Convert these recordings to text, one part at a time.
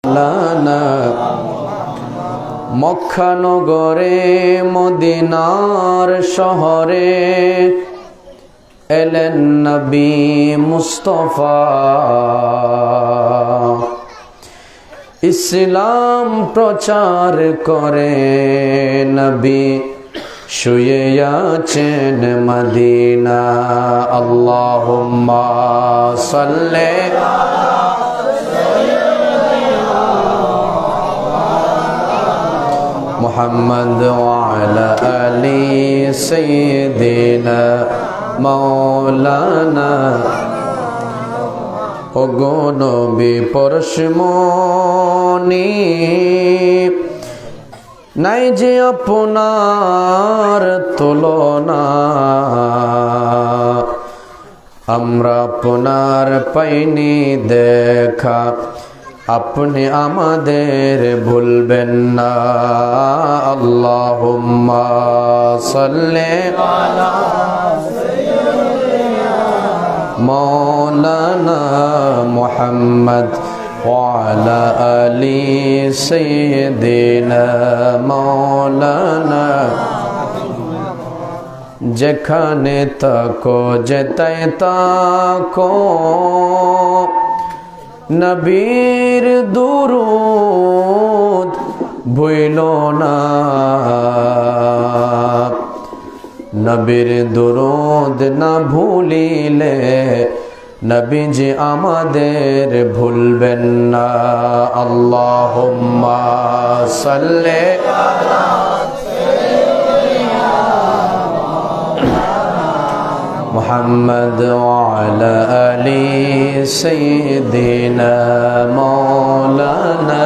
লানা মক্কা নগরে মদিনার শহরে এলেন নবী মুস্তাফা। ইসলাম প্রচার করে নবী শুয়ে আছেন মদিনা। আল্লাহুম্মা সাল্লি মুহাম্মদ ওয়া আলা আলি সাইয়্যিদিনা মাওলানা। ওগো নবী পরশমণি নাই যে আপনার তুলনা, আমরা আপনার পাইনি দেখা, আপনি আমাদের ভুলবেন না। আল্লাহুম্মা সাল্লি আলা মাওলানা মুহাম্মদ ওয়া আলা আলি সাইয়্যিদিনা মাওলানা। যেখানে তাকো যেতায় তাকো নবীর দুরূদ ভুইলো না, নবীর দুরূদ না ভুলিলে নবীজি আমাদের ভুলবেন না। আল্লাহুম্মা সাল্লি আলা মুহাম্মদ ওয়া আলা আলি সাইয়্যিদিনা মাওলানা।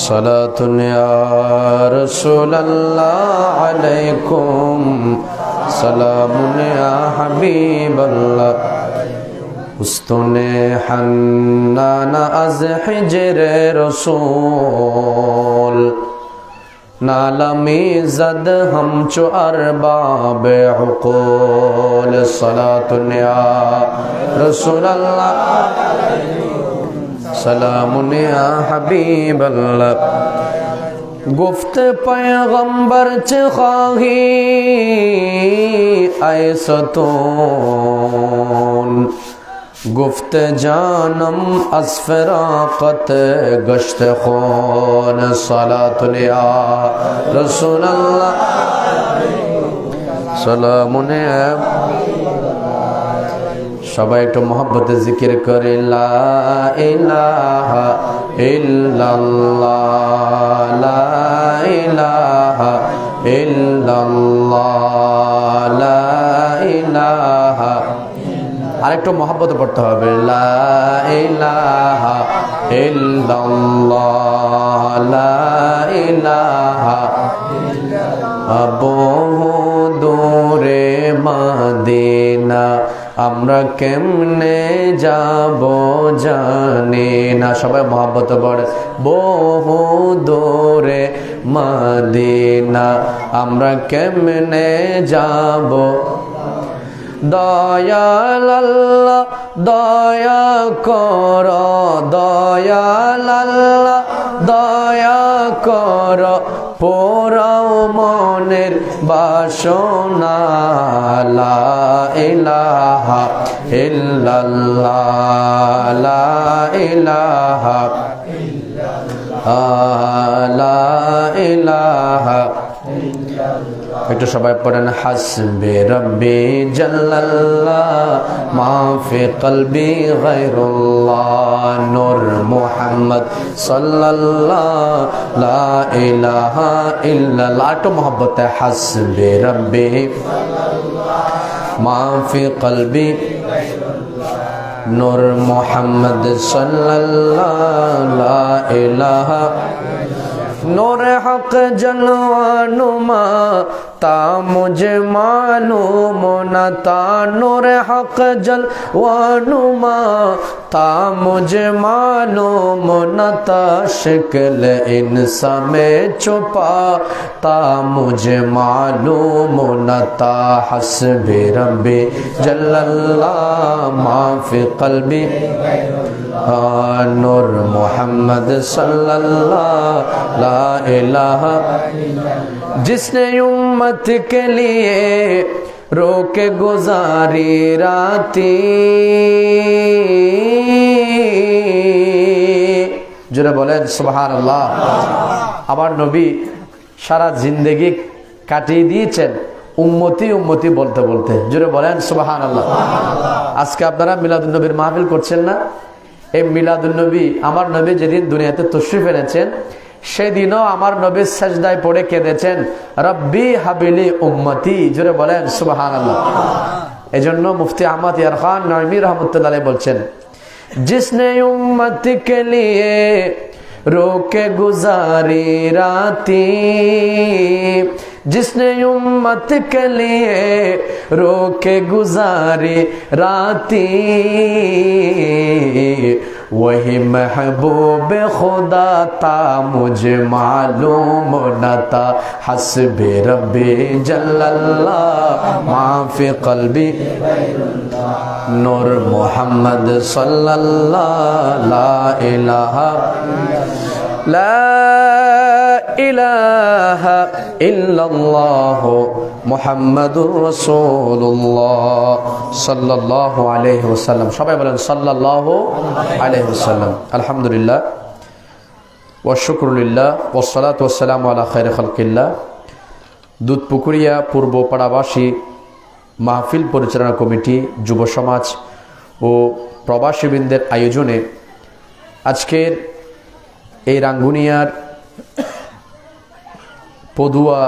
সালাতুন ইয়া রাসূলাল্লাহ আলাইকুম, সালামুন ইয়া হাবিবাল্লাহ। উস্তুনে হান্নানা আজ হিজরে রসূল, নালামি জদ হামচো আরবাবে উকুল। সালাতুন ইয়া রাসূলাল্লাহ সালামুন ইয়া হাবিবাল্লাহ। গুফতে पैगंबर चे खाही आयसतून, गुफ्त जानम असफराकत गश्त खून। सलातुन या रसूलल्लाह सलामुन या। সবাই একটু মহব্বতে জিকির করে লা ইলাহা ইল্লাল্লাহ, লা ইলাহা ইল্লাল্লাহ, লা ইলাহা। আরেকটু মহব্বতে পড়তে হবে লা ইলাহা ইল্লাল্লাহ, লা ইলাহা। বহু দূরে মদিনা আমরা কেমনে যাব জানি না। সবাই মহব্বত পড়ে বহু দূরে মদিনা আমরা কেমনে যাব। দয়াল আল্লাহ দয়া কর, দয়াল আল্লাহ দয়া কর, পোড়াও মনের বাসনা। লা ইলাহা ইল্লাল্লাহ, লা ইলাহা লা ইলাহা। একটু সবাই পড়েন হাসবি রব্বি জাল্লাল্লাহ মা ফি কলবি গায়রুল্লাহ, নূর মুহাম্মদ সাল্লাল্লাহ, লা ইলাহা ইল্লাল্লাহ। একটু মহব্বতে হাসবি রব্বি মা ফি কলবি নূর মুহাম্মদ সাল্লাল্লাহ, লা ইলাহা नूर हक जलवानुमा ता मुझे मालूम न था, नूर हक जलवानुमा ता मुझे मालूम न था, शक्ल इंसान में छुपा ता मुझे मालूम न था, हस्बी रब्बी जल्लल्लाह मा फी क़ल्बी नूर मोहम्मद सल्लल्लाहु ला इलाहा। जिसने उम्मत के लिए रोके गुजारी राती, जुरे बोलें सुबहानाल्लाह। আমার নবী সারা জিন্দেগি কাটিয়ে দিয়েছেন উম্মতি উম্মতি বলতে বলতে, জুড়ে বলেন সুবহানাল্লাহ। আজকে আপনারা মিলাদুন নবীর মাহফিল করছেন না? এই মিলাদুন নবী, আমার নবী যেদিন দুনিয়াতে তশরিফ এনেছেন সেদিনও আমার নবী সাজদায় পড়ে কেঁদেছেন, রব্বি হাবিলি উম্মতি, জুড়ে বলেন সুবহানাল্লাহ। এজন্য মুফতি আহমদ ইয়ার খান নঈমি রহমতুল্লাহ আলাইহি বলছেন, जिसने उम्मत के लिए रोके गुजारी राती, जिसने उम्मत के लिए रोके गुजारी राती, वही महबूब खुदा था मुझे मालूम न था, हस्बी रब्बी जल्लल्लाह मा फी क़ल्बी नूर मोहम्मद सल्लल्लाहु ला इलाहा ला इलाहा इल्लल्लाह मुहम्मदुर रसूलुल्लाह सल्लल्लाहु अलैहि वसल्लम। সবাই বলেন সাল্লাল্লাহু আলাইহি ওয়াসাল্লাম। আলহামদুলিল্লাহ ওয়া শুকরুলিল্লাহ ওয়াস সালাতু ওয়াস সালামু আলা খায়রি খালকিল্লাহ। দুধপুকুরিয়া পূর্ব পাড়াবাসী মাহফিল পরিচালনা কমিটি, যুব সমাজ ও প্রবাসীবৃন্দের আয়োজনে আজকের এই রাঙ্গুনিয়ার পদুয়া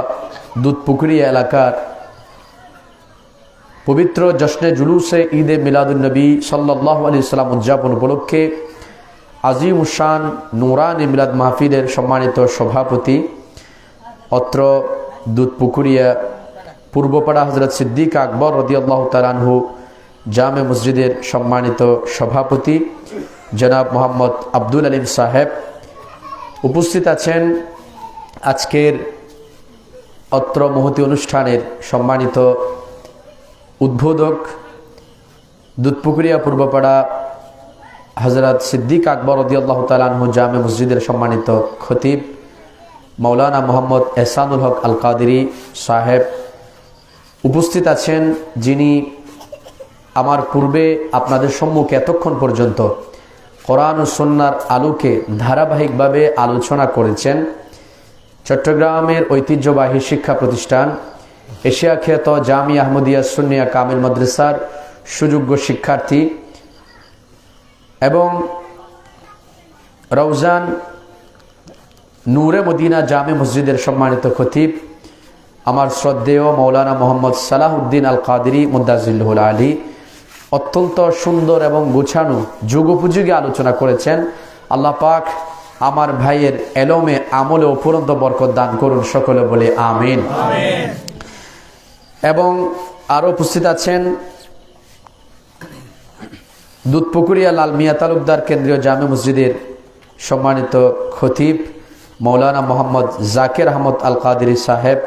দুধপুকুরিয়া এলাকার পবিত্র জশ্নে জুলুসে ঈদে মিলাদুন নবী সাল্লাল্লাহু আলাইহি সাল্লাম উদযাপন উপলক্ষে আজিমুশান নুরানি মিলাদ মাহফিলের সম্মানিত সভাপতি, অত্র দুধপুকুরিয়া পূর্বপাড়া হযরত সিদ্দিক আকবর রাদিয়াল্লাহু তাআলা আনহু জামে মসজিদের সম্মানিত সভাপতি জনাব মোহাম্মদ আব্দুল আলিম সাহেব, উপস্থিত আছেন আজকের অত্র মহতী অনুষ্ঠানের সম্মানিত উদ্বোধক দুধপুকুরিয়া পূর্বপাড়া হযরত সিদ্দিক আকবর রাদিয়াল্লাহু তাআলা আনহু জামে মসজিদের সম্মানিত খতিব মাওলানা মোহাম্মদ এহসানুল হক আল কাদেরী সাহেব, উপস্থিত আছেন যিনি আমার পূর্বে আপনাদের সম্মুখে এতক্ষণ পর্যন্ত কোরআন ও সুন্নাহর আলোকে ধারাবাহিকভাবে আলোচনা করেছেন চট্টগ্রামের ঐতিহ্যবাহী শিক্ষা প্রতিষ্ঠান এশিয়া খ্যাত জামিয়া আহমদিয়া সুন্নিয়া কামিল মাদ্রাসার সুযোগ্য শিক্ষার্থী এবং রওজান নূরে মদিনা জামে মসজিদের সম্মানিত খতিব আমার শ্রদ্ধেয় মাওলানা মোহাম্মদ সালাহুদ্দিন আল কাদেরী মুদাজ্জিলুল আলী অত্যন্ত সুন্দর এবং গোছানো যুগোপযোগী আলোচনা করেছেন। আল্লাহ পাক আমার ভাইয়ের এলমে আমলে অফুরন্ত বরকত দান করুন, সকলে বলে আমিন। এবং আরো উপস্থিত আছেন দুধপুকুরিয়া লাল মিয়া তালুকদার কেন্দ্রীয় জামে মসজিদের সম্মানিত খতিব মাওলানা মোহাম্মদ জাকির আহমদ আল কাদেরী সাহেব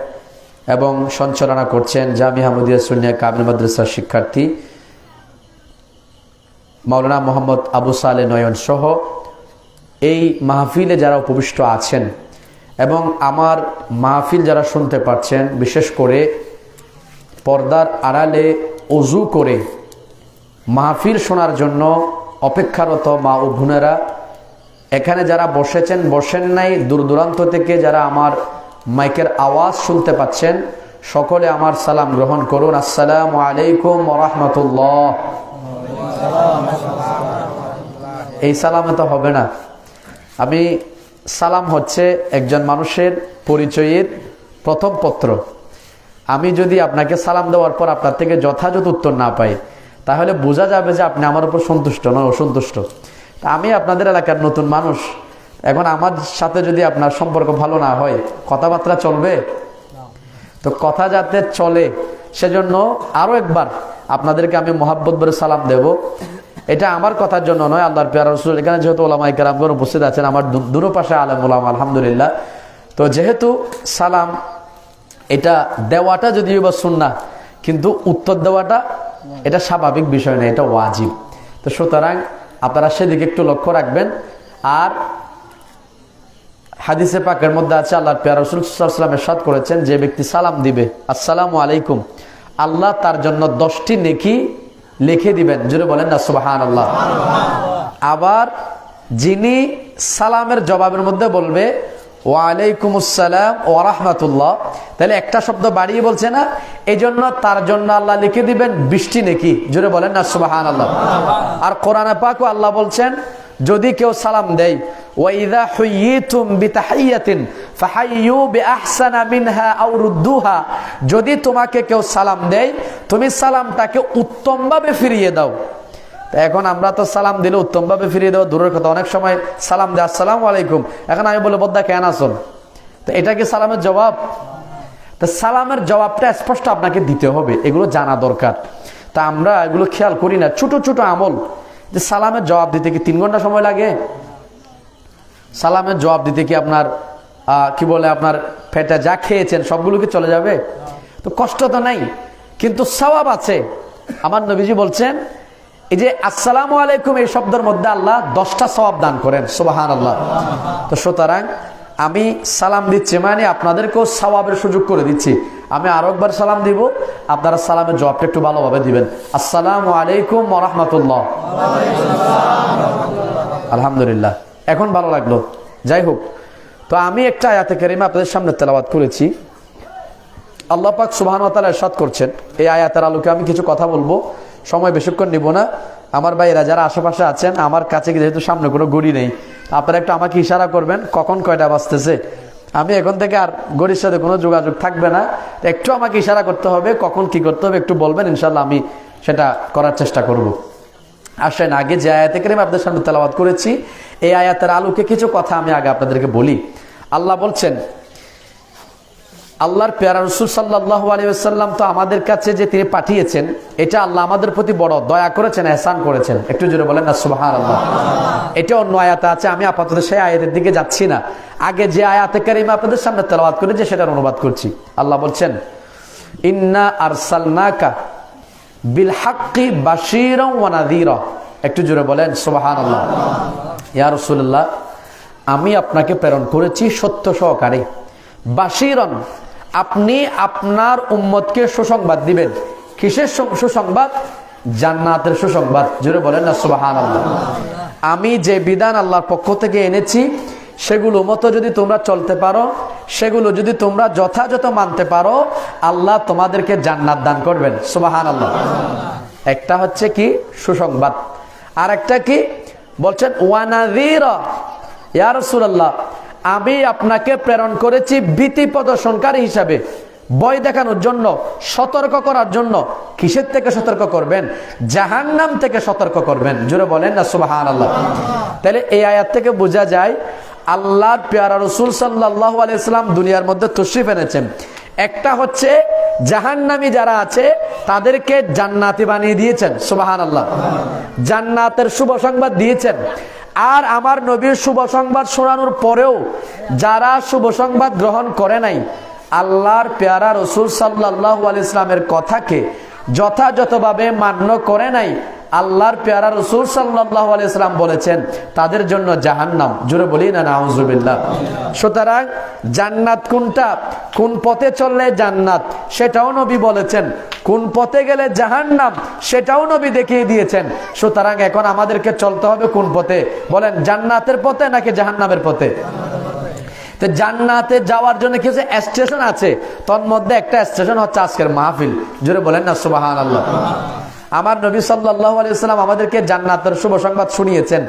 এবং সঞ্চালনা করছেন জামিয়া আহমদিয়া সুন্নিয়া কামিল মাদ্রাসার শিক্ষার্থী মাওলানা মোহাম্মদ আবু সালে নয়ন সহ এই মাহফিলে যারা উপবিষ্ট আছেন এবং আমার মাহফিল যারা শুনতে পাচ্ছেন, বিশেষ করে পর্দার আড়ালে ওযু করে মাহফিল শোনার জন্য অপেক্ষারত মা ও বোনেরা, এখানে যারা বসেছেন বসেন নাই, দূর দূরান্ত থেকে যারা আমার মাইকের আওয়াজ শুনতে পাচ্ছেন, সকলে আমার সালাম গ্রহণ করুন। আসসালামু আলাইকুম ওয়া রাহমাতুল্লাহ। এই সালামে তো হবে না, আমি সালাম হচ্ছে একজন মানুষের পরিচয়ের প্রথম পত্র। আমি যদি আপনাকে সালাম দেওয়ার পর আপনার থেকে যথাযথ উত্তর না পাই, তাহলে বোঝা যাবে যে আপনি আমার উপর সন্তুষ্ট নয়, অসন্তুষ্ট। আমি আপনাদের এলাকার নতুন মানুষ, এখন আমার সাথে যদি আপনার সম্পর্ক ভালো না হয়, কথাবার্তা চলবে? তো কথা যাতে চলে সেজন্য আরো একবার আপনাদেরকে আমি মোহাব্বত ভরে সালাম দেব। এটা আমার কথার জন্য নয়, আল্লাহর প্যারা রাসূল, এখানে যেহেতু ওলামায়ে কেরামগণ উপস্থিত আছেন, আমার দুনো পাশে আলেম ওলামা আলহামদুলিল্লাহ। তো যেহেতু সালাম এটা দেওয়াটা যদিও বা সুন্নাহ, কিন্তু উত্তর দেওয়াটা এটা স্বাভাবিক বিষয় না, এটা ওয়াজিব। তো সুতরাং আপনারা সেদিকে একটু লক্ষ্য রাখবেন। আর হাদিসে পাকের মধ্যে আছে, আল্লাহর প্যারা রাসূল সাল্লাল্লাহু আলাইহি ওয়াসাল্লাম ইরশাদ করেছেন, যে ব্যক্তি সালাম দিবে আসসালামু আলাইকুম, আল্লাহ তার জন্য 10টি নেকি লিখে দিবেন। জোরে বলেন না সুবহানাল্লাহ। আবার যিনি সালামের জবাবের মধ্যে বলবে ওয়ালাইকুম আসসালাম ওয়া রাহমাতুল্লাহ, তাহলে একটা শব্দ বাড়িয়ে বলছে না, এই জন্য তার জন্য আল্লাহ লিখে দিবেন 20টি নেকি। জোরে বলেন না সুবহানাল্লাহ। আর কোরআনে পাকে আল্লাহ বলছেন, যদি কেউ সালাম দেয়, ওয়াইযা হুয়িতুম বিতাহিয়াতিন ফাহাইয়ু বিআহসানা মিনহা আও রুদ্দুহা, যদি তোমাকে কেউ সালাম দেয় তুমি সালামটাকে উত্তমভাবে ফিরিয়ে দাও। এখন আমরা তো সালাম দিলে উত্তমভাবে ফিরিয়ে দেওয়া দূরের কথা, অনেক সময় সালাম দেয় আসসালামু আলাইকুম, এখন আমি বলে বদ্দা কেন আসুন, তো এটা কি সালামের জবাব? তো সালামের জবাবটা স্পষ্ট আপনাকে দিতে হবে, এগুলো জানা দরকার। তা আমরা এগুলো খেয়াল করি না, ছোট ছোট আমল, যে সালামের জবাব দিতে কি 3 ঘন্টা সময় লাগে? সালামের জবাব দিতে কি আপনার কি বলে আপনার পেটে যা খেয়েছেন সবগুলো কি চলে যাবে? তো কষ্ট তো নাই, কিন্তু সওয়াব আছে। আমার নবীজি বলছেন, এই যে আসসালামু আলাইকুম এই শব্দের মধ্যে আল্লাহ 10টা সওয়াব দান করেন, সুবহানাল্লাহ। তো সুতরাং আমি সালাম দিচ্ছি মানে আপনাদেরকেও সওয়াবের সুযোগ করে দিচ্ছি। আমি আরো একবার সালাম দিব, আপনারা সালামের জবাবটা একটু ভালোভাবে দিবেন। আসসালামু আলাইকুম ওয়া রাহমাতুল্লাহ। আলহামদুলিল্লাহ, এখন ভালো লাগলো। যাই হোক, তো আমি একটা আয়াতে কারিমা আপনাদের সামনে তেলাওয়াত করেছি। আল্লাহ পাক সুবহানাহু ওয়া তাআলা ইরশাদ করছেন, এই আয়াতের আলোকে আমি কিছু কথা বলবো, সময় বেশিক্ষণ নিব না। আমার ভাইয়েরা যারা আশেপাশে আছেন, আমার কাছে যেহেতু সামনে কোনো ঘড়ি নেই, আপনারা একটু আমাকে ইশারা করবেন কখন কয়টা বাজতেছে। আমি এখন থেকে আর ঘড়ির সাথে কোনো যোগাযোগ থাকবে না, একটু আমাকে ইশারা করতে হবে, কখন কি করতে হবে একটু বলবেন, ইনশাল্লাহ আমি সেটা করার চেষ্টা করব। আসেন আগে যে আয়াতে কারিমা আপনাদের সামনে তেলাওয়াত করেছি, এই আয়াতের আলোকে কিছু কথা আমি আগে আপনাদেরকে বলি। আল্লাহ বলছেন, আল্লাহর প্যারা রাসূল সাল্লাল্লাহু আলাইহি ওয়াসাল্লাম তো আমাদের কাছে যে তিনি পাঠিয়েছেন, এটা আল্লাহ আমাদের প্রতি বড় দয়া করেছেন, ihsan করেছেন। একটু জোরে বলেন না সুবহানাল্লাহ। এটা অন্য আয়াতে আছে, আমি আপাতত সেই আয়াতের দিকে যাচ্ছি না। আগে যে আয়াতে কারিমা আপনাদের সামনে তেলাওয়াত করেছি সেটার অনুবাদ করছি। আল্লাহ বলছেন, ইন্না আরসালনাকা বিল হাক্কি বাশীরা ওয়া নাযীরা। একটু জোরে বলেন সুবহানাল্লাহ। ইয়া রাসূলুল্লাহ, আমি আপনাকে প্রেরণ করেছি সত্য সহকারে, বাশীরন, আপনি আপনার উম্মতকে সুসংবাদ দিবেন। কিসের সুসংবাদ? জান্নাতের সুসংবাদ। জোরে বলেন না সুবহানাল্লাহ। আমি যে বিধান আল্লাহর পক্ষ থেকে এনেছি সেগুলো মতো যদি তোমরা চলতে পারো, সেগুলো যদি তোমরা যথাযথ মানতে পারো, আল্লাহ তোমাদেরকে জান্নাত দান করবেন, সুবহানাল্লাহ। একটা হচ্ছে কি সুসংবাদ, আর একটা কি বলছেন ওয়া নাযীরা। ইয়া রাসূলুল্লাহ, আমি আপনাকে প্রেরণ করেছি ভীতি প্রদর্শনকারী হিসাবে, ভয় দেখানোর জন্য, সতর্ক করার জন্য। কিসের থেকে সতর্ক করবেন? জাহান্নাম থেকে সতর্ক করবেন। জোরে বলেন না সুবহানাল্লাহ। তাহলে এই আয়াত থেকে বোঝা যায় আল্লাহর প্যারা রাসূল সাল্লাল্লাহু আলাইহি ওয়াসাল্লাম দুনিয়ার মধ্যে তশরিফ এনেছেন। একটা হচ্ছে জাহান্নামী যারা আছে তাদেরকে জান্নাতি বানিয়ে দিয়েছেন, সুবহানাল্লাহ। জান্নাতের শুভ সংবাদ দিয়েছেন। আর আমার নবীর শুভ সংবাদ শোনানোর পরেও যারা শুভ সংবাদ গ্রহণ করে নাই, আল্লাহর প্যারা রাসূল সাল্লাল্লাহু আলাইহি ওয়াসাল্লামের কথাকে যথাযথভাবে মান্য করে নাই, আল্লাহর প্যারা রাসূল সাল্লাল্লাহু আলাইহি ওয়াসাল্লাম বলেছেন তাদের জন্য জাহান্নাম। জোরে বলি না নাউযুবিল্লাহ। সুতরাং জান্নাত কোনটা, কোন পথে চললে জান্নাত সেটাও নবী বলেছেন, কোন পথে গেলে জাহান্নাম সেটাও নবী দেখিয়ে দিয়েছেন। সুতরাং এখন আমাদেরকে চলতে হবে কোন পথে? বলেন, জান্নাতের পথে নাকি জাহান্নামের পথে? তো জান্নাতে যাওয়ার জন্য কিছু স্টেশন আছে, তার মধ্যে একটা স্টেশন হচ্ছে আজকের মাহফিল। জোরে বলেন না সুবহানাল্লাহ। আমার নবী সাল্লাল্লাহু আলাইহি ওয়াসাল্লাম আমাদেরকে জান্নাতের শুভ সংবাদ শুনিয়েছেন,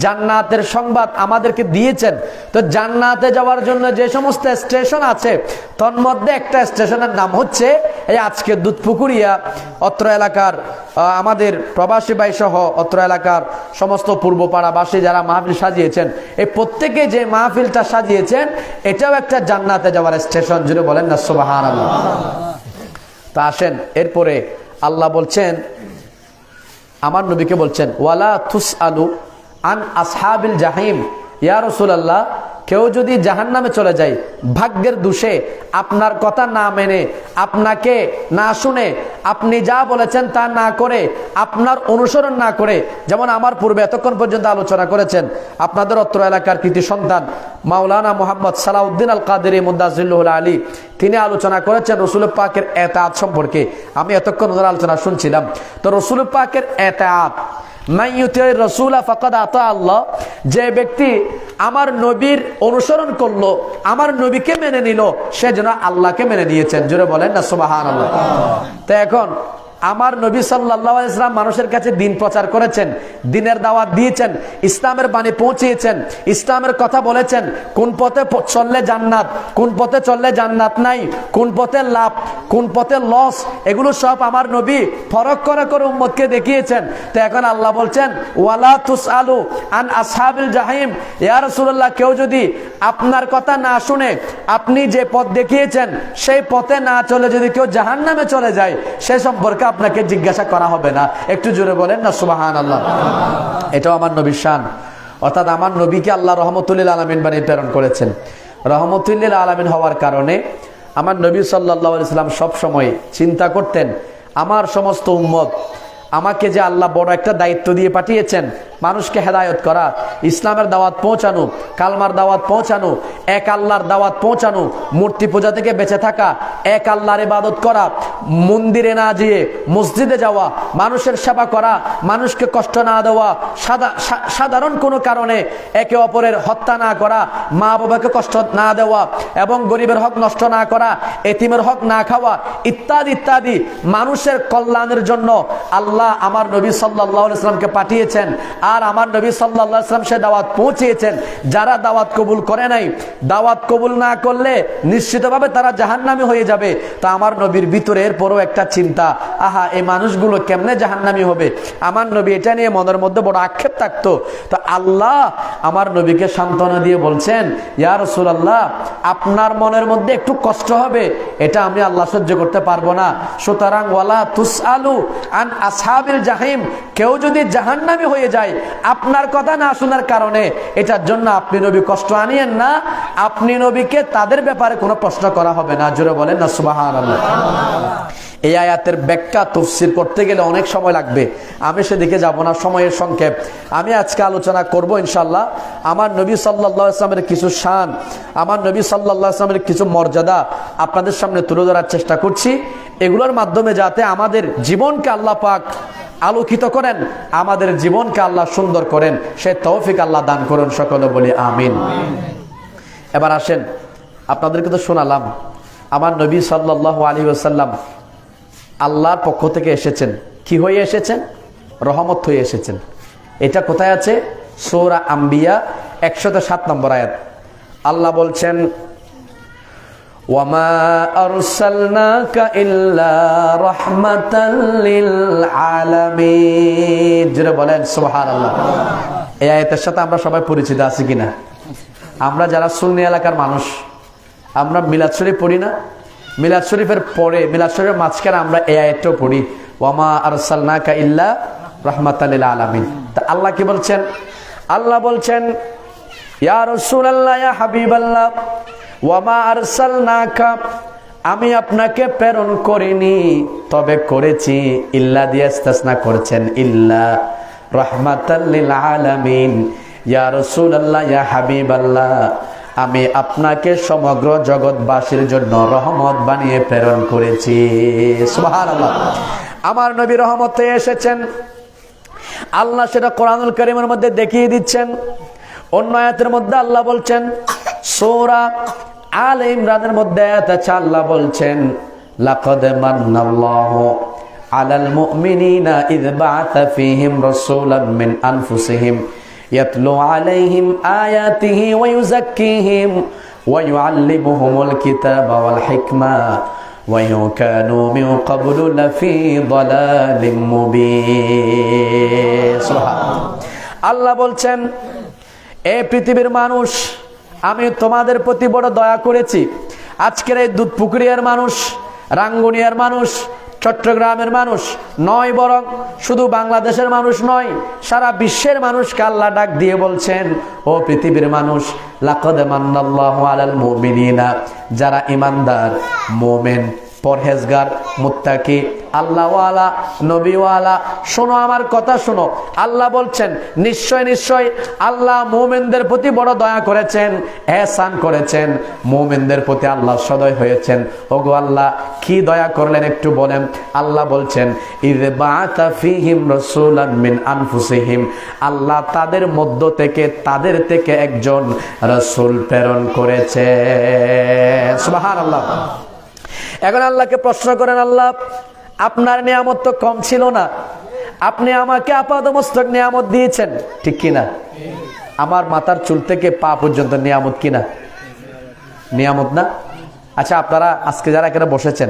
জান্নাতের সংবাদ আমাদেরকে দিয়েছেন। তো জান্নাতে যাওয়ার জন্য যে সমস্ত স্টেশন আছে তন্মধ্যে একটা স্টেশনের নাম হচ্ছে এই আজকে দুধপুকুরিয়া অত্র এলাকার আমাদের প্রবাসী ভাই সহ অত্র এলাকার সমস্ত পূর্বপাড়াবাসী যারা মাহফিল সাজিয়েছেন, এই প্রত্যেকে যে মাহফিলটা সাজিয়েছেন এটাও একটা জান্নাতে যাওয়ার স্টেশন। জুড়ে বলেন না সুবহানাল্লাহ। তা আসেন, এরপরে আল্লাহ বলছেন, আমার নবীকে বলছেন, ওয়ালা তুসআলু আন আসহাবিল জাহিম। ইয়া রাসূলুল্লাহ, কেউ যদি জাহান্নামে চলে যায় ভাগ্যের দোষে, আপনার কথা না মেনে, আপনাকে না শুনে, আপনি যা বলেছেন তা না করে, আপনার অনুসরণ না করে, যেমন আমার পূর্বে এতক্ষণ পর্যন্ত আলোচনা করেছেন আপনাদের অত্র এলাকার কৃতি সন্তান মাওলানা মুহাম্মদ সালাউদ্দিন আল কাদেরী মুদাজ্জিলুল আলী, তিনি আলোচনা করেছেন রসুল পাকের এতাআত সম্পর্কে। আমি এতক্ষণ ওনার আলোচনা শুনছিলাম। তো রসুল পাকের এতাআত, আল্লাহ, যে ব্যক্তি আমার নবীর অনুসরণ করলো, আমার নবীকে মেনে নিল, সে যেন আল্লাহকে মেনে নিয়েছেন। জোরে বলেন না সুবহানাল্লাহ। তো এখন আমার নবী সাল্লাল্লাহু আলাইহি ওয়াসাল্লাম মানুষের কাছে দিন প্রচার করেছেন, দিনের দাওয়াত দিয়েছেন, ইসলামের বাণী পৌঁছিয়েছেন, ইসলামের কথা বলেছেন, কোন পথে চললে জান্নাত, কোন পথে চললে জান্নাত নাই, কোন পথে লাভ, কোন পথে লস, এগুলো সব আমার নবী ফরক করে করে উম্মতকে দেখিয়েছেন। তো এখন আল্লাহ বলছেন, ওয়ালা তুসআলু আন আসহাবিল জাহিম। ইয়া রাসূলুল্লাহ, কেউ যদি আপনার কথা না শুনে, আপনি যে পথ দেখিয়েছেন সেই পথে না চলে যদি কেউ জাহান্নামে চলে যায়, সে সম্পর্কে আপনাকে জিজ্ঞাসা করা হবে না। একটু জোরে বলেন না সুবহানাল্লাহ। এটাও আমার নবীর শান। অর্থাৎ আমার নবীকে আল্লাহ রহমতুল লিল আলামিন বানিয়ে প্রেরণ করেছেন। রহমতুল লিল আলামিন হওয়ার কারণে আমার নবী সাল্লাল্লাহু আলাইহি ওয়াসাল্লাম সব সময় চিন্তা করতেন, আমার সমস্ত উম্মত, আমাকে যে আল্লাহ বড় একটা দায়িত্ব দিয়ে পাঠিয়েছেন, মানুষকে হেদায়েত করা, ইসলামের দাওয়াত পৌঁছানো, কালমার দাওয়াত পৌঁছানো, এক আল্লাহর দাওয়াত পৌঁছানো, মূর্তি পূজা থেকে বেঁচে থাকা, এক আল্লাহর ইবাদত করা, মন্দিরে না যেয়ে মসজিদে যাওয়া, মানুষের সেবা করা, মানুষকে কষ্ট না দেওয়া, সাধারণ কোনো কারণে একে অপরের হত্যা না করা, মা বাবাকে কষ্ট না দেওয়া, এবং গরিবের হক নষ্ট না করা, এতিমের হক না খাওয়া, ইত্যাদি ইত্যাদি মানুষের কল্যাণের জন্য আল্লাহ আমার নবী সাল্লাল্লাহু আলাইহি ওয়াসাল্লামকে পাঠিয়েছেন। আর আমার নবী সাল্লাল্লাহু আলাইহি ওয়াসাল্লাম সে দাওয়াত পৌঁছিয়েছেন। যারা দাওয়াত কবুল করে নাই, দাওয়াত কবুল না করলে নিশ্চিতভাবে তারা জাহান্নামী হয়ে যাবে। তা আমার নবীর ভিতরে এরপরও একটা চিন্তা, আহা, এই মানুষগুলো কেমনে জাহান্নামী হবে। আমার নবী এটা নিয়ে মনের মধ্যে বড় আক্ষেপ থাকতো। তো আল্লাহ আমার নবীকে সান্ত্বনা দিয়ে বলছেন, ইয়া রাসূলুল্লাহ, আপনার মনের মধ্যে একটু কষ্ট হবে, এটা আমি আল্লাহ সহ্য করতে পারবো না। সুতরাং ওয়ালা তুসআলু আন আসহাবিল জাহিম, কেউ যদি জাহান্নামী হয়ে যায় আপনার কথা না শোনার কারণে, এটার জন্য আপনি নবী কষ্ট আনিয়েন না। আপনি নবীকে তাদের ব্যাপারে কোনো প্রশ্ন করা হবে না। জোরে বলেন না সুবহানাল্লাহ। এই আয়াতের ব্যাখ্যা তাফসীর করতে গেলে অনেক সময় লাগবে, আমি সেদিকে যাব না, সময়ের সংক্ষেপ। আমি আজকে আলোচনা করব ইনশাআল্লাহ আমার নবী সাল্লাল্লাহু আলাইহি ওয়াসাল্লামের কিছু শান, আমার নবী সাল্লাল্লাহু আলাইহি ওয়াসাল্লামের কিছু মর্যাদা আপনাদের সামনে তুলে ধরার চেষ্টা করছি। এগুলোর মাধ্যমে যাতে আমাদের জীবনকে আল্লাহ পাক আলোকিত করেন, আমাদের জীবনকে আল্লাহ সুন্দর করেন, সে তৌফিক আল্লাহ দান করুন। সকলে বলি আমিন। এবার আসেন, আপনাদেরকে তো শোনালাম আমার নবী সাল্লাল্লাহু আলাইহি ওয়াসাল্লাম আল্লাহর পক্ষ থেকে এসেছেন। কি হয়ে এসেছেন? রহমত হয়ে এসেছেন। এটা কোথায় আছে? সূরা আম্বিয়া 107 নম্বর আয়াত। আল্লাহ বলছেন, ওয়ামা আরসালনাকা ইল্লা রাহমাতাল লিল আলামিন। জোরে বলেন সুবহানাল্লাহ। এই আয়াতের সাথে আমরা সবাই পরিচিত আছি কিনা? আমরা যারা সুন্নি এলাকার মানুষ, আমরা মিলাদ শরীফ পড়ি না? মিলাদ শরীফের পরে, মিলাদ শরীফের মাঝখানে আমরা এই আয়াতটাও পড়ি, ওয়ামা আরসালনাকা ইল্লা রাহমাতাল লিল আলামিন। তা আল্লাহ কি বলছেন? আল্লাহ বলছেন, ইয়া রাসূলুল্লাহ, ইয়া হাবিবাল্লাহ, ওয়ামা আরসালনাকা, আমি আপনাকে প্রেরণ করিনি, তবে করেছি, ইল্লা দিয়ে ইস্তিসনা করেছেন, ইল্লা রাহমাতাল লিল আলামিন। ইয়া রাসূলুল্লাহ, ইয়া হাবিবাল্লাহ, আমি আপনাকে সমগ্র জগৎবাসীর জন্য রহমত বানিয়ে প্রেরণ করেছি। সুবহানাল্লাহ। আমার নবী রহমত হয়ে এসেছেন। আল্লাহ সেটা কোরআনুল কারীমের মধ্যে দেখিয়ে দিচ্ছেন। অন্য আয়াতের মধ্যে আল্লাহ বলছেন, সূরা আলে ইমরানের মধ্যে আয়াত আছে, আল্লাহ বলছেন, লাকাদ মান্নাল্লাহু আলাল মুমিনিনা ইয বা'আথা ফীহিম রাসূলাম মিন আনফুসিহিম ইয়াতলু আলাইহিম আয়াতিহি ওয়া ইউযাক্কিহিম ওয়া ইউআল্লিমুহুমুল কিতাবা ওয়াল হিকমা ওয়া ইন কানু মিন ক্বাবলু লাফী দালালিম মুবিন। সুবহানাল্লাহ। আল্লাহ বলছেন, এ পৃথিবীর মানুষ, আমি তোমাদের প্রতি বড় দয়া করেছি। আজকের এই দুধপুকুরিয়ার মানুষ, রাঙ্গুনিয়ার মানুষ, চট্টগ্রামের মানুষ নয়, বরং শুধু বাংলাদেশের মানুষ নয়, সারা বিশ্বের মানুষকে আল্লাহ ডাক দিয়ে বলছেন, ও পৃথিবীর মানুষ, লাকাদ মান্নাল্লাহু আলাল মুমিনিনা, যারা ঈমানদার, মুমিন, পরহেজগার, মুত্তাকি, আল্লাহওয়ালা, নবীওয়ালা, শোনো আমার কথা শোনো। আল্লাহ বলছেন, নিশ্চয় নিশ্চয় আল্লাহ মুমিনদের প্রতি বড় দয়া করেছেন, ihsan করেছেন, মুমিনদের প্রতি আল্লাহ সদয় হয়েছেন। ওগো আল্লাহ, কি দয়া করলেন একটু বলেন। আল্লাহ বলছেন, ইয বা'আথা ফীহিম রাসূলাম মিন আনফুসিহিম, আল্লাহ তাদের মধ্য থেকে, তাদের থেকে একজন রাসূল প্রেরণ করেছে। সুবহানাল্লাহ। এখন আল্লাহকে প্রশ্ন করেন, আল্লাহ আপনার নিয়ামত তো কম ছিল না, আপনি আমাকে আপাদমস্তক নিয়ামত দিয়েছেন, ঠিক কিনা? আমার মাথার চুল থেকে পা পর্যন্ত নিয়ামত কিনা? নিয়ামত না? আচ্ছা, আপনারা আজকে যারা এখানে বসেছেন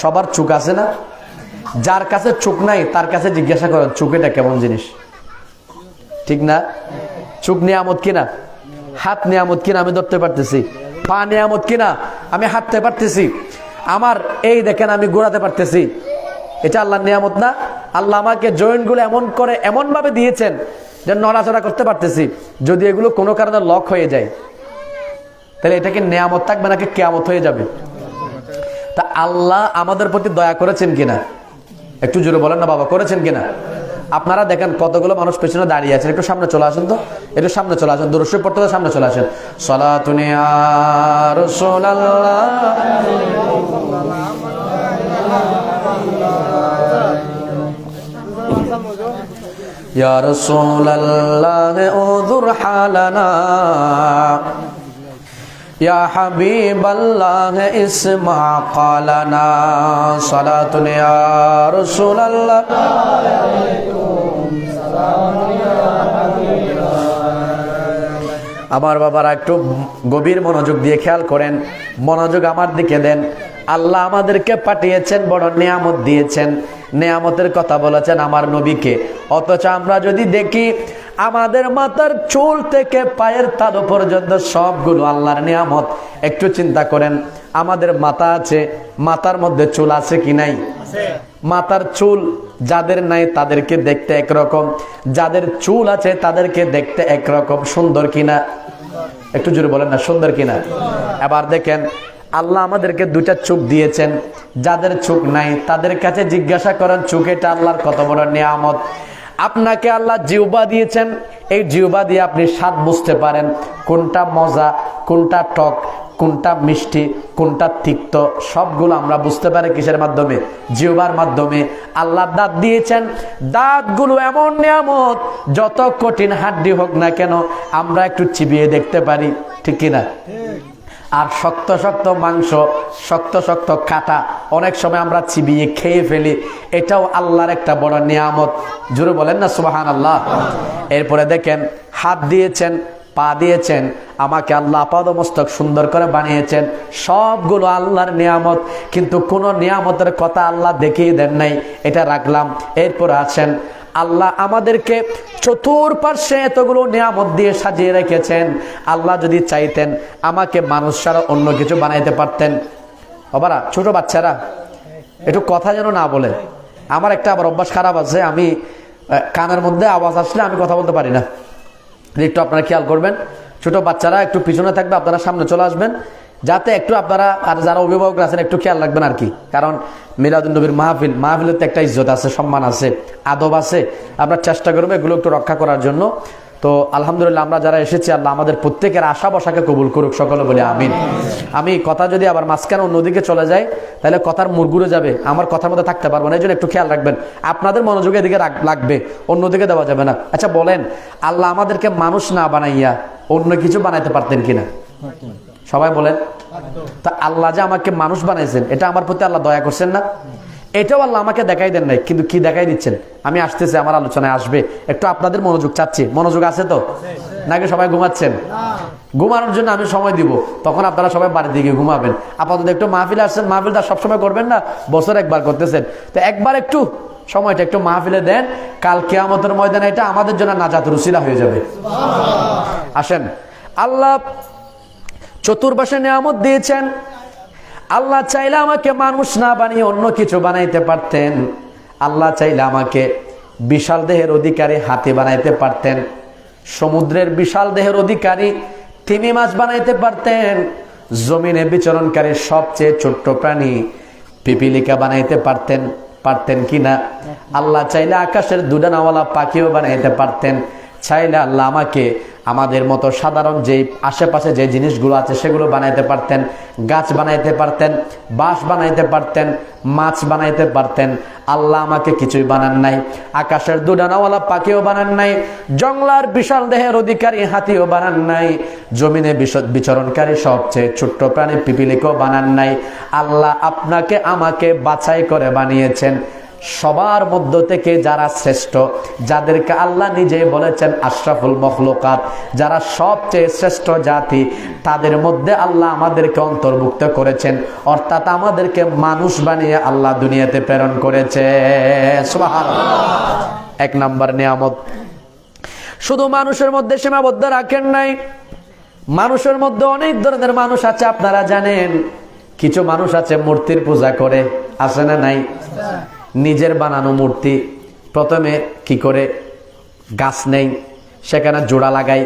সবার চোখ আছে না? যার কাছে চোখ নাই তার কাছে জিজ্ঞাসা করেন চোখ এটা কেমন জিনিস, ঠিক না? চোখ নিয়ামত কিনা? হাত নিয়ামত কিনা? আমি ধরতে পারতেছি। পা নিয়ামত কিনা? আমি হাঁটতে পারতেছি। আমার এই দেখেন আমি ঘোরাতে পারতেছি, এটা আল্লাহর নিয়ামত না? আল্লাহ আমাকে জয়েন্টগুলো এমন করে এমন ভাবে দিয়েছেন যে নড়াচড়া করতে পারতেছি। যদি এগুলো কোনো কারণে লক হয়ে যায় তাহলে এটা কি নিয়ামত থাকবে নাকি কিয়ামত হয়ে যাবে? তা আল্লাহ আমাদের প্রতি দয়া করেছেন কিনা? একটু জোরে বলেন না বাবা, করেছেন কিনা? আপনারা দেখেন কতগুলো মানুষ পেছনে দাঁড়িয়ে আছেন, একটু সামনে চলে আসেন তো, একটু সামনে চলে আসেন, দুরূদ শরীফ পড়তে সামনে চলে আসেন। সালাতুন ইয়া রাসূলুল্লাহ, ইয়া রাসূলুল্লাহ উযুর হালানা, ইয়া হাবিবাল্লাহ ইসমা ক্বালানা, সালাতুন ইয়া রাসূলুল্লাহ। আমার বাবারা একটু গভীর মনোযোগ দিয়ে খেয়াল করেন, মনোযোগ আমার দিকে দেন। আল্লাহ আমাদেরকে পাঠিয়েছেন, বড় নিয়ামত দিয়েছেন, নিয়ামতের কথা বলেছেন আমার নবীকে। অথচ আমরা যদি দেখি আমাদের মাথার চুল থেকে পায়ের তালু পর্যন্ত সবগুলো আল্লাহর নিয়ামত। একটু চিন্তা করেন, আমাদের মাথা আছে, মাথার মধ্যে চুল আছে কি নাই? মাথার চুল যাদের নাই তাদেরকে দেখতে একরকম, যাদের চুল আছে তাদেরকে দেখতে একরকম। সুন্দর কিনা? একটু জোরে বলেন না, সুন্দর কিনা? এবার দেখেন, আল্লাহ আমাদেরকে দুইটা চোখ দিয়েছেন, যাদের চোখ নাই তাদের কাছে জিজ্ঞাসা করেন চোখ এটা আল্লাহর কত বড় নিয়ামত। আপনাকে আল্লাহ জিহ্বা দিয়েছেন, এই জিহ্বা দিয়ে আপনি স্বাদ বুঝতে পারেন, কোনটা মজা, কোনটা টক, কোনটা মিষ্টি, কোনটা তিক্ত, সবগুলো আমরা বুঝতে পারি কিসের মাধ্যমে? জিহ্বার মাধ্যমে। আল্লাহ দাঁত দিয়েছেন, দাঁতগুলো এমন নিয়ামত, যত কঠিন হাড্ডি হোক না কেন আমরা একটু চিবিয়ে দেখতে পারি, ঠিক কিনা? আর শক্ত শক্ত মাংস, শক্ত শক্ত কাটা অনেক সময় আমরা চিবিয়ে খেয়ে ফেলি, এটাও আল্লাহর একটা বড় নিয়ামত। জোরে বলেন না সুবহানাল্লাহ। এরপরে দেখেন, হাত দিয়েছেন, পা দিয়েছেন, আমাকে আল্লাহ আপাদমস্তক সুন্দর করে বানিয়েছেন, সবগুলো আল্লাহর নিয়ামত। কিন্তু কোন নিয়ামতের কথা আল্লাহ দেখিয়ে দেন নাই, এটা রাখলাম। এরপর আছেন, আল্লাহ আমাদেরকে চতুর্পার্শ্বে এতগুলো নিয়ামত দিয়ে সাজিয়ে রেখেছেন। আল্লাহ যদি চাইতেন আমাকে মানুষ ছাড়া অন্য কিছু বানাইতে পারতেন। বাবারা, ছোট বাচ্চারা একটু কথা যেন না বলে। আমার একটা আবার অভ্যাস খারাপ আছে, আমি কানের মধ্যে আওয়াজ আসলে আমি কথা বলতে পারি না। একটু আপনারা খেয়াল করবেন, ছোট বাচ্চারা একটু পিছনে থাকবে, আপনারা সামনে চলে আসবেন, যাতে একটু আপনারা আর যারা অভিভাবকরা আছেন একটু খেয়াল রাখবেন আর কি। কারণ মিলাদুন নবীর মাহফিলের তো একটা ইজ্জত আছে, সম্মান আছে, আদব আছে। আপনার চেষ্টা করবে এগুলো একটু রক্ষা করার জন্য। তো আলহামদুলিল্লাহ আমরা যারা এসেছি, আল্লাহ আমাদের প্রত্যেকের আশা বসাকে কবুল করুক, সকলে বলে আমিন। আমি কথা যদি আবার মাঝখানে অন্যদিকে চলে যায় তাহলে কথার মুড় ঘুরে যাবে, আমার কথার মধ্যে থাকতে পারবো না। এই জন্য একটু খেয়াল রাখবেন, আপনাদের মনোযোগ এদিকে লাগবে, অন্যদিকে দেওয়া যাবে না। আচ্ছা বলেন, আল্লাহ আমাদেরকে মানুষ না বানাইয়া অন্য কিছু বানাইতে পারতেন কিনা? সবাই বলেন। তা আল্লাহ যে আমাকে মানুষ বানাইছেন, এটা আমার প্রতি আল্লাহ দয়া করছেন না? এটাও আল্লাহ আমাকে দেখাই দেন নাই, কিন্তু কি দেখাই দিচ্ছেন? আমি আসতেছি, আমার আলোচনায় আসবে, একটু আপনাদের মনোযোগ চাচ্ছি। মনোযোগ আছে তো নাকি সবাই ঘুমাচ্ছেন? ঘুমানোর জন্য আমি সময় দিব, তখন আপনারা সবাই বাড়ির দিকে ঘুমাবেন। আপাতত একটু মাহফিলে আসছেন, মাহফিলটা সবসময় করবেন না, বছর একবার করতেছেন, তো একবার একটু সময়টা একটু মাহফিলে দেন। কাল কিয়ামতের ময়দানে এটা আমাদের জন্য নাজাতের উসিলা হয়ে যাবে। আসেন, আল্লাহ চতুর্পাশে নিয়ামত দিয়েছেন। আল্লাহ চাইলে আমাকে মানুষ না বানিয়ে অন্য কিছু বানাইতে পারতেন। আল্লাহ চাইলে আমাকে বিশাল দেহের অধিকারী হাতি বানাইতে পারতেন, সমুদ্রের বিশাল দেহের অধিকারী তিমি মাছ বানাইতে পারতেন, জমিনে বিচরণকারী সবচেয়ে ছোট্ট প্রাণী পিপিলিকা বানাইতে পারতেন। পারতেন কিনা? আল্লাহ চাইলে আকাশের দুডানাওয়ালা পাখিও বানাইতে পারতেন। চাইলে আল্লাহ আমাকে আমাদের মতো সাধারণ যে আশেপাশে যে জিনিসগুলো আছে সেগুলো বানাইতে পারতেন। গাছ বানাইতে পারতেন, বাঁশ বানাইতে পারতেন, মাছ বানাইতে পারতেন। আল্লাহ আমাকে কিছুই বানান নাই। আকাশের দুডানাওয়ালা পাখিও বানান নাই, জংলার বিশাল দেহের অধিকারী হাতিও বানান নাই, জমিনে বিচরণকারী সবচেয়ে ছোট্ট প্রাণী পিপিলিকাও বানান নাই। আল্লাহ আপনাকে আমাকে বাছাই করে বানিয়েছেন। সবার মধ্য থেকে যারা শ্রেষ্ঠ, যাদেরকে আল্লাহ নিজেই বলেছেন আশরাফুল মখলুকাত, যারা সবচেয়ে শ্রেষ্ঠ জাতি, তাদের মধ্যে আল্লাহ আমাদেরকে অন্তর্ভুক্ত করেছেন। অর্থাৎ আমাদেরকে মানুষ বানিয়ে আল্লাহ দুনিয়াতে প্রেরণ করেছে। সুবহানাল্লাহ। এক নাম্বার নিয়ামত। শুধু মানুষের মধ্যে সীমাবদ্ধ রাখেন নাই, মানুষের মধ্যে অনেক ধরনের মানুষ আছে। আপনারা জানেন কিছু মানুষ আছে মূর্তির পূজা করে, আছে না নাই? নিজের বানানো মূর্তি প্রথমে কি করে, গাছ নেই, সেখানে জোড়া লাগাই,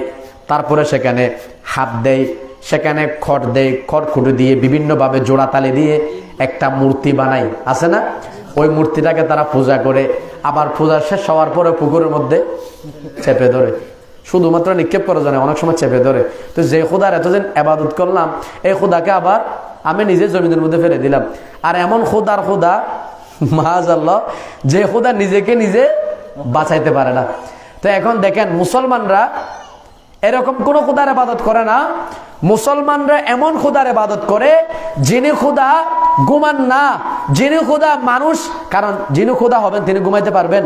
তারপরে সেখানে হাত দেয়, সেখানে খড় দেয়, খড়কুটো দিয়ে বিভিন্নভাবে জোড়া তালে দিয়ে একটা মূর্তি বানাই, আছে না? ওই মূর্তিটাকে তারা পূজা করে, আবার পূজা শেষ হওয়ার পরে পুকুরের মধ্যে চেপে ধরে, শুধুমাত্র নিক্ষেপ করা যায় না, অনেক সময় চেপে ধরে। তো যে খোদার এতদিন আবাদত করলাম, এই খোদাকে আবার আমি নিজে জমিনের মধ্যে ফেলে দিলাম। আর এমন খোদার খোদা মাআযাল্লাহ, যে খোদা নিজেকে নিজে বাঁচাইতে পারে না। তো এখন দেখেন মুসলমানরা এরকম কোন খোদার ইবাদত করে না, মুসলমানরা এমন খোদার ইবাদত করে যিনি খোদা ঘুমান না, যিনি খোদা মানুষ। কারণ যিনি খোদা হবেন তিনি ঘুমাইতে পারবেন?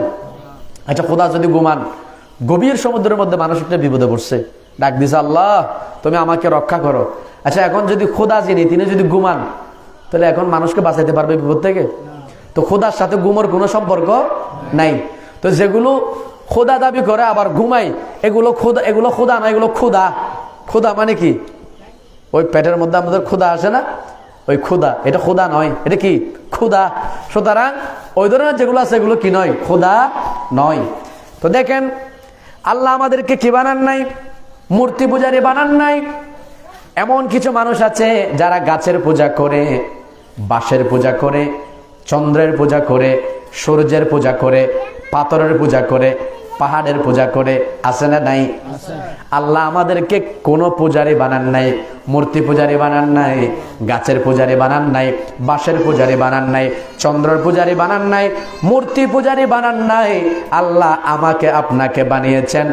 আচ্ছা, খোদা যদি ঘুমান, গভীর সমুদ্রের মধ্যে মানুষ একটা বিপদে পড়ছে, ডাক দিছে আল্লাহ তুমি আমাকে রক্ষা করো। আচ্ছা, এখন যদি খোদা যিনি তিনি যদি ঘুমান, তাহলে এখন মানুষকে বাঁচাইতে পারবে বিপদ থেকে? তো খোদার সাথে ঘুমের কোনো সম্পর্ক নাই। তো যেগুলো খোদা দাবি করে আবার ঘুমাই, এগুলো খোদা, এগুলো খোদা না, এগুলো খোদা। খোদা মানে কি? ওই পেটের মধ্যে আমাদের খোদা আসে না, ওই খোদা, এটা খোদা নয়, এটা কি? খোদা। সুতরাং ওই ধরনের যেগুলো আছে এগুলো কি নয়? খোদা নয়। তো দেখেন আল্লাহ আমাদেরকে কি বানান নাই? মূর্তি পূজারি বানান নাই। এমন কিছু মানুষ আছে যারা গাছের পূজা করে, বাঁশের পূজা করে, চন্দ্রের পূজা করে, সূর্যের পূজা করে, পাথরের পূজা করে, পাহাড়ের পূজা করে, আছে না নাই? আল্লাহ আমাদেরকে কোনো পূজারি বানান নাই, মূর্তি পূজারি বানান নাই, গাছের পূজারি বানান নাই, বাঁশের পূজারি বানান নাই, চন্দ্রের পূজারি বানান নাই, মূর্তি পূজারি বানান নাই। আল্লাহ আমাকে আপনাকে বানিয়েছেন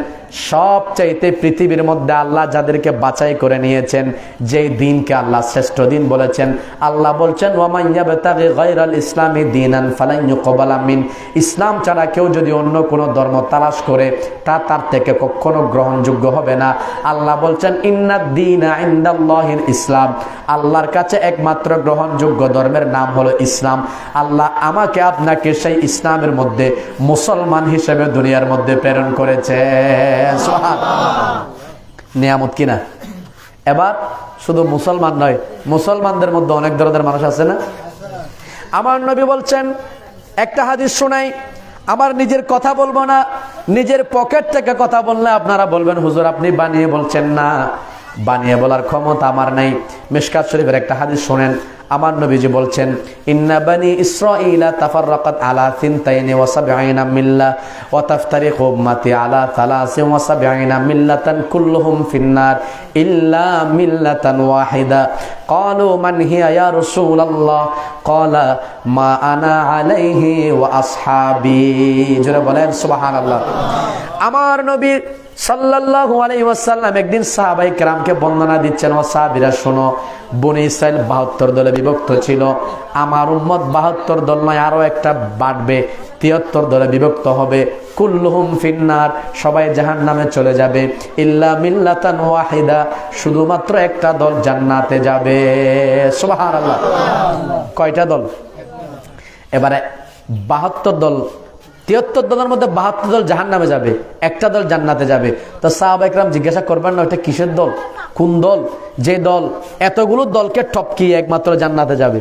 সবচাইতে পৃথিবীর মধ্যে আল্লাহ যাদেরকে বাছাই করে নিয়েছেন, যেই দিনকে আল্লাহ শ্রেষ্ঠ দিন বলেছেন। আল্লাহ বলছেন ওয়ামান ইয়াবতাগি গায়রাল ইসলামি দীনান ফালান ইউকবালা মিন, ইসলাম ছাড়া কেউ যদি অন্য কোনো ধর্ম তালাশ করে তা তার থেকে কখনো গ্রহণযোগ্য হবে না। আল্লাহ বলছেন ইন্নাদ দীনা ইনদাল্লাহিল ইসলাম, আল্লাহর কাছে একমাত্র গ্রহণযোগ্য ধর্মের নাম হলো ইসলাম। আল্লাহ আমাকে আপনাকে সেই ইসলামের মধ্যে মুসলমান হিসেবে দুনিয়ার মধ্যে প্রেরণ করেছে। নিয়ামত কিনা? এবার শুধু মুসলমান নয়, মুসলমানদের মধ্যে অনেক ধরনের মানুষ আছে না? আমার নবী বলছেন, একটা হাদিস শোনাই, আমার নিজের কথা বলবো না, নিজের পকেট থেকে কথা বললে আপনারা বলবেন হুজুর আপনি বানিয়ে বলছেন না, বানিয়ে বলার ক্ষমতা আমার নাই। মিশকাত শরীফের একটা হাদিস শোনেন, আমার নবীজি বলছেন ইন্না বানি ইসরাঈলা তাফাররাকাত আলা 72 মিল্লাহ ওয়া তাফতারিকু উম্মতি আলা 73 মিল্লাতান কুল্লুহুম ফিন্নার ইল্লা মিল্লাতান ওয়াহিদা। ক্বালু মান হিয়া ইয়া রাসূলুল্লাহ? ক্বালা মা আনা আলাইহি ওয়া আসহাবি। জোরে বলেন সুবহানাল্লাহ। আমার নবী সাল্লাল্লাহু আলাইহি ওয়াসাল্লাম একদিন সাহাবায়ে কেরামকে বর্ণনা দিচ্ছেন, ও সাহাবীরা শোনো, বনী ইসরাইল 72 দলে বিভক্ত ছিল, আমার উম্মত 72 দল নয়, আরো একটা বাড়বে, 73 দলে বিভক্ত হবে। কুল্লুহুম ফিন্নার, সবাই জাহান্নামে চলে যাবে, ইল্লা মিল্লাতান ওয়াহিদা, শুধুমাত্র একটা দল জান্নাতে যাবে। সুবহানাল্লাহ। কয়টা দল? এবারে 72 দল, 73 দলের মধ্যে 72 দল জাহান্নামে যাবে, একটা দল জান্নাতে যাবে। তো সাহাবা একরাম জিজ্ঞাসা করবেন না, ওটা কিসের দল, কোন দল, যে দল এতগুলো দলকে টপকিয়ে একমাত্র জান্নাতে যাবে?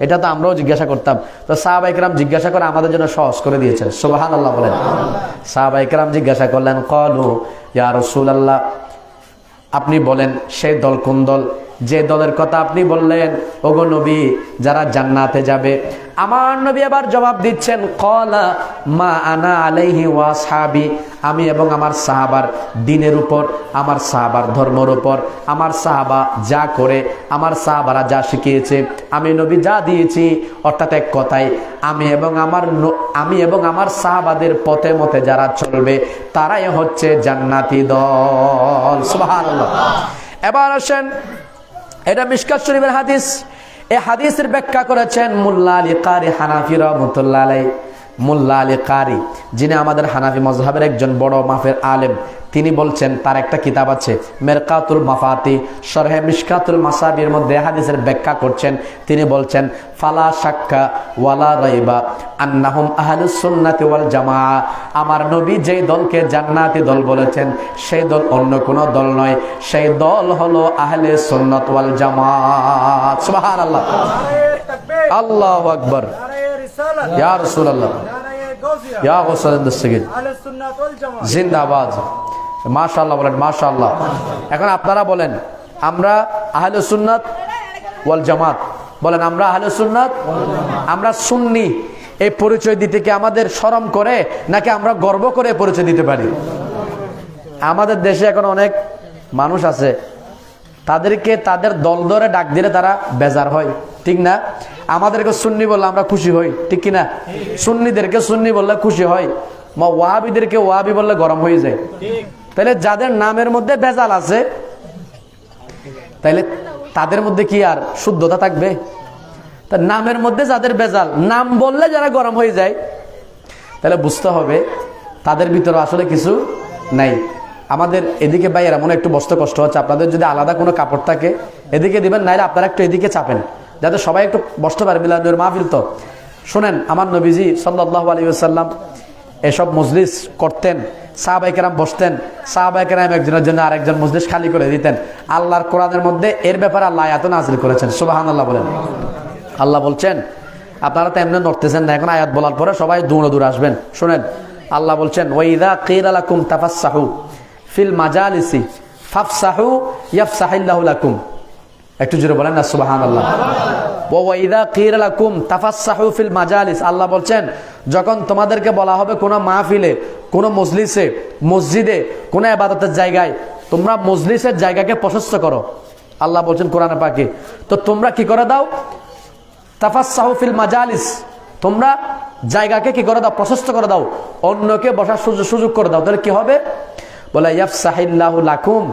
এটা তো আমরাও জিজ্ঞাসা করতাম। তো সাহাবা একরাম জিজ্ঞাসা করে আমাদের জন্য সহজ করে দিয়েছেন। সুবহানাল্লাহ বলেন। সাহাবা একরাম জিজ্ঞাসা করলেন, ক্বালু ইয়া রাসূলুল্লাহ, আপনি বলেন সেই দল কোন দল, যে দলের কথা আপনি বললেন ওগো নবী, যারা জান্নাতে যাবে। আমার নবী আবার জবাব দিচ্ছেন, ক্বালা মা আনা আলাইহি ওয়া আসহাবি, আমি এবং আমার সাহাবার দ্বীনের উপর, আমার সাহাবার ধর্মের উপর, আমার সাহাবা যা করে, আমার সাহাবারা যা শিখিয়েছে, আমি নবী যা দিয়েছি, অর্থাৎ এক কথায় আমি এবং আমার সাহাবাদের পথে মতে যারা চলবে তারাই হচ্ছে জান্নাতি দল। সুবহানাল্লাহ। এবার আসেন, এটা মিশকাত শরীফের হাদিস। এই হাদিসের ব্যাখ্যা করেছেন মুল্লা আলী কারি হানাফি রাহমাতুল্লাহ আলাইহি। মুল্লা আলী কারি, যিনি আমাদের হানাফি মাযহাবের একজন বড় মাফের আলেম, তিনি বলছেন, তার একটা কিতাব আছে মিরকাতুল মাফাতি, শরহে মিশকাতুল মাসাবির মধ্যে হাদিসের ব্যাখ্যা করছেন। তিনি বলছেন, ফালা শাক্কা ওয়ালা রাইবা আন্নাহুম আহলুস সুন্নাতি ওয়াল জামাআ, আমার নবী যেই দলকে জান্নাতি দল বলেছেন সেই দল অন্য কোনো দল নয়, সেই দল হলো আহলে সুন্নাত ওয়াল জামাআত। সুবহানাল্লাহ। আল্লাহু আকবার। ইয়া রাসূলুল্লাহ, ইয়া গাউসুল দস্তগীর, জিন্দাবাদ। মাশাআল্লাহ বলেন, মাশাআল্লাহ। এখন আপনারা বলেন, আমরা আহলে সুন্নাত ওয়াল জামাত, বলেন আমরা আহলে সুন্নাত, আমরা সুন্নি, এই পরিচয় দিতে কি আমাদের শরম করে নাকি আমরা গর্ব করে পরিচয় দিতে পারি? আমাদের দেশে এখন অনেক মানুষ আছে, তাদেরকে তাদের দল ধরে ডাক দিলে তারা বেজার হয়, ঠিক না? আমাদেরকে সুন্নি বললে আমরা খুশি হই, ঠিক কিনা? সুন্নিদেরকে সুন্নি বললে খুশি হয়, ওয়াহাবিদেরকে ওয়াহাবি বললে গরম হয়ে যায়। তাহলে যাদের নামের মধ্যে ভেজাল আছে, তাহলে তাদের মধ্যে কি আর শুদ্ধতা থাকবে? তা নামের মধ্যে যাদের ভেজাল, নাম বললে যারা গরম হয়ে যায়, তাহলে বুঝতে হবে তাদের ভিতরে আসলে কিছু নাই। আমাদের এদিকে ভাই এরা মনে একটু বসতে কষ্ট হচ্ছে, আপনাদের যদি আলাদা কোনো কাপড় থাকে এদিকে দিবেন, নাইলে আপনারা একটু এদিকে চাপেন যাতে সবাই একটু বসতে পারে। মিলাদুর মাহফিল তো। শোনেন, আমার নবীজি সাল্লাল্লাহু আলাইহি ওয়াসাল্লাম এসব মজলিস করতেন, সাহাবায়ে কেরাম বসতেন, সাহাবায়ে কেরাম একজনের জন্য আরেকজন মজলিস খালি করে দিতেন। আল্লাহর কোরআনের মধ্যে এর ব্যাপারে আল্লাহ আয়াত নাযিল করেছেন। সুবহানাল্লাহ বলেন। আল্লাহ বলছেন, আপনারা তো এমনি নড়তেছেন না, এখন আয়াত বলার পরে সবাই দৌড়ে আসবেন। শুনেন, আল্লাহ বলছেন, ওয়াইদা কিলা লাকুম তাফাসসাহু ফিল মাজালিসি ফাফসাহু ইয়াফসাহিল্লাহু লাকুম। একটু জোরে বলেন না সুবহানাল্লাহ। ওয়াইদা কিলা লাকুম তাফাসসাহু ফিল মাজালিস, আল্লাহ বলছেন, যখন তোমাদেরকে বলা হবে কোনো মাহফিলে, কোনো মজলিসে, মসজিদে, কোনো ইবাদতের জায়গায়, তোমরা মজলিসের জায়গাকে প্রশস্ত করো। আল্লাহ বলছেন কোরআনে পাকে, তো তোমরা কি করে দাও? তাফাসসাহু ফিল মাজালিস, তোমরা জায়গাকে কি করে দাও? প্রশস্ত করে দাও, অন্যকে বসার সুযোগ করে দাও। তাহলে কি হবে? বলে ইয়াফসাহিল্লাহু লাকুম,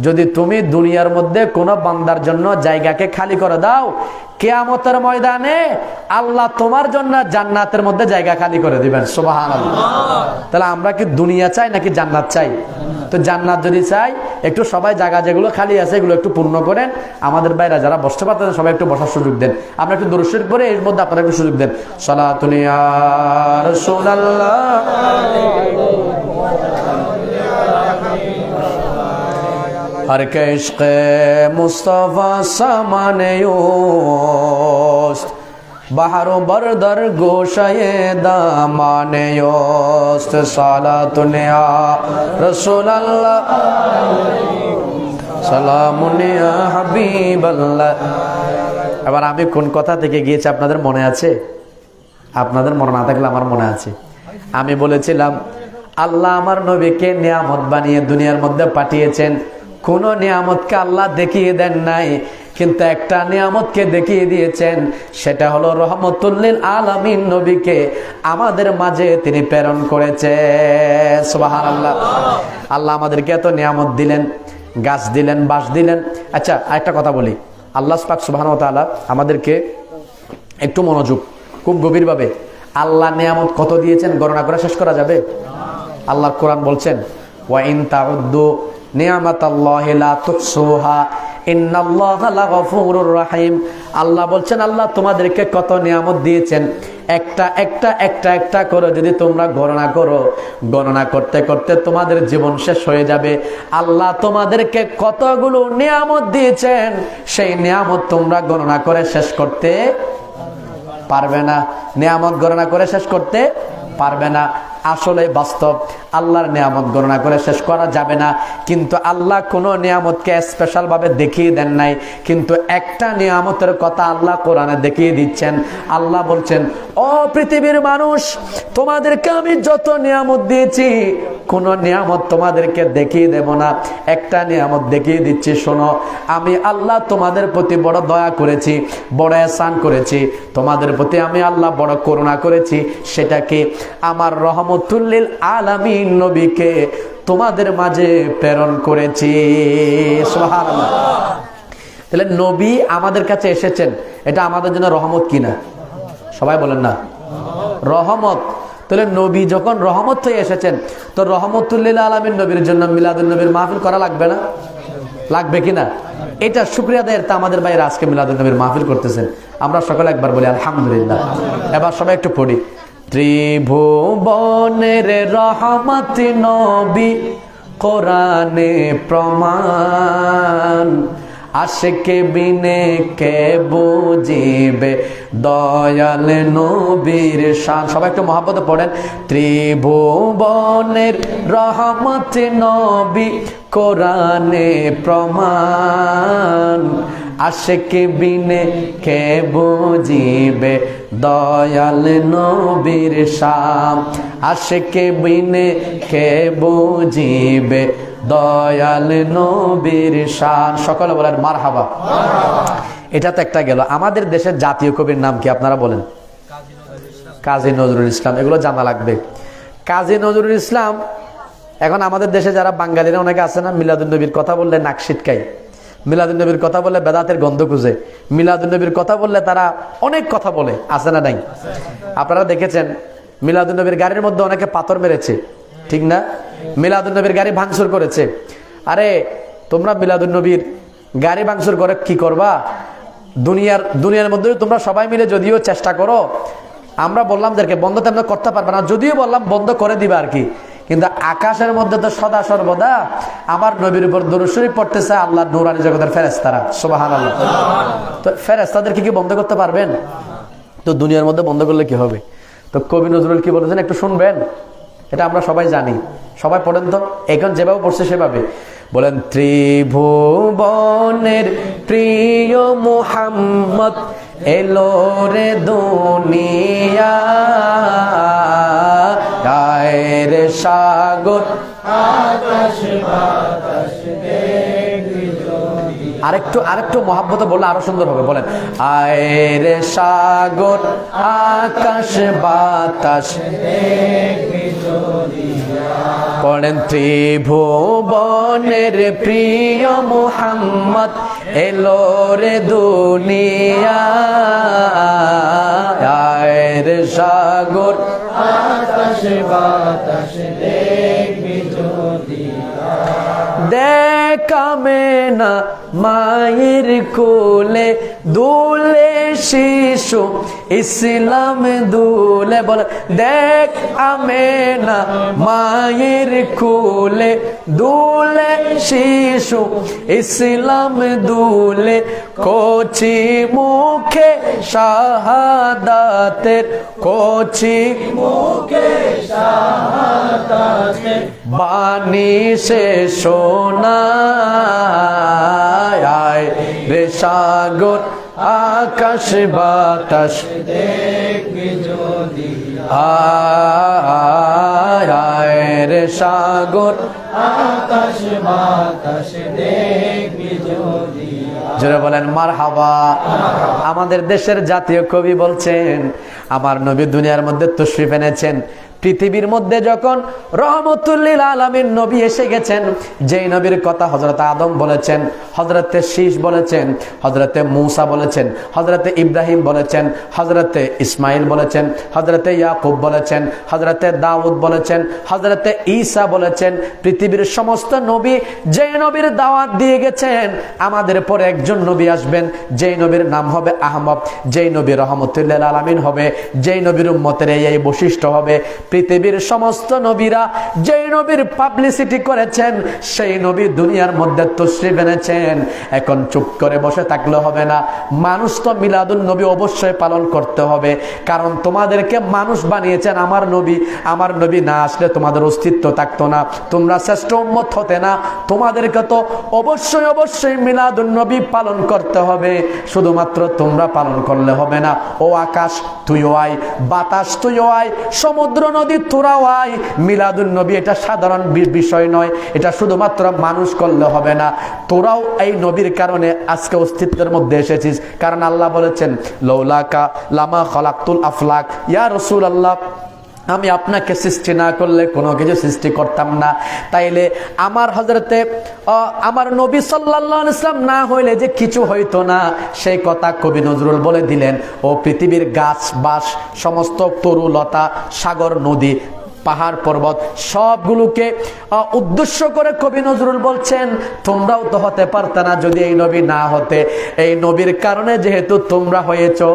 যদি তুমি দুনিয়ার মধ্যে কোনো বান্দার জন্য জায়গাকে খালি করে দাও, কিয়ামতের ময়দানে আল্লাহ তোমার জন্য জান্নাতের মধ্যে জায়গা খালি করে দিবেন। সুবহানাল্লাহ। তাহলে আমরা কি দুনিয়া চাই নাকি জান্নাত চাই? তো জান্নাত যদি চাই, একটু সবাই জায়গা যেগুলো খালি আছে এগুলো একটু পূর্ণ করেন। আমাদের বাইরে যারা বসতে পারতেন সবাই একটু বসার সুযোগ দেন। আমরা একটু দরুদ শরীফ পড়ে এর মধ্যে আপনারা একটু সুযোগ দেন। সালাতুন ইয়া রাসূলুল্লাহ हर के इश्क़ मुस्तफ़ा सामने योस्त बहरो बरदर गोशाए दामाने योस्त सालातुन या रसूल अल्लाह সালামুন ইয়া হাবিবাল্লাহ। এবার আমি কোন কথা থেকে গিয়েছি আপনাদের মনে আছে? আপনাদের মনে না থাকলে আমার মনে আছে। আমি বলেছিলাম আল্লাহ আমার নবীকে নিয়ামত বানিয়ে দুনিয়ার মধ্যে পাঠিয়েছেন, কোন নিয়ামতকে আল্লাহ দেখিয়ে দেন নাই কিন্তু একটা নিয়ামতকে দেখিয়ে দিয়েছেন, সেটা হলো রহমতুল লিল আলামিন নবীকে আমাদের মাঝে তিনি প্রেরণ করেছেন। সুবহানাল্লাহ। আল্লাহ আমাদেরকে এত নিয়ামত দিলেন, গাছ দিলেন, বাঁশ দিলেন। আচ্ছা, আরেকটা কথা বলি, আল্লাহ পাক সুবহানাহু ওয়া তাআলা আমাদেরকে একটু মনোযোগ, খুব গভীরভাবে, আল্লাহ নিয়ামত কত দিয়েছেন গণনা করে শেষ করা যাবে? আল্লাহর কোরআন বলছেন, ওয়া ইন তাউদ্দু নিয়ামাতাল্লাহি লা তুহসুহা ইন্নাল্লাহা লাগফুরুর রহিম। আল্লাহ বলছেন, আল্লাহ তোমাদেরকে কত নিয়ামত দিয়েছেন, একটা একটা একটা একটা করে যদি তোমরা গণনা করো, গণনা করতে করতে তোমাদের জীবন শেষ হয়ে যাবে। আল্লাহ তোমাদেরকে কতগুলো নিয়ামত দিয়েছেন, সেই নিয়ামত তোমরা গণনা করে শেষ করতে পারবে না। নিয়ামত গণনা করে শেষ করতে পারবে না। আসলে বাস্তব, আল্লাহর নিয়ামত গণনা করে শেষ করা যাবে না। কিন্তু আল্লাহ কোনো নিয়ামতকে স্পেশাল ভাবে দেখিয়ে দেন নাই, কিন্তু একটা নিয়ামতের কথা আল্লাহ কোরআনে দেখিয়ে দিচ্ছেন। আল্লাহ বলছেন, ও পৃথিবীর মানুষ, তোমাদেরকে আমি যত নিয়ামত দিয়েছি, কোন নিয়ামত তোমাদেরকে দেখিয়ে দেব না, একটা নিয়ামত দেখিয়ে দিচ্ছি, শোনো। আমি আল্লাহ তোমাদের প্রতি বড় দয়া করেছি, বড় এহসান করেছি, তোমাদের প্রতি আমি আল্লাহ বড় করুণা করেছি। সেটা কি? আমার রহমতুল লিল আলামিন নবীকে তোমাদের মাঝে প্রেরণ করেছি। সুবহানাল্লাহ। তাহলে নবী আমাদের কাছে এসেছেন, এটা আমাদের জন্য রহমত কিনা? সবাই বলেন না, রহমত। তাহলে নবী যখন রহমত হয়ে এসেছেন, তো রহমতুল লিল আলামিন নবীর জন্য মিলাদুন নবীর মাহফিল করা লাগবে না? লাগবে কিনা? এটা শুকরিয়া আদায়ের তা আমাদের ভাইরা আজকে মিলাদুন নবীর মাহফিল করতেছেন। আমরা সকলে একবার বলি আলহামদুলিল্লাহ। এবার সবাই একটু পড়ি, ত্রিভুবনের রহমত নবী কোরআনে প্রমাণ, আশিকে বিনে কে বুঝিবে দয়াল নবীর শান। সবাই একটু মহব্বতে পড়েন, ত্রিভুবনের রহমত নবী কোরআনে প্রমাণ, আশিকে বিনে কে বুঝিবে দয়াল নবীর শান, আশিকে বিনে কে বুঝিবে দয়াল নবীর শান। সকলে বলেন মারহাবা। এটা তো একটা গেল। আমাদের দেশের জাতীয় কবির নাম কি আপনারা বলেন? কাজী নজরুল ইসলাম। এগুলো জানা লাগবে। কাজী নজরুল ইসলাম, এখন আমাদের দেশে যারা বাঙালিরা অনেকে আছে না, মিলাদুন নবীর কথা বললে নাক সিটকায়, মিলাদুন নবীর কথা বললে বেদাতের গন্ধ খুঁজে, মিলাদুন নবীর কথা বললে তারা অনেক কথা বলে, আছে না নাই? আপনারা দেখেছেন মিলাদুন নবীর গাড়ির মধ্যে অনেকে পাথর মেরেছে, ঠিক না? মিলাদুন নবীর গাড়ি ভাঙচুর করেছে। আরে তোমরা মিলাদুন নবীর গাড়ি ভাঙচুর করে কি করবা? দুনিয়ার মধ্যে তোমরা সবাই মিলে যদিও চেষ্টা করো, আমরা বললাম যাদেরকে বন্ধ তেমন করতে পারবে না, যদিও বললাম বন্ধ করে দিবা আর কি, কিন্তু আকাশের মধ্যে তো সদা সর্বদা আমার নবীর উপর দরুদ শরীফ পড়তেছে আল্লাহর নূরানী জগতের ফেরেশতারা। সুবহানাল্লাহ। তো ফেরেশতাদেরকে কি বন্ধ করতে পারবেন? তো দুনিয়ার মধ্যে বন্ধ করলে কি হবে? তো কবি নজরুল কি বলেছেন একটু শুনবেন? এটা আমরা সবাই জানি, সবাই পড়েন তো, এখন যেভাবে পড়ছে সেভাবে বলেন, ত্রিভুবনের প্রিয় মুহাম্মদ এলো রে দুনিয়া, গায়ের সাগর আকাশ বাতাস দেখবি যদি। আরেকটু মহাব্বতে বললে আরো সুন্দর হবে, বলেন, আয়ের সাগর আকাশ বাতাস দেখবি যদি। পড়েন, ত্রিভুবনের প্রিয় মুহাম্মদ এলো রে দুনিয়া, আয়ের সাগর আকাশ বাতাস দেখবি যদি। দেখামে না মায়ের কোলে দুলে শিশু ইসলাম দুলে, বলে দেখ আমে না মায়ের কোলে দুলে শিশু ইসলাম দুলে, কচি মুখে শাহাদাতের, কচি মুখে শাহাদাতের বাণী সে শোনায় রে সাগর আকাশ বাতাস দেখবি যদি। আয় রে সাগর আকাশ বাতাস দেখবি যদি। জোরে বলেন মারহাবা। আমাদের দেশের জাতীয় কবি বলছেন, আমার নবী দুনিয়ার মধ্যে তশরিফ এনেছেন। পৃথিবীর মধ্যে যখন রহমতুল লিল আলামিন নবী এসে গেছেন, যেই নবীর কথা হযরত আদম বলেছেন, হযরতে শীশ বলেছেন, হযরতে মূসা বলেছেন, হযরতে ইব্রাহিম বলেছেন, হযরতে ইসমাইল বলেছেন, হযরতে ইয়াকুব বলেছেন, হযরতে দাউদ বলেছেন, হযরতে ঈসা বলেছেন, পৃথিবীর সমস্ত নবী যেই নবীর দাওয়াত দিয়ে গেছেন, আমাদের পরে একজন নবী আসবেন, যেই নবীর নাম হবে আহমদ, যেই নবী রহমতুল লিল আলামিন হবে, যেই নবীর উম্মতের এই বৈশিষ্ট্য হবে। পৃথিবীর সমস্ত নবীরা যেই নবীর পাবলিসিটি করেছেন, সেই নবী দুনিয়ার মধ্যে তশরিফ এনেছেন। এখন চুপ করে বসে থাকলে হবে না, মানুষ তো মিলাদুন নবী অবশ্যই পালন করতে হবে, কারণ তোমাদেরকে মানুষ বানিয়েছেন আমার নবী। আমার নবী না আসলে তোমাদের অস্তিত্ব থাকতো না, তোমরা শ্রেষ্ঠ উম্মত হতে না। তোমাদেরকে তো অবশ্যই অবশ্যই মিলাদুন নবী পালন করতে হবে। শুধুমাত্র তোমরা পালন করলে হবে না, ও আকাশ তুইও আয়, বাতাস তুইও আয়, সমুদ্র নদী তোরাও আয়। মিলাদুন নবী এটা সাধারণ বিষয় নয়, এটা শুধুমাত্র মানুষ করলে হবে না, তোরাও এই নবীর কারণে আজকে অস্তিত্বের মধ্যে এসেছিস। কারণ আল্লাহ বলেছেন, লাউলাকা লামা খালাকতুল আফলাক, ইয়া রাসূলুল্লাহ, আমি আপনাকে সৃষ্টি না করলে কোনো কিছু সৃষ্টি করতাম না। তাইলে আমার হযরতে আমার নবী সাল্লাল্লাহু আলাইহি ওয়াসাল্লাম না হইলে যে কিছু হইতো না, সেই কথা কবি নজরুল বলে দিলেন। ও পৃথিবীর গাছ বাস, সমস্ত তরুলতা, সাগর নদী, পাহাড় পর্বত সবগুলোকে উদ্দেশ্য করে কবি নজরুল বলছেন, তোমরাও তো হতে পারত না যদি এই নবী না হতে। এই নবীর কারণে যেহেতু তোমরা হয়েছো,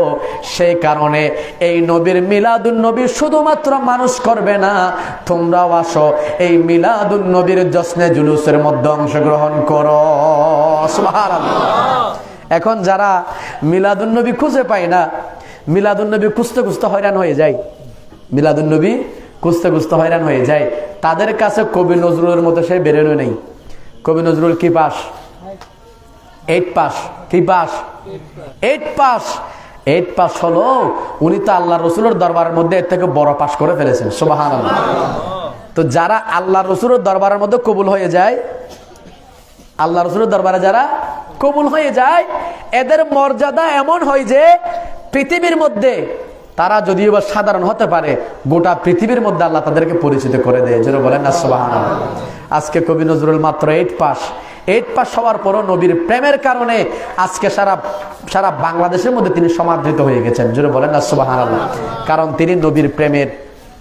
সেই কারণে এই নবীর মিলাদুন নবী শুধুমাত্র মানুষ করবে না, তোমরাও আসো এই মিলাদুন নবীর জশ্নে জুলুসের মধ্যে অংশগ্রহণ করো। সুবহানাল্লাহ। এখন যারা মিলাদুন নবী খুঁজে পায় না, মিলাদুন নবী খুঁজতে খুঁজতে হয়রান হয়ে যায়, মিলাদুন নবী খুঁজতে খুঁজতে হয়রান হয়ে যায়, তাদের কাছে কবি নজরুলের মতো সে বেরোনো নেই। কবি নজরুল কি পাস? 8 পাস। কি পাস? 8 পাস। 8 পাস হলো, উনি তো আল্লাহ রসুলের দরবারের মধ্যে এর থেকে বড় পাস করে ফেলেছেন। সুবহানাল্লাহ। তো যারা আল্লাহ রসুলের দরবারের মধ্যে কবুল হয়ে যায়, আল্লাহ রসুলের দরবারে যারা কবুল হয়ে যায়, এদের মর্যাদা এমন হয় যে পৃথিবীর মধ্যে তারা যদিও বা সাধারণ হতে পারে, গোটা পৃথিবীর মধ্যে আল্লাহ তাদেরকে পরিচিত করে দেয়। যেন বলেন না সুবহানাল্লাহ। আজকে কবি নজরুল মাত্র 8 পাস। 8 পাস হওয়ার পরও নবীর প্রেমের কারণে আজকে সারা বাংলাদেশের মধ্যে তিনি সমাদৃত হয়ে গেছেন। যেন বলেন না সুবহানাল্লাহ। কারণ তিনি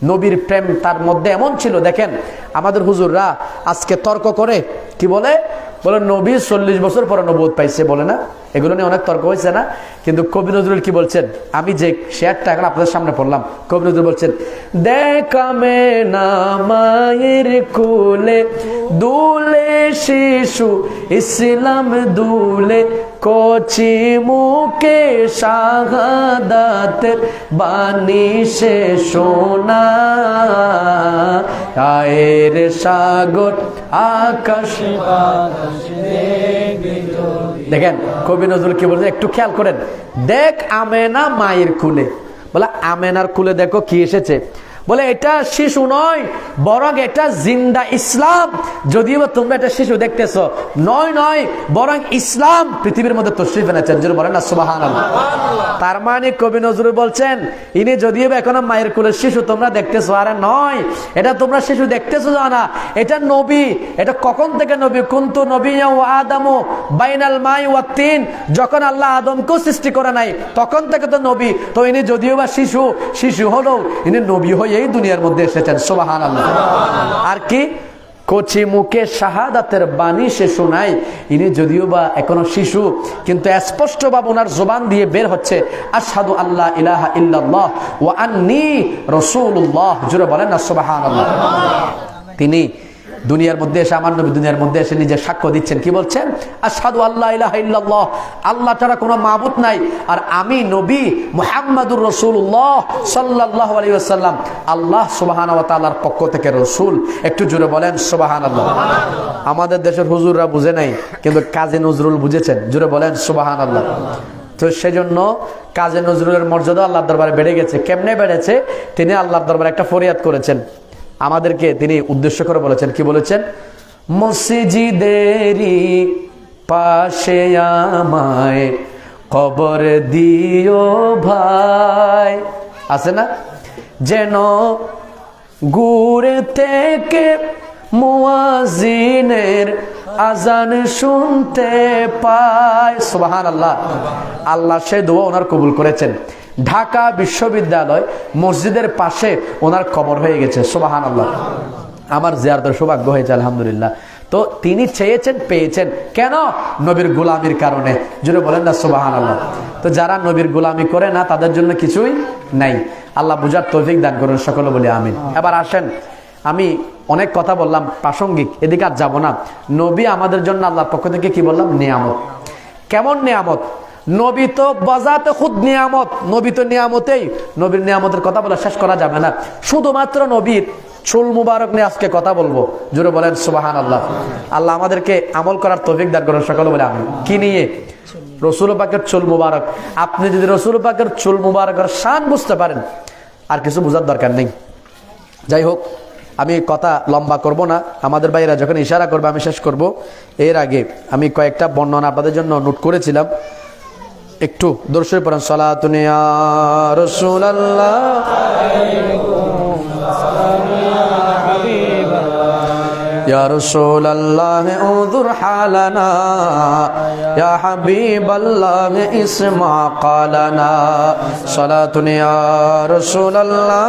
নবীর প্রেম তার মধ্যে এমন ছিল। দেখেন আমাদের হুজুররা আজকে তর্ক করে, কি বলে নবী 40 বছর পরে নবুয়ত পাইছে, বলে না? এগুলো নিয়ে অনেক তর্ক হয়েছে না? কিন্তু কবি নজরুল কি বলছেন, আমি যে শেয়ারটা এখন আপনাদের সামনে পড়লাম, কবি নজরুল বলছেন, দেখামে না মায়ের কোলে দুলে শিশু ইসলাম দুলে, কচি মুখে শাহাদাতের বাণী সে শোনা, আয়ের সাগর আকাশ। দেখেন কবি নজরুল কি বলছে, একটু খেয়াল করেন। দেখ আমেনা মায়ের কুলে, বলে আমেনার কুলে দেখো কি এসেছে, বলে এটা শিশু নয়, বরং এটা জিন্দা ইসলাম। যদিও তোমরা এটা শিশু দেখতেছো, নয় বরং ইসলাম পৃথিবীর মধ্যে তশরিফ এনেছেন। যেন বলেন না সুবহানাল্লাহ। তার মানে কবি নজরুল বলছেন, ইনি যদিও এখনো মায়ের কোলের শিশু তোমরা দেখতেছো, আরে নয়, এটা তোমরা শিশু দেখতেছো না, এটা নবী। এটা কখন থেকে নবী? কুনতু নবিয়্যান ওয়া আদামু বাইনাল মাই ওয়াত তিন। যখন আল্লাহ আদমকেও সৃষ্টি করে নাই তখন থেকে তো নবী। তো ইনি যদিও বা শিশু হলেও ইনি নবী হয়ে এই দুনিয়ার মধ্যে এসেছেন। সুবহানাল্লাহ। আর কি কচি মুখে শাহাদাতের বাণী সে শোনায়। ইনি যদিও বা এখনো শিশু, কিন্তু স্পষ্ট ভাবে ওনার জবান দিয়ে বের হচ্ছে আশহাদু আল্লা ইলাহা ইল্লাল্লাহ ওয়া আন্নী রাসূলুল্লাহ। জোরে বলেন না সুবহানাল্লাহ। তিনি দুনিয়ার মধ্যে এসে, আমার নবী দুনিয়ার মধ্যে এসে নিজে সাক্ষ্য দিচ্ছেন, কি বলছেন? আশহাদু আল্লা ইলাহা ইল্লাল্লাহ, আল্লাহ ছাড়া কোনো মাবুদ নাই, আর আমি নবী মুহাম্মাদুর রাসূলুল্লাহ সাল্লাল্লাহু আলাইহি ওয়াসাল্লাম আল্লাহ সুবহানাহু ওয়া তাআলার পক্ষ থেকে রাসূল। একটু জোরে বলেন সুবহানাল্লাহ। আমাদের দেশের হুজুররা বুঝে নাই, কিন্তু কাজী নজরুল বুঝেছেন। জোরে বলেন সুবহানাল্লাহ। তো সেজন্য কাজী নজরুলের মর্যাদা আল্লাহর দরবারে বেড়ে গেছে। কেমনে বেড়েছে? তিনি আল্লাহর দরবারে একটা ফরিয়াদ করেছেন, আমাদেরকে তিনি উদ্দেশ্য করে বলেছেন, কি বলেছেন? মসজিদেরি পাশে আমায় কবর দিও ভাই। আছে না, যেন গুড়ে থেকে মুয়াজ্জিনের আজান শুনতে পাই। সুবহানাল্লাহ। আল্লাহ সে দোয়া ওনার কবুল করেছেন। ঢাকা বিশ্ববিদ্যালয় মসজিদের পাশে ওনার কবর হয়ে গেছে। সুবহানাল্লাহ। আমার জিয়ারতের সৌভাগ্য হয়েছে আলহামদুলিল্লাহ। তো তিনি চেয়েছেন, পেয়েছেন, কেন? নবীর গোলামির কারণে। জুড়ে বলেন না সুবহানাল্লাহ। তো যারা নবীর গোলামি করে না তাদের জন্য কিছুই নাই। আল্লাহ বুঝার তৌফিক দান করুন, সকলে বলি আমিন। এবার আসেন, আমি অনেক কথা বললাম প্রাসঙ্গিক, এদিকে আর যাবো না। নবী আমাদের জন্য আল্লাহর পক্ষ থেকে কি বললাম? নিয়ামত। কেমন নিয়ামত? নবী তো বাজাতে খুদ নিয়ামত। নবী তো নিয়ামতেই। নবীর নিয়ামতের কথা বলে শেষ করা যাবে না। শুধুমাত্র নবীর চুল মুবারক নিয়ে আজকে কথা বলবো। জোরে বলেন সুবহানাল্লাহ। আল্লাহ আমাদেরকে আমল করার তৌফিক দান করুন, সকলে বলে আমিন। কি নিয়ে? রসুল পাকের চুল মুবারক। আপনি যদি রসুল পাকের চুল মুবারকের শান বুঝতে পারেন, আর কিছু বোঝার দরকার নেই। যাই হোক, আমি কথা লম্বা করব না। আমাদের ভাইয়েরা যখন ইশারা করবে আমি শেষ করব। এর আগে আমি কয়েকটা বর্ণনা আপনাদের জন্য নোট করেছিলাম, একটু দরুদ শরীফ পড়েন। সালাতুন ইয়া রাসূলুল্লাহ, ইয়া রাসূলুল্লাহ উযুর হালানা, ইয়া হাবিবাল্লাহ ইসমা কালানা। সালাতুন ইয়া রাসূলুল্লাহ।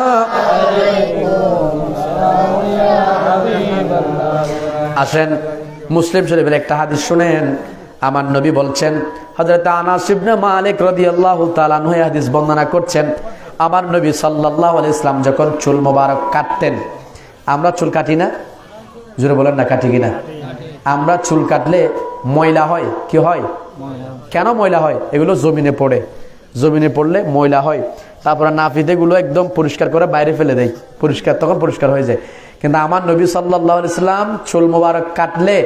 আসেন, মুসলিম শরীফের একটা হাদিস শুনেন। আমার নবী বলছেন, হযরত আনাস ইবনে মালিক রাদিয়াল্লাহু তাআলা আনহু হাদিস বর্ণনা করছেন, আমার নবী সাল্লাল্লাহু আলাইহি ওয়াসাল্লাম যখন চুল মোবারক কাটতেন, আমরা চুল কাটি না? জোরে বলেন না, কাটি কিনা? আমরা চুল কাটলে ময়লা হয়। কি হয়? কেন ময়লা হয়? এগুলো জমিনে পড়ে। জমিনে পড়লে ময়লা হয়। তারপরে নাফিতেগুলো একদম পরিষ্কার করে বাইরে ফেলে দেয়, পরিষ্কার, তখন পরিষ্কার হয়ে যায়। কিন্তু আমার নবী সাল্লাল্লাহু আলাইহি ওয়াসাল্লাম চুল মোবারক কাটলে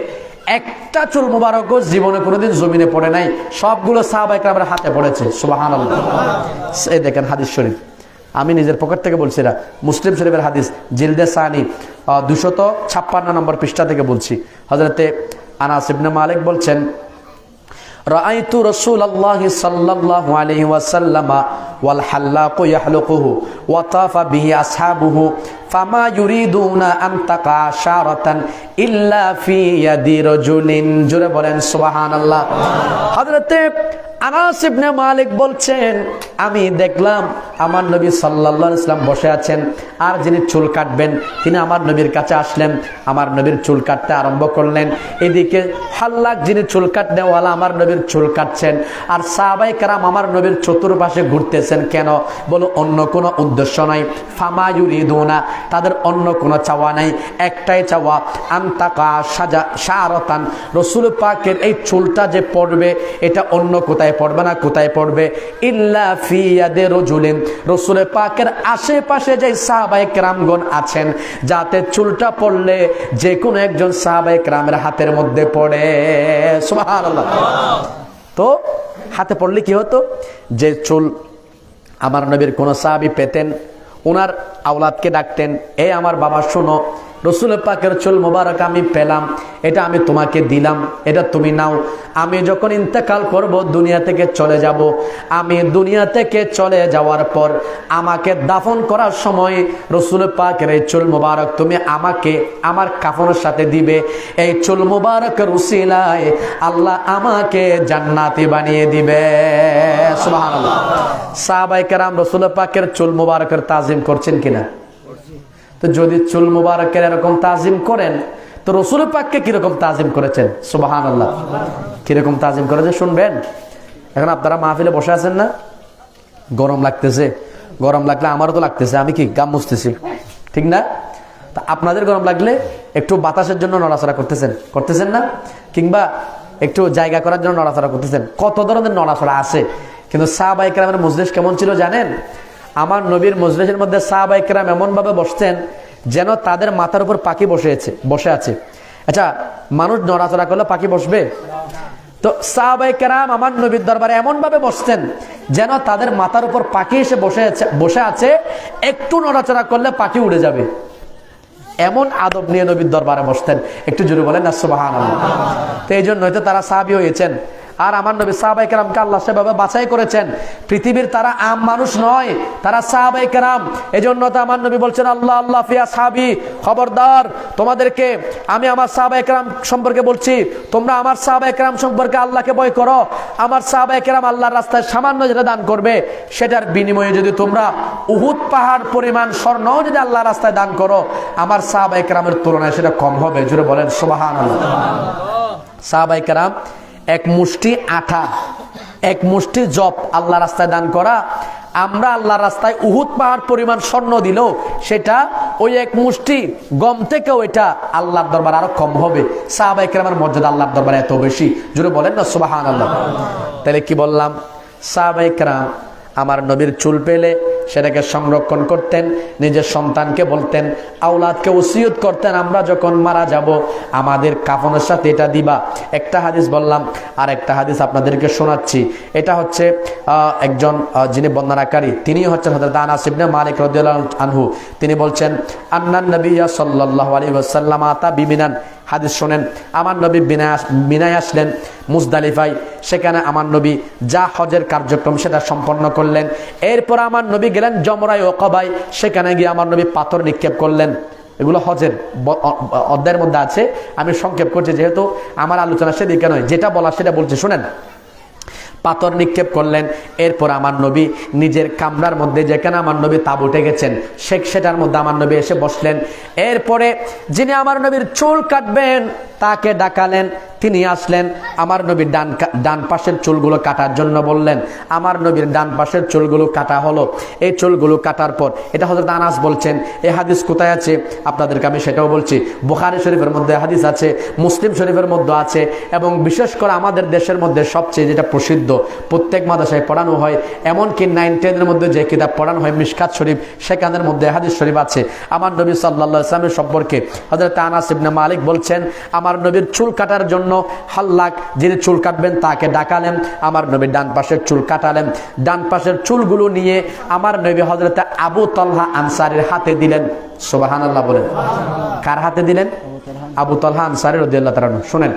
একটা চুল মোবারকও জীবনে কোনোদিন জমিনে পড়ে নাই, সবগুলো সাহাবায়ে কেরামের হাতে পড়েছে। সুবহানাল্লাহ। এই দেখেন হাদিস শরীফ, আমি নিজের পকেট থেকে বলছি না, মুসলিম শরীফের হাদিস, জিলদে সানি 256 নম্বর পৃষ্ঠা থেকে বলছি। হযরতে আনাস ইবনে মালিক বলছেন, রাআইতু রাসূলুল্লাহি সাল্লাল্লাহু আলাইহি ওয়াসাল্লাম ওয়াল হাল্লাকু ইয়াহলুকুহু ওয়া তাফা বিহি আসহাবুহু ফামা ইউরিদুনা আন তাকা শারাতান ইল্লা ফি ইয়াদি রাজুলিন। জোরে বলেন সুবহানাল্লাহ। হযরতে আনাস ইবনে মালিক বলছেন, আমি দেখলাম আমার নবী সাল্লাল্লাহু আলাইহি ওয়াসাল্লাম বসে আছেন, আর যিনি চুল কাটবেন তিনি আমার নবীর কাছে আসলেন, আমার নবীর চুল কাটতে আরম্ভ করলেন। এদিকে হাল্লাক যিনি চুল কাটনেওয়ালা আমার নবীর চুল কাটছেন, আর সাহাবায়ে কেরাম আমার নবীর চতুর্পাশে ঘুরতেছেন। কেন? বলো, অন্য কোনো উদ্দেশ্য নাই। ফামা ইউরিদুনা, তাদের অন্য কোনো চাওয়া নাই, একটাই চাওয়া, আনতাকা শারাতান, রাসূল পাকের এই চুলটা যে পড়বে এটা অন্য কোথায় পড়বে না, কোথায় পড়বে? ইল্লা ফি ইয়াদি রাজুলিন, রাসূল পাকের আশেপাশে যে সাহাবায়ে কেরামগণ আছেন, যাতে চুলটা পড়লে যে কোনো একজন সাহাবায়ে কেরামের হাতের মধ্যে পড়ে। সুবহানাল্লাহ। তো হাতে পড়লে কি হতো? যে চুল আমার নবীর কোন সাহাবী পেতেন, ওনার আওলাদকে ডাকতেন, এ আমার বাবা শোনো, রসুল পাকের চুল মোবারক আমি পেলাম, এটা আমি তোমাকে দিলাম, এটা তুমি নাও। আমি যখন ইন্তেকাল করব, দুনিয়া থেকে চলে যাব, আমি দুনিয়া থেকে চলে যাওয়ার পর আমাকে দাফন করার সময় রসুল পাকের এই চুল মোবারক তুমি আমাকে আমার কাফনের সাথে দিবে। এই চুল মোবারকের উসিলায় আল্লাহ আমাকে জান্নাতি বানিয়ে দিবে। সুবহানাল্লাহ। সাহাবায়ে কেরাম রসুল পাকের চুল মোবারকের তাজিম করছেন কিনা? তো যদি চুল মুবারকের এরকম তাজিম করেন, তো রসুল পাককে কিরকম তাজিম করেছেন? সুবহানাল্লাহ। কিরকম তাজিম করেছে শুনবেন। এখন আপনারা মাহফিলে বসে আছেন না, গরম লাগতেছে, গরম লাগলে আমারও তো লাগতেছে, আমি কি গাম মুছতেছি, ঠিক না? তা আপনাদের গরম লাগলে একটু বাতাসের জন্য নড়াচড়া করতেছেন না? কিংবা একটু জায়গা করার জন্য নড়াচড়া করতেছেন। কত ধরনের নড়াচড়া আছে। কিন্তু সাহাবায়ে কেরামের মজলিস কেমন ছিল জানেন? আমার নবীর মজলিসের মধ্যে সাহাবায়ে কেরাম এমন ভাবে বসতেন যেন তাদের মাথার উপর পাখি বসে আছে। আচ্ছা, মানুষ নড়াচড়া করলে পাখি বসবে? তো সাহাবায়ে কেরাম আমার নবীর দরবারে এমন ভাবে বসতেন যেন তাদের মাথার উপর পাখি এসে বসে আছে, একটু নড়াচড়া করলে পাখি উড়ে যাবে। এমন আদব নিয়ে নবীর দরবারে বসতেন। একটু জোরে বলেন না সুবহানাল্লাহ। তো এই জন্য হয়তো তারা সাহাবী হয়েছেন। আর আমার নবী সাহাবায়ে কেরামকে আল্লাহ সেভাবে বাছাই করেছেন। পৃথিবীর তারা আম মানুষ নয়, তারা সাহাবায়ে কেরাম। এজন্য তো আমার নবী বলছেন, আল্লাহ আল্লাহ ফিয়া সাহাবী, খবরদার তোমাদেরকে আমি আমার সাহাবায়ে কেরাম সম্পর্কে বলছি, তোমরা আমার সাহাবায়ে কেরাম সম্পর্কে আল্লাহকে ভয় করো। আমার সাহাবায়ে কেরাম আল্লাহর রাস্তায় সামান্য যেটা দান করবে, সেটার বিনিময়ে যদি তোমরা উহুদ পাহাড় পরিমাণ স্বর্ণও যদি আল্লাহর রাস্তায় দান করো, আমার সাহাবায়ে কেরামের তুলনায় সেটা কম হবে। জোরে বলেন সুবহানাল্লাহ। সাহাবায়ে কেরাম এক মুষ্টি আটা, এক মুষ্টি জব আল্লাহ রাস্তায় দান করা, আমরা আল্লাহ রাস্তায় উহুদ পাহাড় পরিমাণ স্বর্ণ দিলেও সেটা ওই এক মুষ্টি গম থেকেও এটা আল্লাহর দরবার আরো কম হবে। সাহাবায়ে কেরামের মর্যাদা আল্লাহর দরবারে এত বেশি। জোরে বলেন না সুবহানাল্লাহ। তাহলে কি বললাম? সাহাবায়ে কেরাম আমার নবীর চুল পেলে সেটাকে সংরক্ষণ করতেন, নিজের সন্তানকে বলতেন, আওলাদকে ওসিয়ত করতেন, আমরা যখন মারা যাব আমাদের কাফনের সাথে এটা দিবা। একটা হাদিস বললাম, আর একটা হাদিস আপনাদেরকে শোনাচ্ছি। এটা হচ্ছে একজন যিনি বর্ণনাকারী, তিনি হচ্ছেন হযরত আনাস ইবনে মালিক রাদিয়াল্লাহু আনহু। তিনি বলছেন, আন্নান নবিয়্যা সাল্লাল্লাহু আলাইহি ওয়াসাল্লাম আতা বিমিনান। হাদিস শোনেন, আমার নবী মিনায় আসলেন মুজদালিফায়। সেখানে আমার নবী যা হজের কার্যক্রম সেটা সম্পন্ন করলেন। এরপর আমার নবী গেলেন জমরায় ওকাবায়। সেখানে গিয়ে আমার নবী পাথর নিক্ষেপ করলেন। এগুলো হজের অধ্যায়ের মধ্যে আছে, আমি সংক্ষেপ করছি যেহেতু আমার আলোচনা সেদিকে নয়, যেটা বলা সেটা বলছি শুনেন। পাথর নিক্ষেপ করলেন। এরপর আমার নবী নিজের কামরার মধ্যে, যেখানে আমার নবী তাঁবু টেকেছেন, সেটার মধ্যে আমার নবী এসে বসলেন। এরপরে যিনি আমার নবীর চুল কাটবেন তাকে ডাকালেন। তিনি আসলেন, আমার নবীর ডান পাশের চুলগুলো কাটার জন্য বললেন। আমার নবীর ডান পাশের চুলগুলো কাটা হলো। এই চুলগুলো কাটার পর, এটা হযরত আনাস বলছেন। এই হাদিস কোথায় আছে আপনাদেরকে আমি সেটাও বলছি। বুখারী শরীফের মধ্যে হাদিস আছে, মুসলিম শরীফের মধ্যে আছে, এবং বিশেষ করে আমাদের দেশের মধ্যে সবচেয়ে যেটা প্রসিদ্ধ, প্রত্যেক মাদ্রাসায় পড়ানো হয়, এমনকি 9-10 মধ্যে যে কিতাব পড়ানো হয় মিশকাত শরীফ, সেখানের মধ্যে হাদিস শরীফ আছে। আমার নবী সাল্লাল্লাহু আলাইহি ওয়াসাল্লামের সম্পর্কে হযরত আনাস ইবনে মালিক বলছেন, আমার নবীর চুল কাটার জন্য হাল্লাক, যিনি চুল কাটবেন তাকে ডাকালেন। আমার নবী ডান পাশের চুল কাটালেন। ডান পাশের চুলগুলো নিয়ে আমার নবী হযরত আবু তালহা আনসারীর হাতে দিলেন। সুবহানাল্লাহ বলেন। কার হাতে দিলেন? আবু তালহা আনসারী রাদিয়াল্লাহু তাআলা। শুনেন,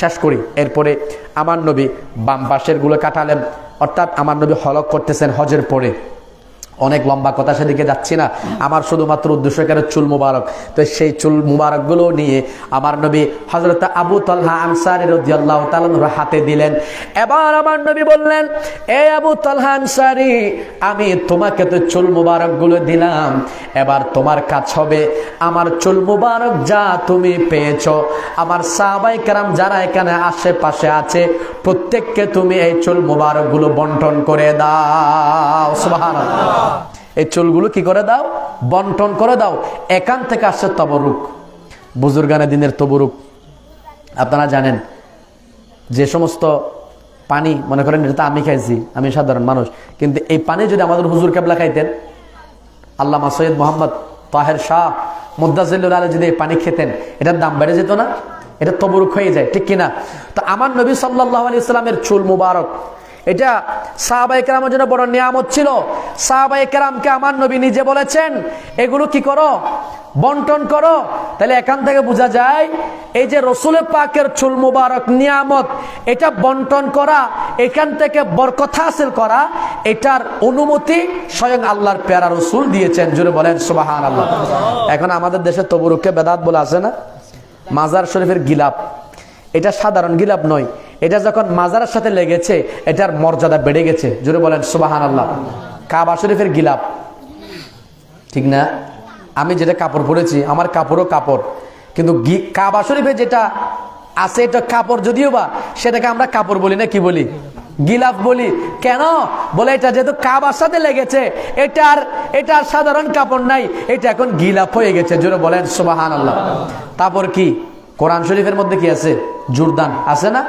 শেষ করি। এরপরে আমার নবী বাম পাশের গুলো কাটালেন, অর্থাৎ আমার নবী হলক করতেছেন হজের পরে। অনেক লম্বা কথা, সেদিকে যাচ্ছি না, আমার শুধুমাত্র উদ্দেশ্য এখানে চুল মুবারক। তো সেই চুল মুবারক গুলো নিয়ে আমার নবী হযরত আবু তালহা আনসারী রাদিয়াল্লাহু তাআলা হাতে দিলেন। এবার আমার নবী বললেন, এ আবু তালহা আনসারী, আমি তোমাকে তো চুল মুবারক গুলো দিলাম, এবার তোমার কাজ হবে আমার চুল মুবারক যা তুমি পেয়েছো, আমার সাহাবায়ে কেরাম যারা এখানে আশেপাশে আছে প্রত্যেককে তুমি এই চুল মুবারক গুলো বন্টন করে দাও। সুবহানাল্লাহ। এই চুলগুলো কি করে দাও? বন্টন করে দাও। এখান থেকে আসছে তবরুক, বুজুর্গানে দিনের তবরুক। আপনারা জানেন যে সমস্ত পানি, মনে করেন এটা তো আমি খাইছি, আমি সাধারণ মানুষ, কিন্তু এই পানি যদি আমাদের হুজুর কেবলা খাইতেন, আল্লামা সৈয়দ মোহাম্মদ তাহের শাহ মুদ্দাজিল্লুল আলী যদি এই পানি খেতেন, এটার দাম বেড়ে যেত না? এটা তবরুক হয়ে যায়, ঠিক কিনা? তো আমার নবী সাল্লাল্লাহু আলাইহি ওয়াসাল্লামের চুল মুবারক, এটা সাহাবায়ে কেরামের জন্য বড় নিয়ামত ছিল। সাহাবায়ে কেরামকে আমার নবী নিজে বলেছেন, এগুলো কি করো? বন্টন করো। তাহলে এখান থেকে বোঝা যায় এই যে রসুল পাকের চুল মুবারক নিয়ামত, এটা বন্টন করা, এখান থেকে বরকত হাসিল করা, এটার অনুমতি স্বয়ং আল্লাহর পেয়ারা রসুল দিয়েছেন। জুড়ে বলেন সুবহানাল্লাহ। এখন আমাদের দেশে তবরুককে বেদাত বলে আছে না? মাজার শরীফের গিলাপ, এটা সাধারণ গিলাপ নয়, এটা যখন মাজারের সাথে লেগেছে এটার মর্যাদা বেড়ে গেছে। জোরে বলেন সুবহানাল্লাহ। কাবা শরীফের গিলাপ, ঠিক না? আমি যেটা কাপড় পরেছি, আমার কাপড়ও কাপড়, কিন্তু কাবা শরীফে যেটা আছে এটা কাপড়, যদিও বা সেটাকে আমরা কাপড় বলি না, কি বলি? গিলাফ বলি। কেন? বলে এটা যেহেতু কাবার সাথে লেগেছে, এটার সাধারণ কাপড় নাই, এটা এখন গিলাফ হয়ে গেছে। জোরে বলেন সুবহানাল্লাহ। তারপর কি কোরআন শরীফের মধ্যে কি আছে? জুরদান আছে না?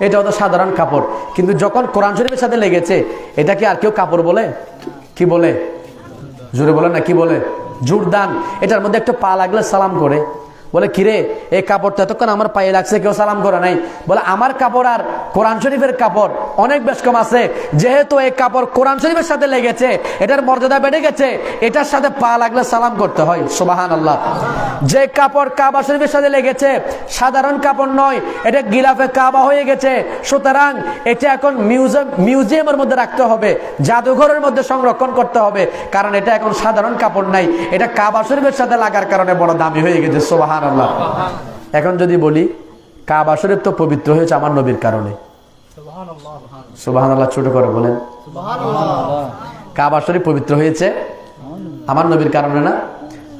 এটাও তো সাধারণ কাপড়, কিন্তু যখন কোরআন শরীফের সাথে লেগেছে এটা কি আর কেউ কাপড় বলে? কি বলে? জোরে বলেন না, কি বলে? জুরদান। এটার মধ্যে একটা পা লাগলে সালাম করে, বলে কিরে এই কাপড়টা এতক্ষণ আমার পায়ে লাগছে, কেউ সালাম করে নাই। বলে আমার কাপড় আর কোরআন শরীফের কাপড় অনেক বেশ কম আছে, যেহেতু এই কাপড় কোরআন শরীফের সাথে লেগেছে, এটার মর্যাদা বেড়ে গেছে, এটার সাথে পা লাগলে সালাম করতে হয়। সুবহানাল্লাহ। যে কাপড় কাবা শরীফের সাথে লেগেছে সাধারণ কাপড় নয়, এটা গিলাফে কাবা হয়ে গেছে, সুতরাং এটা এখন মিউজিয়ামের মধ্যে রাখতে হবে, জাদুঘরের মধ্যে সংরক্ষণ করতে হবে, কারণ এটা এখন সাধারণ কাপড় নাই, এটা কাবা শরীফের সাথে লাগার কারণে বড় দামি হয়ে গেছে। সুবহানাল্লাহ। এখন যদি বলি কাবা শরীফ তো পবিত্র হয়েছে আমার নবীর কারণে। সুবহানাল্লাহ। ছোট করে বলেন কাবা শরীফ পবিত্র হয়েছে আমার নবীর কারণে না?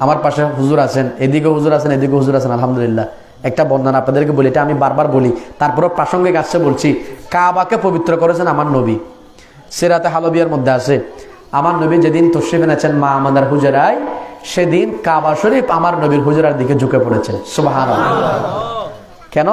আমার পাশে হুজুর আছেন, এদিকে হুজুর আছেন, এদিকে হুজুর আছেন, আলহামদুলিল্লাহ। একটা বন্দনা আপনাদেরকে বলি, এটা আমি বারবার বলি, তারপরে প্রাসঙ্গিক আসছে বলছি। কাবাকে পবিত্র করেছেন আমার নবী। সিরাতে হালবিয়ার মধ্যে আছে, আমার নবী যেদিন তশরিফ এনেছেন মা আমাদের হুজরায়, সেদিন কাবা শরীফ আমার নবীর হুজরার দিকে ঝুঁকে পড়েছেন। সুবহানাল্লাহ। কেন?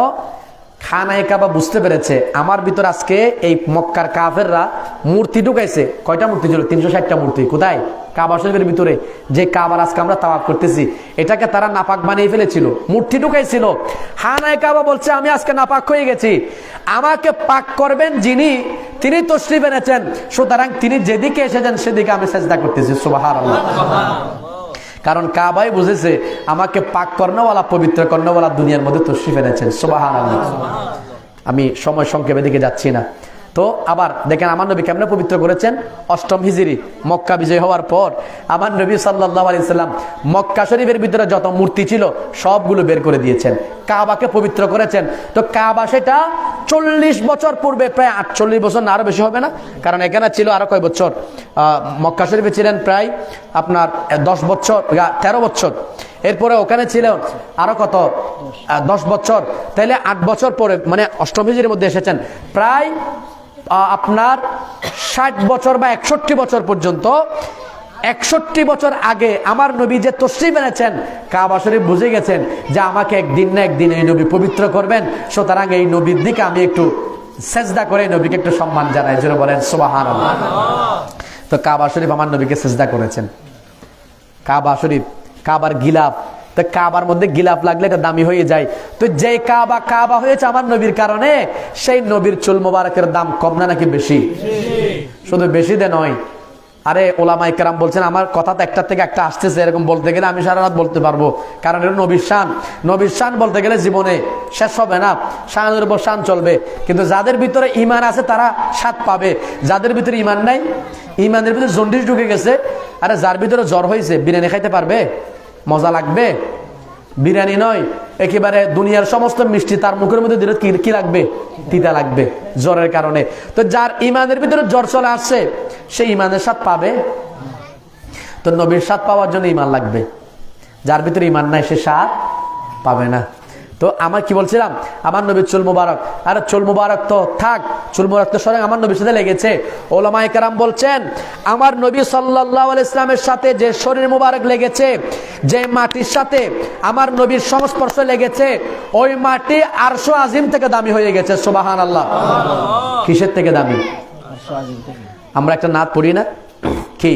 খানায়ে কাবা বুঝতে পেরেছে আমার ভিতর আজকে এই মক্কার কাফেররা মূর্তি ঢুকাইছে। কয়টা মূর্তি ছিল? 360টা মূর্তি। কোথায়? কাবা শরীফের ভিতরে। যে কাবার আজকে আমরা তাওয়াফ করতেছি, এটাকে তারা নাপাক বানিয়ে ফেলেছিল, মূর্তি ঢুকাইছিল। খানায়ে কাবা বলছে আমি আজকে নাপাক হয়ে গেছি, আমাকে পাক করবেন যিনি, তিনি তশরিফ এনেছেন, সুতরাং তিনি যেদিকে এসেছেন সেদিকে আমি সেজদা করতেছি। সুবহানাল্লাহ। কারণ কাবাই বুঝেছে আমাকে পাক করনেওয়ালা, পবিত্র করনেওয়ালা দুনিয়ার মধ্যে তশরিফ এনেছেন। সুবহানাল্লাহ। আমি সময় সংক্ষেপে দিকে যাচ্ছি না। তো আবার দেখেন আমার নবী কেমনে পবিত্র করেছেন। 8ম হিজরি মক্কা বিজয় হওয়ার পর আমার নবী সাল্লাল্লাহু আলাইহি সাল্লাম মক্কা শরীফের ভিতরে যত মূর্তি ছিল সবগুলো বের করে দিয়েছেন, কাবাকে পবিত্র করেছেন। তো কাবা সেটা 40 বছর পূর্বে, প্রায় 48 বছর না আরো বেশি হবে না, কারণ এখানে ছিল আরো কয় বছর, মক্কা শরীফে ছিলেন প্রায় আপনার 10 বছর, 13 বছর। এরপরে ওখানে ছিল আরো কত, 10 বছর। তাইলে 8 বছর পরে, মানে 8ম হিজরির মধ্যে এসেছেন। প্রায় আপনার 60 বছর বা 61 বছর পর্যন্ত, 61 বছর আগে আমার নবী যে তশরিফ এনেছেন, কাবা শরীফ বুঝে গেছেন যে আমাকে একদিন না একদিন এই নবী পবিত্র করবেন, সুতরাং এই নবীর দিকে আমি একটু সেজদা করে নবীকে একটু সম্মান জানাই। জোরে বলেন সুবহানাল্লাহ। তো কাবা শরীফ আমার নবীকে সেজদা করেছেন। কাবা শরীফ, কাবার গিলাফ, তো কাবার মধ্যে গিলাফ লাগলে এটা দামি হয়ে যায়। তো যে কাবা হয়েছে আমার নবীর কারণে, সেই নবীর চুল মোবারকের দাম কম না নাকি বেশি? শুধু বেশি দে নয়, আরে ওলামায়ে কেরাম বলছেন, আমার কথা তো একটার থেকে একটা আসতেছে, এরকম বলতে গেলে আমি সারা রাত বলতে পারবো, কারণ এটা নবীর শান। নবীর শান বলতে গেলে জীবনে শেষ হবে না, শানের উপর শান চলবে। কিন্তু যাদের ভিতরে ইমান আছে তারা স্বাদ পাবে, যাদের ভিতরে ইমান নাই, ইমানের ভিতরে জন্ডিস ঢুকে গেছে, আরে যার ভিতরে জ্বর হয়েছে বিরিয়ানি খাইতে পারবে? মজা লাগবে? বিরিয়ানি নয়, একেবারে দুনিয়ার সমস্ত মিষ্টি তার মুখের মধ্যে দিলে কি লাগবে? তিতা লাগবে, জ্বরের কারণে। তো যার ইমানের ভিতরে জ্বর চলে আসছে, সে ইমানের স্বাদ পাবে? তো নবীর স্বাদ পাওয়ার জন্য ইমান লাগবে, যার ভিতরে ইমান নাই সে স্বাদ পাবে না। তো আমার কি বলছিলাম, আমার নবীর চুল মুবারক, আরে চুল মুবারক তো থাক, চুল মুবারক তো স্বয়ং আমার নবীর সাথে লেগেছে। ওলামায়ে কেরাম বলছেন আমার নবী সাল্লাল্লাহু আলাইহি ইসলামের সাথে যে শরীর মুবারক লেগেছে, যে মাটির সাথে আমার নবীর সংস্পর্শ লেগেছে, ওই মাটি আরশ আজিম থেকে দামি হয়ে গেছে। সুবহানাল্লাহ। কিসের থেকে দামি? আমরা একটা নাত পড়ি না কি,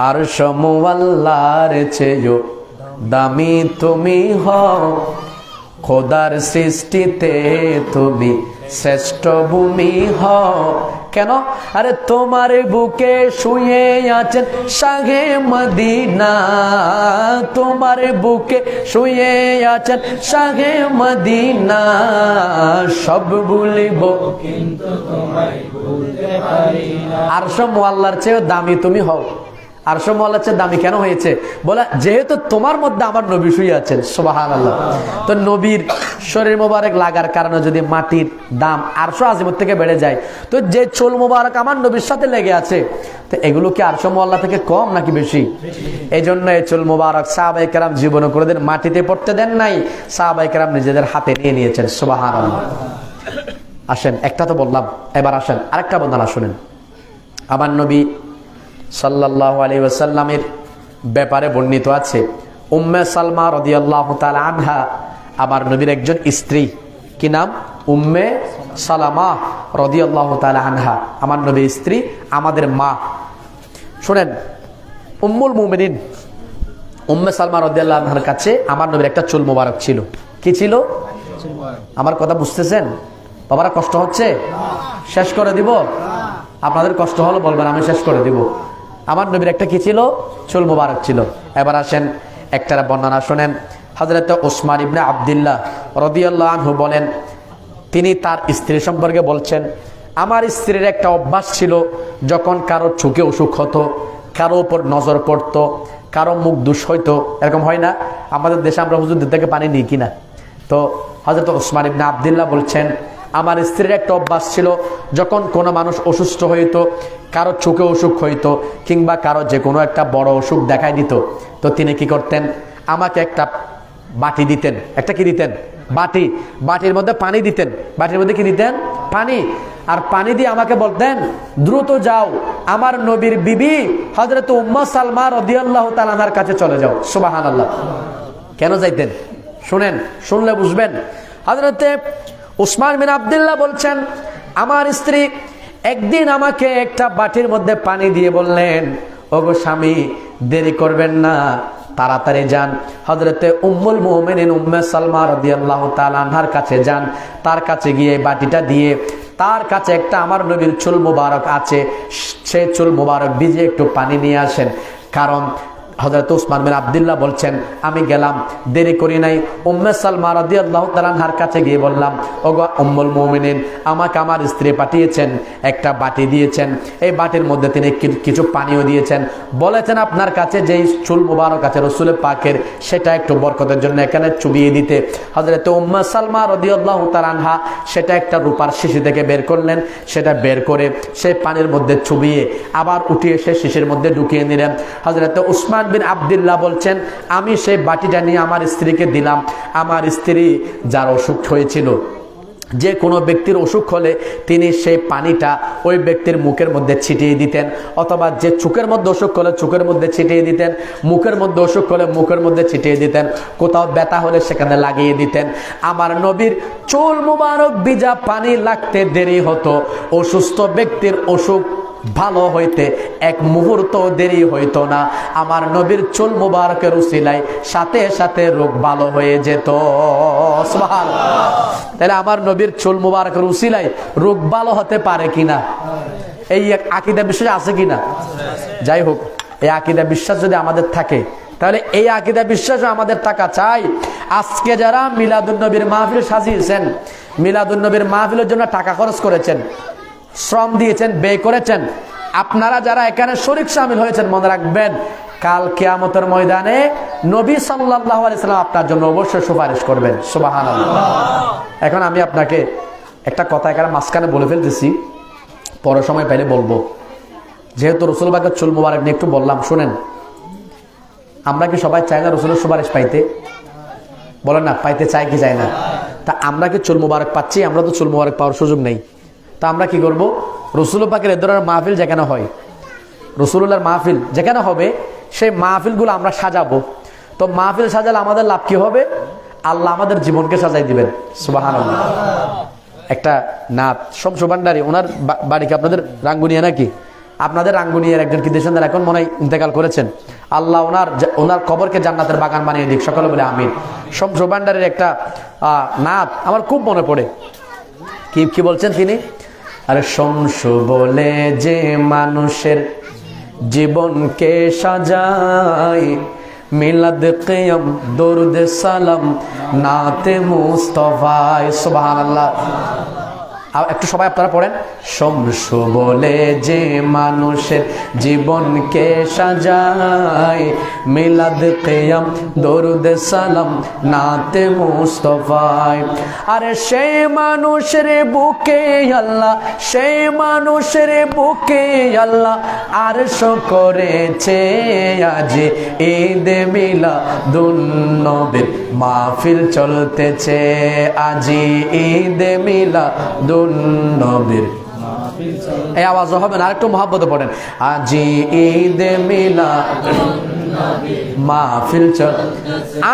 আরশ মুআল্লার চেয়েও দামি তুমি হও, খোদার সৃষ্টিতে তুমি শ্রেষ্ঠ ভূমি হও। কেন? আরে তোমার বুকে শুয়ে আছেন শাহে মদিনা, তোমার বুকে শুয়ে আছেন শাহে মদিনা, সব ভুলিব কিন্তু তোমায় ভুলতে পারি না। আরশ মুআল্লার চেয়ে দামি তুমি হও। আরশ মুআল্লার চেয়ে দামি কেন হয়েছে? বলে যেহেতু তোমার মধ্যে আমার নবী শুয়ে আছেন। সুবহানাল্লাহ। তো নবীর শরীর মোবারক লাগার কারণে যদি মাটির দাম আরশ আজিমের থেকে বেড়ে যায়, তো যে চুল মোবারক আমার নবীর সাথে লেগে আছে, তো এগুলো কি আরশ মুআল্লা থেকে কম নাকি বেশি? এই জন্য এই চুল মোবারক সাহাবায়ে কেরাম জীবনে কোনোদিন মাটিতে পড়তে দেন নাই, সাহাবায়ে কেরাম নিজেদের হাতে নিয়ে নিয়েছেন। সুবহানাল্লাহ। আসেন, একটা তো বললাম, এবার আসেন আরেকটা বর্ণনা শুনেন। আমার নবী সাল্লাল্লাহু আলাইহি ওয়াসাল্লামের ব্যাপারে বর্ণিত আছে, উম্মে সালমা রাদিয়াল্লাহু তাআলা আনহা আমার নবীর একজন স্ত্রী। কি নাম? উম্মে সালামা রাদিয়াল্লাহু তাআলা আনহা, আমার নবীর স্ত্রী, আমাদের মা। শুনেন, উম্মুল মুমিনিন উম্মে সালমা রাদিয়াল্লাহু আনহার কাছে আমার নবীর একটা চুল মোবারক ছিল। কি ছিল? আমার কথা বুঝতেছেন বাবারা? কষ্ট হচ্ছে? শেষ করে দিব? আপনাদের কষ্ট হলো বলবেন, আমি শেষ করে দিব। আমার নবীর একটা কি ছিল? চুল মোবারক ছিল। এবার আসেন একটা বর্ণনা শোনেন। হযরত ওসমান ইবনে আব্দুল্লাহ রাদিয়াল্লাহু আনহু বলেন, তিনি তার স্ত্রী সম্পর্কে বলছেন, আমার স্ত্রীর একটা অভ্যাস ছিল, যখন কারো চোখে অসুখ হতো, কারো উপর নজর পড়তো, কারো মুখ দুষ হইতো, এরকম হয় না? আমাদের দেশে আমরা হুজুরদের থেকে পানি নিই কিনা? তো হযরত ওসমান ইবনে আব্দুল্লাহ বলছেন, আমার স্ত্রীর একটা অভ্যাস ছিল, যখন কোনো মানুষ অসুস্থ হইতো, কারো চোখে অসুখ হইতো, কিংবা কারো যে কোনো একটা বড় অসুখ দেখাই দিত, তো তিনি কি করতেন? আমাকে একটা বাটি দিতেন। একটা কি দিতেন? বাটি। বাটির মধ্যে পানি দিতেন। বাটির মধ্যে কি দিতেন? পানি। আর পানি দিয়ে আমাকে বলতেন, দ্রুত যাও, আমার নবীর বিবি হযরত উম্মে সালমা রাদিয়াল্লাহু তাআলা আনহার কাছে চলে যাও। সুবহানাল্লাহ। কেন যাইতেন? শুনেন, শুনলে বুঝবেন। হযরতে ওসমান বিন আব্দুল্লাহ বলছেন, আমার স্ত্রী একদিন আমাকে একটা বাটির মধ্যে পানি দিয়ে বললেন, ওগো স্বামী, দেরি করবেন না, তাড়াতাড়ি যান, হযরতে উম্মুল মুমিনিন উম্মে সালমা রাদিয়াল্লাহু তাআলা আনহার কাছে যান। তার কাছে গিয়ে বাটিটা দিয়ে, তার কাছে একটা আমার নবীর চুল মুবারক আছে, সেই চুল মুবারক ভিজিয়ে একটু পানি নিয়ে আসেন। কারণ হযরত ওসমান বিন আব্দুল্লাহ বলছেন, আমি গেলাম, দেরি করি নাই, উম্মে সালমা রাদিয়াল্লাহু তাআলা আনহার কাছে গিয়ে বললাম, ওগো উম্মুল মুমিনিন, আমাকে আমার স্ত্রী পাঠিয়েছেন, একটা বাটি দিয়েছেন, এই বাটির মধ্যে তিনি কিছু পানিও দিয়েছেন, বলেছেন আপনার কাছে যেই চুল মুবারক আছে রাসূল পাকের, সেটা একটু বরকতের জন্য এখানে চুবিয়ে দিতে। হযরত উম্মে সালমা রাদিয়াল্লাহু তাআলা আনহা সেটা একটা রূপার শিশি থেকে বের করলেন, সেটা বের করে সেই পানির মধ্যে চুবিয়ে আবার উঠিয়ে সে শিশির মধ্যে ঢুকিয়ে নিলেন। হযরত ওসমান বিন আব্দুল্লাহ বলছেন, আমি সেই বাটিটা নিয়ে আমার স্ত্রীকে দিলাম। আমার স্ত্রী যার অসুখ হয়েছিল, যে কোনো ব্যক্তির অসুখ হলে তিনি সেই পানিটা ওই ব্যক্তির মুখের মধ্যে ছিটিয়ে দিতেন, অথবা যে চোখের মধ্যে অসুখ হলে চোখের মধ্যে ছিটিয়ে দিতেন, মুখের মধ্যে অসুখ হলে মুখের মধ্যে ছিটিয়ে দিতেন, কোথাও ব্যথা হলে সেখানে লাগিয়ে দিতেন। আমার নবীর চুল মুবারক ভিজা পানি লাগতে দেরি হতো, অসুস্থ ব্যক্তির অসুখ ভালো হইতে এক মুহূর্ত দেরি হইতো না। আমার নবীর চুল মুবারকের উসিলায় সাথে সাথে রোগ ভালো হয়ে যেত। সুবহানাল্লাহ। তাহলে আমার নবীর চুল মুবারকের উসিলায় রোগ ভালো হতে পারে কিনা? এই আকীদা বিশ্বাস আছে কিনা? যাই হোক, এই আকীদা বিশ্বাস যদি আমাদের থাকে, তাহলে এই আকীদা বিশ্বাসও আমাদের থাকা চাই। আজকে যারা মিলাদুন নবীর মাহফিল সাজিয়েছেন, মিলাদুন নবীর মাহফিলের জন্য টাকা খরচ করেছেন, শ্রম দিয়েছেন, ব্যয় করেছেন, আপনারা যারা এখানে শরীক শামিল হয়েছেন, মনে রাখবেন, কাল কিয়ামতের ময়দানে নবী সাল্লাল্লাহু আলাইহি সাল্লাম আপনার জন্য অবশ্যই সুপারিশ করবেন। সুবহানাল্লাহ। এখন আমি আপনাকে একটা কথা এখানে মাঝখানে বলে ফেলতেছি, পরে সময় পাইলে বলবো। যেহেতু রাসূল পাকের চুল মুবারক নিয়ে একটু বললাম, শুনেন। আমরা কি সবাই চাই না রাসূলের সুপারিশ পাইতে? বলেন না, পাইতে চাই কি চাই না? তা আমরা কি চুল মুবারক পাচ্ছি? আমরা তো চুল মুবারক পাওয়ার সুযোগ নেই। তা আমরা কি করব? রাসূল পাকের এ ধরনের মাহফিল যেখানে হয়, রাসূলুল্লাহর মাহফিল যেখানে হবে, সেই মাহফিলগুলো আমরা সাজাবো। তো মাহফিল সাজালে আমাদের লাভ কি হবে? আল্লাহ আমাদের জীবনকে সাজাই দিবেন। সুবহানাল্লাহ। একটা নাত শমসু ভান্ডারী, ওনার বাড়ি কি আপনাদের রাঙ্গুনিয়া নাকি? আপনাদের রাঙ্গুনিয়ার একজন কি দেশের এখন মনে হয় ইন্তেকাল করেছেন। আল্লাহ ওনার কবরকে জান্নাতের বাগান বানিয়ে দিক, সকলে বলে আমিন। শমসু ভান্ডারীর একটা নাত আমার খুব মনে পড়ে। কি বলছেন তিনি? আরে শমসু বলে যে মানুষের জীবনকে সাজায়, মিলাদ কিয়াম দরুদ সালাম নাতে মুস্তাফায়। সুবহানাল্লাহ। একটু সবাই আপনারা পড়েন, শমসু বলে যে মানুষের জীবনকে সাজায়, মিলাদ কিয়াম দরুদ সালাম নাতে মুস্তাফায়। আরে সেই মানুষের বুকে আল্লাহ, সেই মানুষের বুকে আল্লাহ আরশ করেছে আজ ঈদে মিলাদুন নবীর মাহফিল চলতেছে, আজি ঈদে মিলাদুন নবীর। এই আওয়াজ হবে না, আরেকটু মহব্বতে পড়েন, আজি ঈদে মিলাদুন নবীর মাহফিল চল।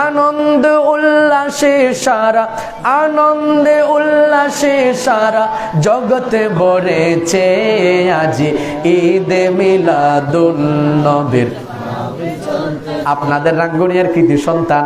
আনন্দ উল্লাসে সারা, আনন্দে উল্লাসে সারা জগতে ভরেছে, আজি ঈদে মিলাদুন নবীর। আপনাদের রাঙ্গুনিয়ার কৃতি সন্তান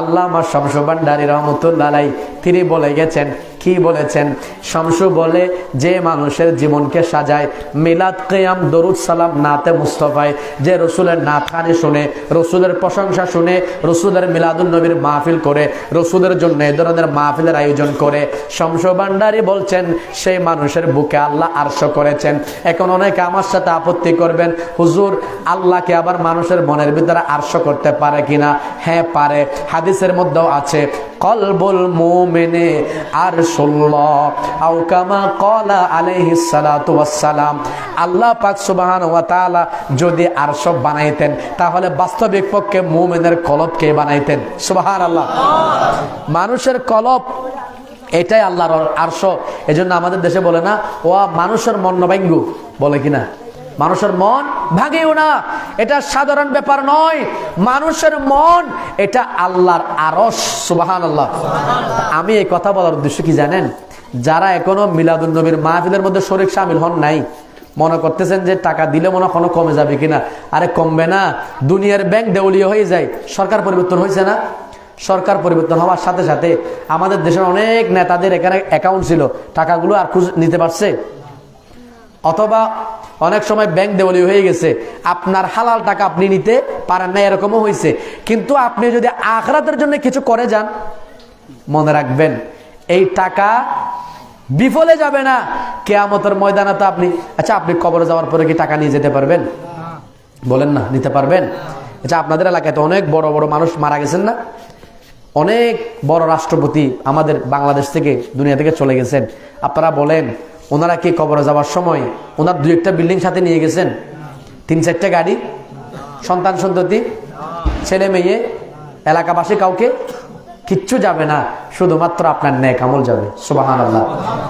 আল্লামা শামসু ভান্ডারী রহমতুল্লাহ আলাইহি তিনি বলে গেছেন, কি বলেছেন? শামসু বলে, যে মানুষের জীবনকে সাজায় মিলাদ, কিয়াম, দরুদ, সালাম, নাতে মুস্তাফায়, যে রসুলের নাত খানি শুনে, রসুলের প্রশংসা শুনে, রসুলের মিলাদুল নবীর মাহফিল করে, রসুলের জন্য এ ধরনের মাহফিলের আয়োজন করে, শামসু ভান্ডারী বলছেন সেই মানুষের বুকে আল্লাহ আরশ করেছেন। এখন অনেকে আমার সাথে আপত্তি করবেন, হুজুর আল্লাহকে আবার মানুষের মনের ভিতরে আরশ করতে পারে কিনা? হ্যাঁ পারে, হাদিসের মধ্যেও আছে, কলবুল মুমিনে আরশুল্লাহ আও কামা ক্বালা আলাইহিস সালাতু ওয়াস সালাম। আল্লাহ পাক সুবহানাহু ওয়া তাআলা যদি আরশ বানাইতেন তাহলে বাস্তবিক পক্ষে মুমিনের কলবকে বানাইতেন। সুবহানাল্লাহ। মানুষের কলব এটাই আল্লাহর আরশ। এজন্য আমাদের দেশে বলে না, ও মানুষের মন ভাঙ্গু, বলে কিনা? মানুষের মন ভাঙেও না, এটা সাধারণ ব্যাপার নয়। মানুষের মন এটা আল্লাহর আরশ। সুবহানাল্লাহ। আমি এই কথা বলার উদ্দেশ্য কি জানেন? যারা এখনো মিলাদুন নবীর মাহফিলের মধ্যে শরীক শামিল হন নাই, মনে করতেছেন যে টাকা দিলে মনে কোনো কমে যাবে কিনা। আরে কমবে না, দুনিয়ার ব্যাংক দেউলিয়া হয়ে যায়। সরকার পরিবর্তন হয়েছে না? সরকার পরিবর্তন হওয়ার সাথে সাথে আমাদের দেশের অনেক নেতাদের এখানে অ্যাকাউন্ট ছিল, টাকাগুলো আর নিতে পারছে? অথবা অনেক সময় ব্যাংক দেওয়ালি হয়ে গেছে, আপনার হালাল টাকা আপনি নিতে পারেন না, এরকমও হয়েছে। কিন্তু আপনি যদি আখিরাতের জন্য কিছু করে যান, মনে রাখবেন এই টাকা বিফলে যাবে না। কিয়ামতের ময়দানে তো আপনি, আচ্ছা আপনি কবরে যাওয়ার পরে কি টাকা নিয়ে যেতে পারবেন? বলেন না, নিতে পারবেন? আচ্ছা আপনাদের এলাকায় তো অনেক বড় বড় মানুষ মারা গেছেন না? অনেক বড় রাষ্ট্রপতি আমাদের বাংলাদেশ থেকে, দুনিয়া থেকে চলে গেছেন। আপনারা বলেন, ওনারা কি কবরে যাওয়ার সময় ওনার 2-1টা বিল্ডিং সাথে নিয়ে গেছেন? 3-4টা গাড়ি, সন্তান সন্ততি, ছেলে মেয়ে, এলাকাবাসী, কাউকে কিচ্ছু যাবে না, শুধুমাত্র আপনার নেক আমল যাবে। সুবহানাল্লাহ।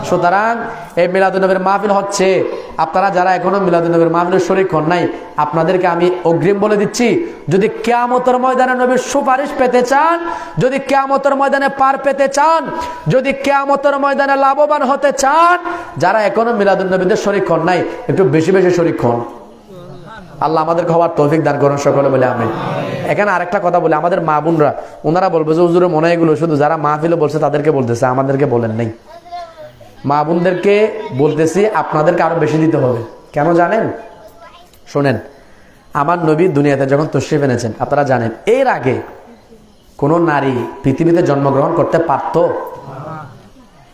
সুতরাং এই মিলাদুন নবীর মাহফিল হচ্ছে, আপনারা যারা এখনো মিলাদুন নবীর মাহফিলের শরীক হন নাই, আপনাদেরকে আমি অগ্রিম বলে দিচ্ছি, যদি কিয়ামতের ময়দানে নবীর সুপারিশ পেতে চান, যদি কিয়ামতের ময়দানে পার পেতে চান, যদি কিয়ামতের ময়দানে লাভবান হতে চান, যারা এখনো মিলাদুন নবীদের শরীক হন নাই, একটু বেশি বেশি শরীক হন। আল্লাহ আমাদেরকে হওয়ার তৌফিক দান করুন সকলে বলে আমিন। এখানে আরেকটা কথা বলে, আমাদের মা বোনরা ওনারা বলবে যে হুজুরের মনে এগুলো শুধু যারা মাহফিলে বলছে তাদেরকে বলতেছে, আমাদেরকে বলেন নাই। মা বোনদেরকে বলতেছি, আপনাদেরকে আরো বেশি দিতে হবে। কেন জানেন? শোনেন, আমার নবী দুনিয়াতে যখন তশরিফ এনেছেন, আপনারা জানেন এর আগে কোন নারী পৃথিবীতে জন্মগ্রহণ করতে পারত?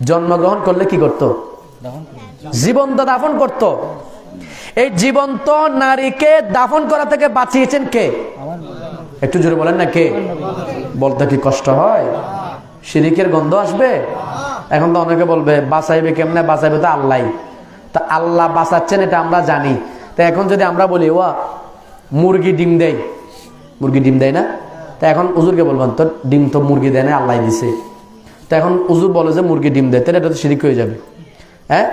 জন্মগ্রহণ করলে কি করত? জীবন্ত দাফন করত। এই জীবন্ত নারীকে দাফন করা থেকে বাঁচিয়েছেন কে? একটু জোরে বলেন না, কে? বলতে কি কষ্ট হয়? শিরিকের গন্ধ আসবে। এখন তো অনেকে বলবে বাঁচাইবে কেমনে? বাঁচাইবে তো আল্লাহ। তা আল্লাহ বাঁচাচ্ছেন এটা আমরা জানি। তা এখন যদি আমরা বলি ওয়া মুরগি ডিম দেয়, মুরগি ডিম দেয় না, তা এখন উজুরকে বলবেন তো ডিম তো মুরগি দেয় না, আল্লাহ দিছে। তো এখন উজুর বলে যে মুরগি ডিম দেয়, তাহলে এটা তো শিরিক হয়ে যাবে। হ্যাঁ,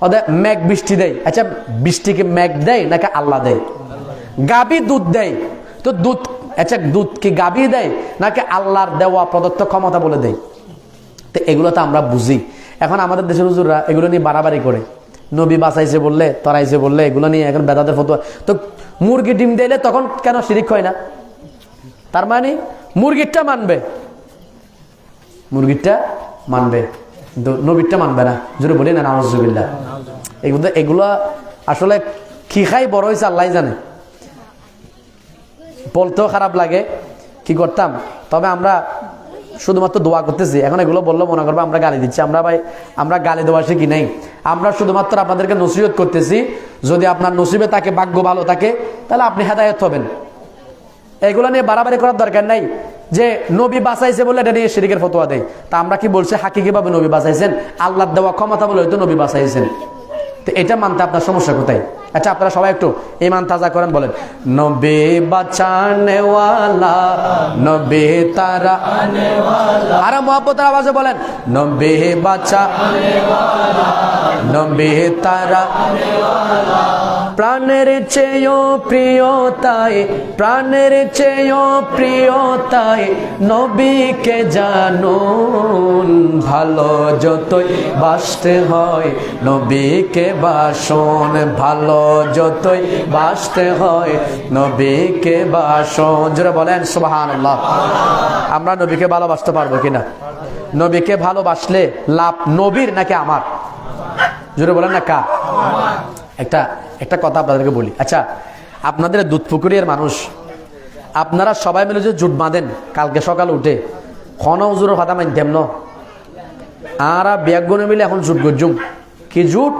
ওদের মেঘ বৃষ্টি দেয়, আচ্ছা বৃষ্টিকে মেঘ দেয় নাকি আল্লাহ দেয়? গাভী দুধ দেয়, তো দুধ, আচ্ছা দুধ কি গাভী দেয় নাকি আল্লাহর দেওয়া প্রদত্ত ক্ষমতা বলে দেয়? তো এগুলো তো আমরা বুঝি। এখন আমাদের দেশের হুজুররা এগুলো নিয়ে বাড়াবাড়ি করে, নবী বাঁচাইছে বললে, তরাইছে বললে, এগুলো নিয়ে এখন বেদাতের ফতোয়া। তো মুরগি ডিম দিলে তখন কেন শিরিক হয় না? তার মানে মুরগিরটা মানবে, মুরগিরটা মানবে, নবীরটা মানবে না। জোরে বলি না নাউজুবিল্লাহ। এগুলো আসলে কি খাই বড় হয়েছে আল্লাহ জানে। বলতেও খারাপ লাগে, কি করতাম। তবে আমরা শুধুমাত্র দোয়া করতেছি। এখন এগুলো বললো মনে করবো আমরা গালি দিচ্ছি। আমরা ভাই, আমরা গালি দেওয়া শিখি নাই। আমরা শুধুমাত্র আপনাদেরকে নসিহত করতেছি, যদি আপনার নসিবে থাকে, ভাগ্য ভালো থাকে, তাহলে আপনি হেদায়েত হবেন। এগুলো নিয়ে বাড়াবাড়ি করার দরকার নাই যে নবী বাঁচাইছে বলে এটা নিয়ে শিরকের ফতোয়া দেয়। তা আমরা কি বলছি হাকিকিভাবে নবী বাঁচাইছেন? আল্লাহর দেওয়া ক্ষমতা বলে হয়তো নবী বাঁচাইছেন। তো এটা মানতে আপনার সমস্যা কোথায়? আচ্ছা আপনারা সবাই একটু ঈমান তাজা করেন, বলেন নবী বাঁচানে ওয়ালা, নবী তারানে ওয়ালা। আর মুহাব্বতের আওয়াজে বলেন নবী বাঁচানে ওয়ালা, নবী তারানে ওয়ালা। প্রাণের চেয়েও প্রিয় তাই, প্রাণের চেয়েও প্রিয় তাই নবীকে জানুন। ভালো যতই বাসতে হয় নবীকে বাসন, ভালো যতই বাসতে হয় নবীকে বাসন। যারা বলেন সুবহানাল্লাহ। আমরা নবীকে ভালোবাসতে পারবো কিনা? নবীকে ভালোবাসলে লাভ নবীর নাকি আমার? জোরে বলেন না কার? একটা কথা আপনাদেরকে বলি। আচ্ছা, আপনাদের দুধপুকুরের মানুষ, আপনারা সবাই মিলে যে জুট বাঁধেন কালকে সকালে উঠে খন হুজুরের কথা মানতেম ন, আর ব্যাগগুনে মিলে এখন জুট গজুম কি জুট?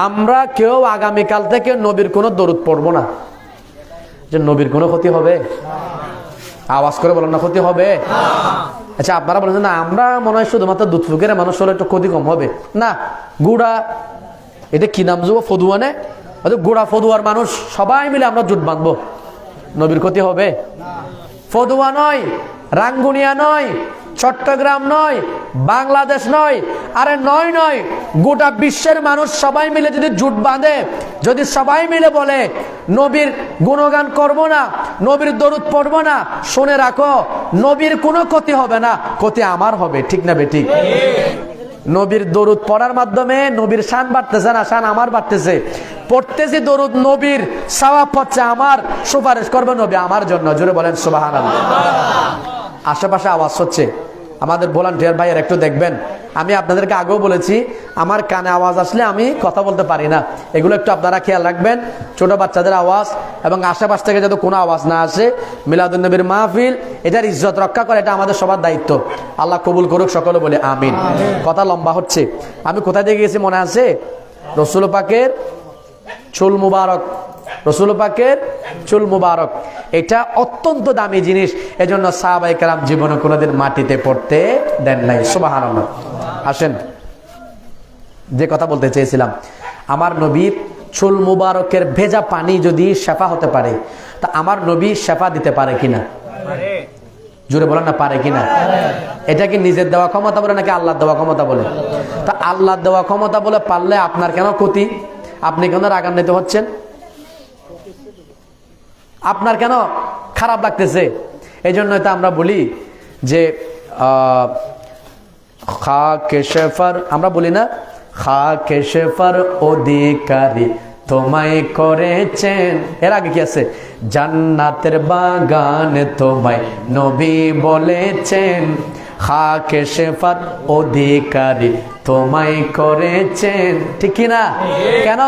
আমরা কেউ আগামীকাল থেকে নবীর কোনো দরুদ পড়বো না, যে নবীর কোনো ক্ষতি হবে? আওয়াজ করে বলেন না, ক্ষতি হবে? আচ্ছা, আপনারা বলেন না আমরা মনে হয় শুধুমাত্র দুধপুকুরের মানুষ হলে একটু ক্ষতি কম হবে। না, গুড়া এটা কি নাম যাবো, ফদুয়ানে গোড়া ফদুয়ার মানুষ সবাই মিলে আমরা জুট বাঁধবো, নবীর ক্ষতি হবে? ফদুয়া নয়, রাঙ্গুনিয়া নয়, চট্টগ্রাম নয়, বাংলাদেশ নয়, আরে নয়, গোটা বিশ্বের মানুষ সবাই মিলে যদি জুট বাঁধে, যদি সবাই মিলে বলে নবীর গুণগান করব না, নবীর দরুদ পড়বো না, শুনে রাখো নবীর কোনো ক্ষতি হবে না, ক্ষতি আমার হবে। ঠিক না বেঠিক? নবীর দরুদ পড়ার মাধ্যমে নবীর শান বাড়তেছে না, শান আমার বাড়তেছে। পড়তেছি দরুদ, নবীর সওয়াব হচ্ছে আমার, সুপারিশ করবে নবী আমার জন্য। জোরে বলেন সুবহানাল্লাহ। আশেপাশে আওয়াজ হচ্ছে, আমাদের ভলান্টিয়ার ভাইয়ের একটু দেখবেন। আমি আপনাদেরকে আগেও বলেছি, আমার কানে আওয়াজ আসলে আমি কথা বলতে পারি না, এগুলো একটু আপনারা খেয়াল রাখবেন। ছোট বাচ্চাদের আওয়াজ এবং আশেপাশ থেকে যাতে কোনো আওয়াজ না আসে। মিলাদুন নবীর মাহফিল, এটার ইজ্জত রক্ষা করে, এটা আমাদের সবার দায়িত্ব। আল্লাহ কবুল করুক, সকলে বলে আমিন। কথা লম্বা হচ্ছে, আমি কোথায় দিয়ে গেছি মনে আছে? রসুল পাকের চুল মুবারক, রসুল পাকের চুল মুবারক, এটা অত্যন্ত দামি জিনিস। এজন্য সাহাবায়ে কেরাম জীবনে কোনোদিন মাটিতে পড়তে দেন নাই। সুবহানাল্লাহ। আসেন, যে কথা বলতে চেয়েছিলাম, আমার নবীর চুল মুবারকের ভেজা পানি যদি শেফা হতে পারে, তা আমার নবী শেফা দিতে পারে কিনা? জোরে বলেন না, পারে কিনা? এটা কি নিজের দেওয়া ক্ষমতা বলে নাকি আল্লাহর দেওয়া ক্ষমতা বলে? তা আল্লাহর দেওয়া ক্ষমতা বলে পারলে আপনার কেন ক্ষতি? আপনি কেন রাগান্বিত হচ্ছেন? আপনার কেন খারাপ লাগতেছে? এই জন্যই তো আমরা বলি যে খাকে শেফার, আমরা বলি না খাকে শেফার অধিকারী তোমায় করেছেন। এর আগে কি আছে? জান্নাতের বাগান তোমায় নবী বলেছেন, খাকে শেফার অধিকারী তোমায় করেছেন। ঠিক কিনা? কেন?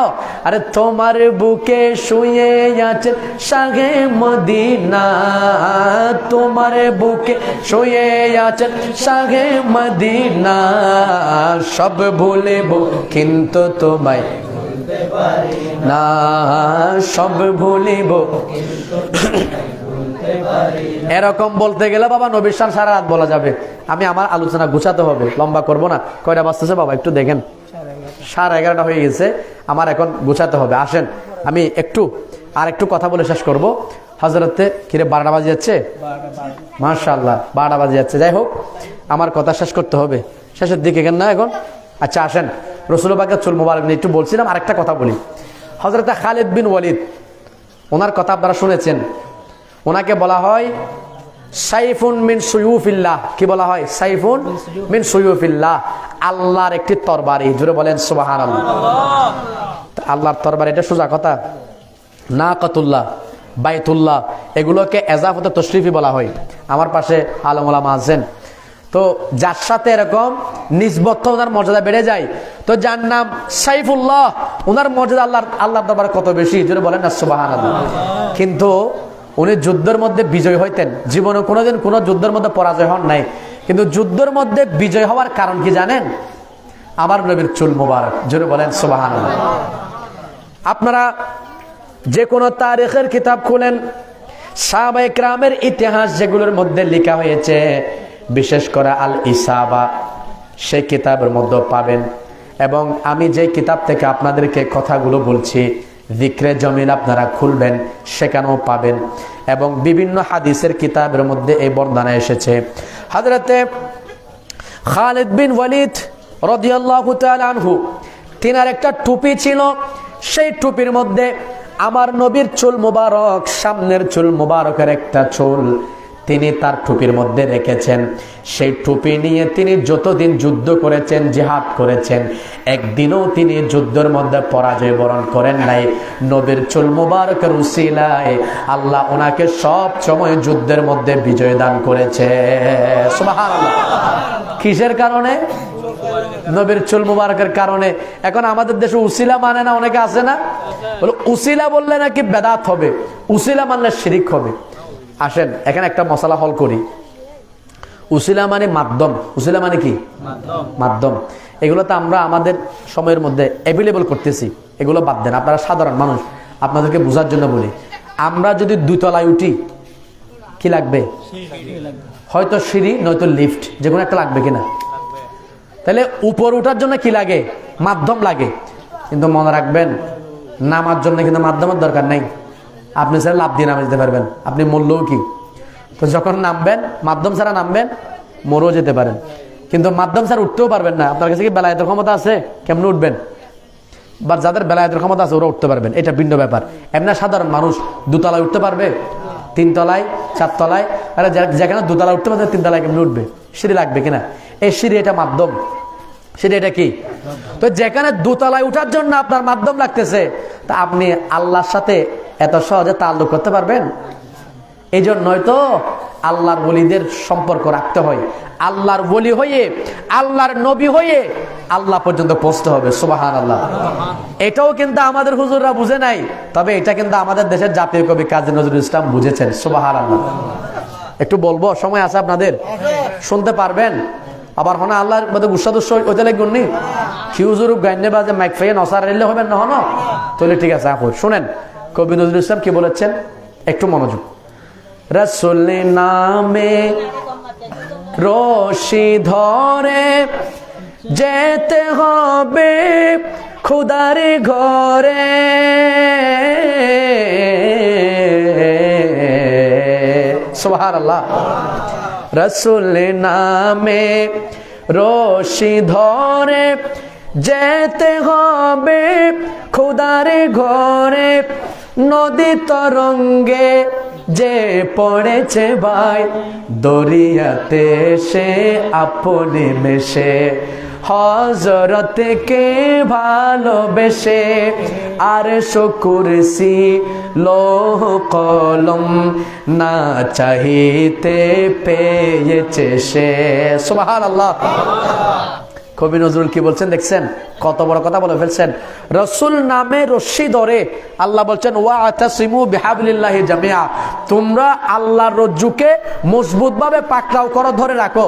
আরে তোমার বুকে শুয়ে আছেন শাহে মদিনা, তোমার বুকে শুয়ে আছেন শাহে মদিনা, সব ভুলেব কিন্তু তোমায় না, সব ভুলিব। এরকম বলতে গেলে বাবা নবীর শান সারা রাত বলা যাবে। আমি আমার আলোচনা গুছাতে হবে, লম্বা করব না। কয়টা বাজতেছে বাবা একটু দেখেন? 11:30 হয়ে গেছে, আমার এখন গুছাতে হবে। আসেন আমি আর একটু কথা বলে শেষ করব। হযরতে কিরে 12টা বাজে যাচ্ছে, মাশাআল্লাহ 12টা বাজে যাচ্ছে। যাই হোক, আমার কথা শেষ করতে হবে, শেষের দিকে কেন না এখন? আচ্ছা আসেন, রসুল পাকের চুল মুবারক নিয়ে একটু বলছিলাম, আরেকটা কথা বলি। হযরতে খালিদ বিন ওয়ালিদ, ওনার কথা আপনারা শুনেছেন। ওনাকে বলা হয় সাইফুন মিন সুয়ুফিল্লাহ। কি বলা হয়? সাইফুন মিন সুয়ুফিল্লাহ, আল্লাহর একটি তরবারি। জোরে বলেন সুবহানাল্লাহ। আল্লাহর তরবারি, এটা সোজা কথা। নাকাতুল্লাহ, বাইতুল্লাহ, এগুলোকে এজাফতে তশরিফি বলা হয়। আমার পাশে আলেম ওলামা আছেন, তো যার সাথে এরকম নিসবত ওনার মর্যাদা বেড়ে যায়, তো যার নাম সাইফুল্লাহ, ওনার মর্যাদা আল্লাহর দরবারে কত বেশি। জোরে বলেন না সুবহানাল্লাহ। কিন্তু উনি যুদ্ধের মধ্যে বিজয় হইতেন, জীবনে কোনোদিন কোনো যুদ্ধের মধ্যে পরাজয় হন নাই। কিন্তু যুদ্ধের মধ্যে বিজয় হওয়ার কারণ কি জানেন? আমার নবীর চুল মুবারক। জোরে বলেন সুবহানাল্লাহ। আপনারা যে কোনো তারিখের কিতাব খুলেন, সাহাবায়ে কেরামের ইতিহাস যেগুলোর মধ্যে লেখা হয়েছে, বিশেষ করে আল ইসাবা, সেই কিতাবের মধ্যে পাবেন। এবং আমি যে কিতাব থেকে আপনাদেরকে কথাগুলো বলছি, যিকরে জমিল আপনারা খুলবেন, সেখানেও পাবেন। এবং বিভিন্ন হাদিসের কিতাবের মধ্যে এই বর্ণনা এসেছে। হযরতে খালিদ বিন ওয়ালিদ রাদিয়াল্লাহু তাআলা আনহু, তিনার একটা টুপি ছিল, সেই টুপির মধ্যে আমার নবীর চুল মুবারক, সামনের চুল মুবারকের একটা চুল তিনি তার টুপির মধ্যে রেখেছেন। সেই টুপি নিয়ে তিনি যতদিন যুদ্ধ করেছেন, জিহাদ করেছেন, একদিনও তিনি যুদ্ধের মধ্যে পরাজয় বরণ করেন নাই। নবীর চুল মুবারকের উসিলায় আল্লাহ ওনাকে সব সময় যুদ্ধের মধ্যে বিজয় দান করেছে। সুবহানাল্লাহ। কিসের কারণে? নবীর চুল মুবারকের কারণে। এখন আমাদের দেশে উসিলা মানে না, অনেকে আছে না, বলে উসিলা বললে নাকি বেদাত হবে, উসিলা মানলে শিরিক হবে। আসেন এখানে একটা মশলা হল করি। উসিলা মানে মাধ্যম। উসিলা মানে কি? মাধ্যম। এগুলো তো আমরা আমাদের সময়ের মধ্যে অ্যাভেলেবল করতেছি, এগুলো বাদ দেন। আপনারা সাধারণ মানুষ, আপনাদেরকে বোঝার জন্য বলি। আমরা যদি 2 তলায় উঠি, কি লাগবে? হয়তো সিঁড়ি নয়তো লিফট, যে কোনো একটা লাগবে কিনা? তাহলে উপর উঠার জন্য কি লাগে? মাধ্যম লাগে। কিন্তু মনে রাখবেন, নামার জন্য কিন্তু মাধ্যমের দরকার নেই। আপনি স্যার লাভ দিয়ে নামে যেতে পারবেন, আপনি মরলেও কি। তো যখন নামবেন, মাধ্যম ছাড়া নামবেন, মরেও যেতে পারেন। কিন্তু মাধ্যম ছাড়া উঠতেও পারবেন না। আপনার কাছে কি বেলায়েতের ক্ষমতা আছে? কেমনে উঠবেন? বা যাদের বেলায়েতের ক্ষমতা আছে ওরা উঠতে পারবেন, এটা ভিন্ন ব্যাপার। এমনি সাধারণ মানুষ 2 তলায় উঠতে পারবে? 3 তলায়, 4 তলায়? আরে যেখানে 2 তলায় উঠতে পারবে, 3 তলায় কেমনে উঠবে? সিঁড়ি লাগবে কিনা? এই সিঁড়ি এটা মাধ্যম, সেটা এটা কি? তো যেখানে 2 তলায় উঠার জন্য আপনার মাধ্যম লাগতেছে, তা আপনি আল্লাহর সাথে এত সহজে তাল্লুক করতে পারবেন? এই জন্যই তো আল্লাহর ওলিদের সম্পর্ক রাখতে হয়। আল্লাহর ওলি হয়ে, আল্লাহর নবী হয়ে আল্লাহ পর্যন্ত পৌঁছতে হবে। সুবহানাল্লাহ। এটাও কিন্তু আমাদের হুজুররা বুঝে নাই, তবে এটা কিন্তু আমাদের দেশের জাতীয় কবি কাজী নজরুল ইসলাম বুঝেছেন। সুবহানাল্লাহ। একটু বলবো, সময় আছে আপনাদের? শুনতে পারবেন? আবার হনা আল্লাহর মধ্যে গুসাদুস ওইতে লাগবেন নি কি হুজুর গাইনে বাজে মাইক ফাইয়ে নসার রেলে হবেন না? হন তাহলে ঠিক আছে। আপনি শুনেন কবি নজরুল ইসলাম কি বলেছেন, একটু মনোযোগ। রাসূল নামে রশি ধরে যেতে হবে খুদার ঘরে, সুবহানাল্লাহ। রাসূল নামে রশি ধরে যেতে হবে খুদার ঘরে, নদী তরঙ্গে যে পড়েছে ভাই দরিয়াতে সে আপনি মেশে, হযরতকে ভালোবেসে আর কুরসি লৌহ কলম না চাহিতে পেয়েছে সে। সুবহানাল্লাহ। কবি নজরুল কি বলছেন দেখছেন? কত বড় কথা বলে ফেলছেন। রসুল নামে রশ্মি ধরে আল্লাহ বলছেন ওয়াতাসিমু বিহাবলিল্লাহি জামিআ, তোমরা আল্লাহর রজ্জুকে মজবুত ভাবে পাকড়াও করো, ধরে রাখো।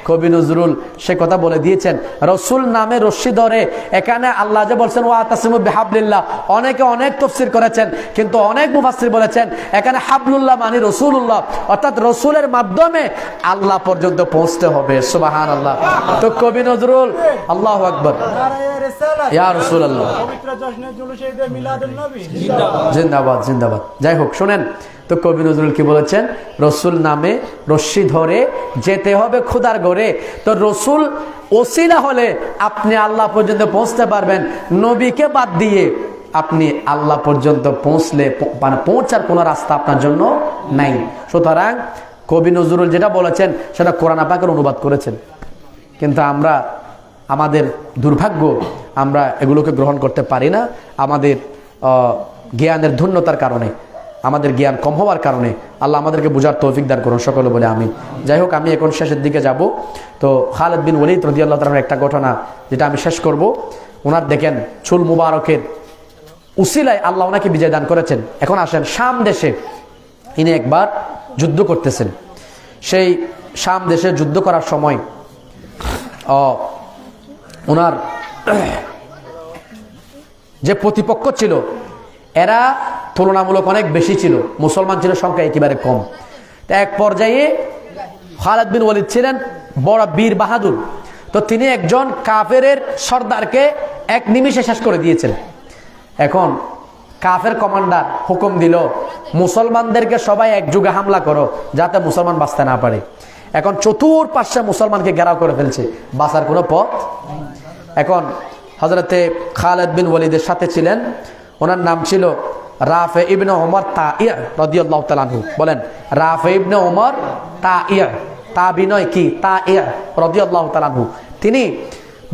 কবি নজরুল সে কথা বলে দিয়েছেন। রসুল নামে রশ্মি ধরে, এখানে আল্লাহ যে বলছেন ওয়াতাসিমু বিহাবলিল্লাহ, অনেকে অনেক তাফসীর করেছেন, কিন্তু অনেক মুফাসসির বলেছেন এখানে হাবলুল্লাহ মানে রাসূলুল্লাহ, অর্থাৎ রসুলের মাধ্যমে আল্লাহ পর্যন্ত পৌঁছতে হবে। সুবহানাল্লাহ। তো কবি নজরুল, আল্লাহু আকবার, ইয়া রাসূলুল্লাহ, জিন্দাবাদ জিন্দাবাদ। যাই হোক, শুনেন তো কবি নজরুল কি বলেছেন, রসুল নামে রশ্মি ধরে যেতে হবে খুদার ঘরে। তো রসুল ওসিলা হলে আপনি আল্লাহ পর্যন্ত পৌঁছতে পারবেন। নবীকে বাদ দিয়ে আপনি আল্লাহ পর্যন্ত পৌঁছলে মানে পৌঁছার কোনো রাস্তা আপনার জন্য নাই। সুতরাং কবি নজরুল যেটা বলেছেন সেটা কোরআন পাকের অনুবাদ করেছেন, কিন্তু আমরা, আমাদের দুর্ভাগ্য, আমরা এগুলোকে গ্রহণ করতে পারি না। আমাদের জ্ঞানের ধন্যতার কারণে, আমাদের জ্ঞান কম হওয়ার কারণে আল্লাহ আমাদেরকে বোঝার তৌফিক দান করুন সকলে বলে আমিন। যাই হোক, আমি এখন শেষের দিকে যাব। তো খালিদ বিন ওয়ালিদ রাদিয়াল্লাহু তাআলার একটা ঘটনা যেটা আমি শেষ করব। ওনার দেখেন চুল মুবারকের উসিলায় আল্লাহ ওনাকে বিজয় দান করেছেন। এখন আসেন শাম দেশে ইনি একবার যুদ্ধ করতেছেন। সেই শাম দেশে যুদ্ধ করার সময় ওনার যে প্রতিপক্ষ ছিল এরা তুলনামূলক অনেক বেশি ছিল, মুসলমান ছিল সংখ্যা একেবারে কম। তো এক পর্যায়ে খালিদ বিন ওয়ালিদ ছিলেন বড় বীর বাহাদুর, তো তিনি একজন কাফেরের সর্দারকে এক নিমিষে শেষ করে দিয়েছেন। এখন কাফের কমান্ডার হুকুম দিল মুসলমানদেরকে সবাই একযোগে হামলা করো যাতে মুসলমান বাঁচতে না পারে। এখন চতুর্পাশে মুসলমানকে ঘেরাও করে ফেলছে, বাঁচার কোনো পথ। এখন হযরতে খালিদ বিন ওয়ালিদের সাথে ছিলেন ওনার নাম ছিল রাফে ইবনে ওমর তাই রাদিয়াল্লাহু তাআলা আনহু। বলেন রাফে ইবনে ওমর তাই, তাবি নয় কি, তাই রাদিয়াল্লাহু তাআলা আনহু। তিনি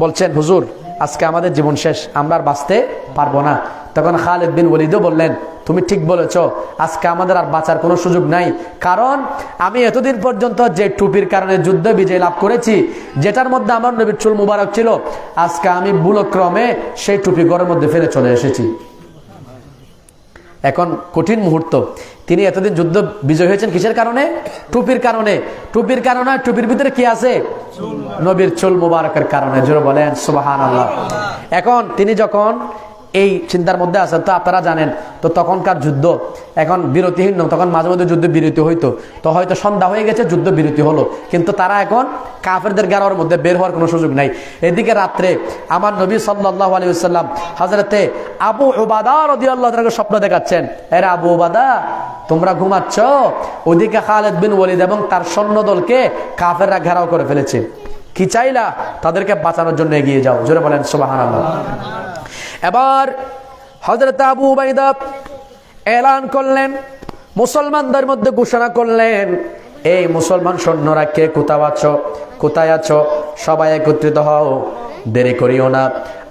বলছেন, হুজুর আজকে আমাদের জীবন শেষ, আমরা আর বাঁচতে পারবো না। তখন খালিদ বিন ওয়ালিদও বললেন, তুমি ঠিক বলেছ, আজকে আমাদের আর বাঁচার কোনো সুযোগ নাই। কারণ আমি এতদিন পর্যন্ত যে টুপির কারণে যুদ্ধ বিজয় লাভ করেছি, যেটার মধ্যে আমার নবীর চুল মুবারক ছিল, আজকে আমি ভুলক্রমে সেই টুপি ঘরের মধ্যে ফেলে চলে এসেছি। এখন কঠিন মুহূর্ত। তিনি এতদিন যুদ্ধ বিজয় হয়েছেন কিসের কারণে? টুপির কারণে। টুপির কারণে, টুপির ভিতরে কি আছে? নবীর চুল মুবারকের কারণে। জোরে বলেন সুবহানাল্লাহ। এখন তিনি যখন এই চিন্তার মধ্যে আছেন, তো আপনারা জানেন তো তখনকার যুদ্ধ এখন বিরতিহীন, তখন মাঝে মধ্যে যুদ্ধ বিরতি হইতো। তো হয়তো সন্ধ্যা হয়ে গেছে, যুদ্ধ বিরতি হলো, কিন্তু তারা এখন কাফেরদের গাড়ার মধ্যে বের হওয়ার কোনো সুযোগ নাই। এদিকে রাত্রে আমার নবী সাল্লাল্লাহু আলাইহি ওয়াসাল্লাম হযরতে আবু উবাদা রাদিয়াল্লাহু তাআলাকে স্বপ্ন দেখাচ্ছেন, এরে আবু উবাদা তোমরা ঘুমাচ্ছ, ওদিকে খালিদ বিন ওয়ালিদ এবং তার সৈন্যদলকে কাফেররা ঘেরাও করে ফেলেছে, কি চাইলা? তাদেরকে বাঁচানোর জন্য এগিয়ে যাও। জোরে বলেন সুবহানাল্লাহ। এবার হযরত আবু উবাইদা এলান করলেন, মুসলমানদের মধ্যে ঘোষণা করলেন, এই মুসলমান সৈন্যরা কে কোথায় আছো, সবাই একত্রিত হও, দেরি করিও না,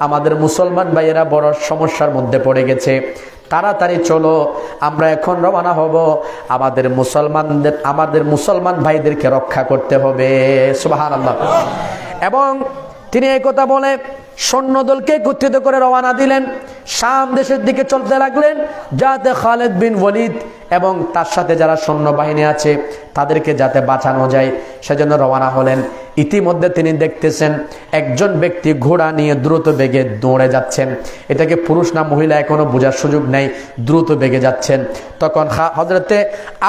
আমাদের মুসলমান ভাইয়েরা বড় সমস্যার মধ্যে পড়ে গেছে, তাড়াতাড়ি চলো, আমরা এখন রওনা হব, আমাদের মুসলমান ভাইদেরকে রক্ষা করতে হবে। সুবহানাল্লাহ। এবং তিনি এই কথা বলে সৈন্যদলকে একত্রিত করে রওনা দিলেন, শাম দেশের দিকে চলতে লাগলেন, যাতে খালিদ বিন ওয়ালিদ এবং তার সাথে যারা সৈন্যবাহিনী আছে তাদেরকে যাতে বাঁচানো যায়, সেজন্য রওনা হলেন। ইতিমধ্যে তিনি দেখতেছেন একজন ব্যক্তি ঘোড়া নিয়ে দ্রুত বেগে দৌড়ে যাচ্ছেন। এটাকে পুরুষ না মহিলা এখনো বোঝার সুযোগ নেই, দ্রুত বেগে যাচ্ছেন। তখন হযরতে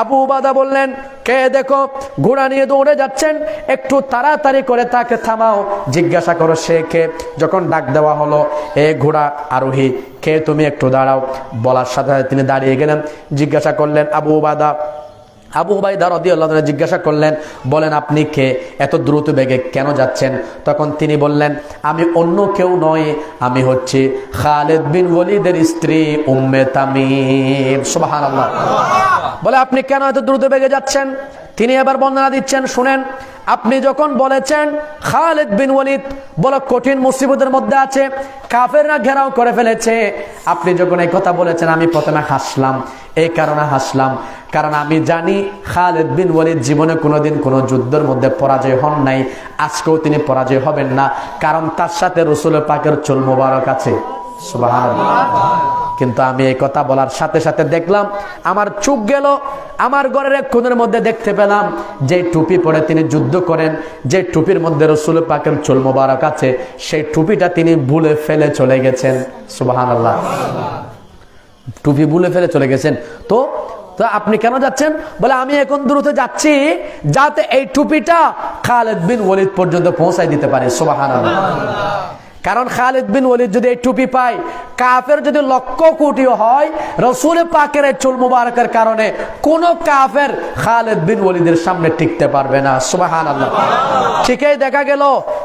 আবু উবাদা বললেন, কে দেখো ঘোড়া নিয়ে দৌড়ে যাচ্ছেন, একটু তাড়াতাড়ি করে তাকে থামাও, জিজ্ঞাসা করো সে কে। যখন ডাক দেওয়া হলো, এ ঘোড়া আরোহী কে তুমি, একটু দাঁড়াও। বলার সাথে সাথে তিনি দাঁড়িয়ে গেলেন। জিজ্ঞাসা করলেন আবু উবাইদা রাদিয়াল্লাহু তাআলা জিজ্ঞাসা করলেন, বলেন আপনি কে, এত দ্রুত বেগে কেন যাচ্ছেন? তখন তিনি বললেন, আমি অন্য কেউ নয়, আমি হচ্ছি খালিদ বিন ওয়ালিদের স্ত্রী উম্মে তামিম। সুবহানাল্লাহ। বলে আপনি কেন এত দ্রুত বেগে যাচ্ছেন? তিনি এবার বর্ণনা দিচ্ছেন, শুনেন। আপনি যখন বলেছেন খালিদ বিন ওয়ালিদ বড় কঠিন মুসিবতের মধ্যে আছে, কাফেররা ঘেরাও করে ফেলেছে, আপনি যখন এই কথা বলেছেন আমি প্রথমে হাসলাম। এই কারণে হাসলাম কারণ আমি জানি খালিদ বিন ওয়ালিদ জীবনে কোনোদিন কোনো যুদ্ধের মধ্যে পরাজয় হন নাই, আজকেও তিনি পরাজয় হবেন না, কারণ তার সাথে রাসূল পাকের চুল মোবারক আছে। সুবহানাল্লাহ। কিন্তু আমি এই কথা বলার সাথে সাথে দেখলাম, আমার চোখ গেল, আমার ঘরের এক কোণের মধ্যে দেখতে পেলাম যে টুপি পরে তিনি যুদ্ধ করেন, যে টুপির মধ্যে রাসূল পাকের চুল মোবারক আছে, সেই টুপিটা তিনি ভুলে ফেলে চলে গেছেন। সুবহানাল্লাহ। টুপি ভুলে ফেলে চলে গেছেন। তো আপনি কেন যাচ্ছেন? বলে আমি এখন দ্রুত যাচ্ছি যাতে এই টুপিটা খালিদ বিন ওয়ালিদ পর্যন্ত পৌঁছায় দিতে পারে। সুবহানাল্লাহ। কারণ খালিদ বিন ওয়ালিদ যদি এই টুপি পায়, কাফের যদি লক্ষ কোটিও হয়, রাসূল পাকের এই চুল মুবারকের কারণে কোন কাফের খালিদ বিন ওয়ালিদের সামনে টিকতে পারবে না। সুবহানাল্লাহ। ঠিকই দেখা গেল,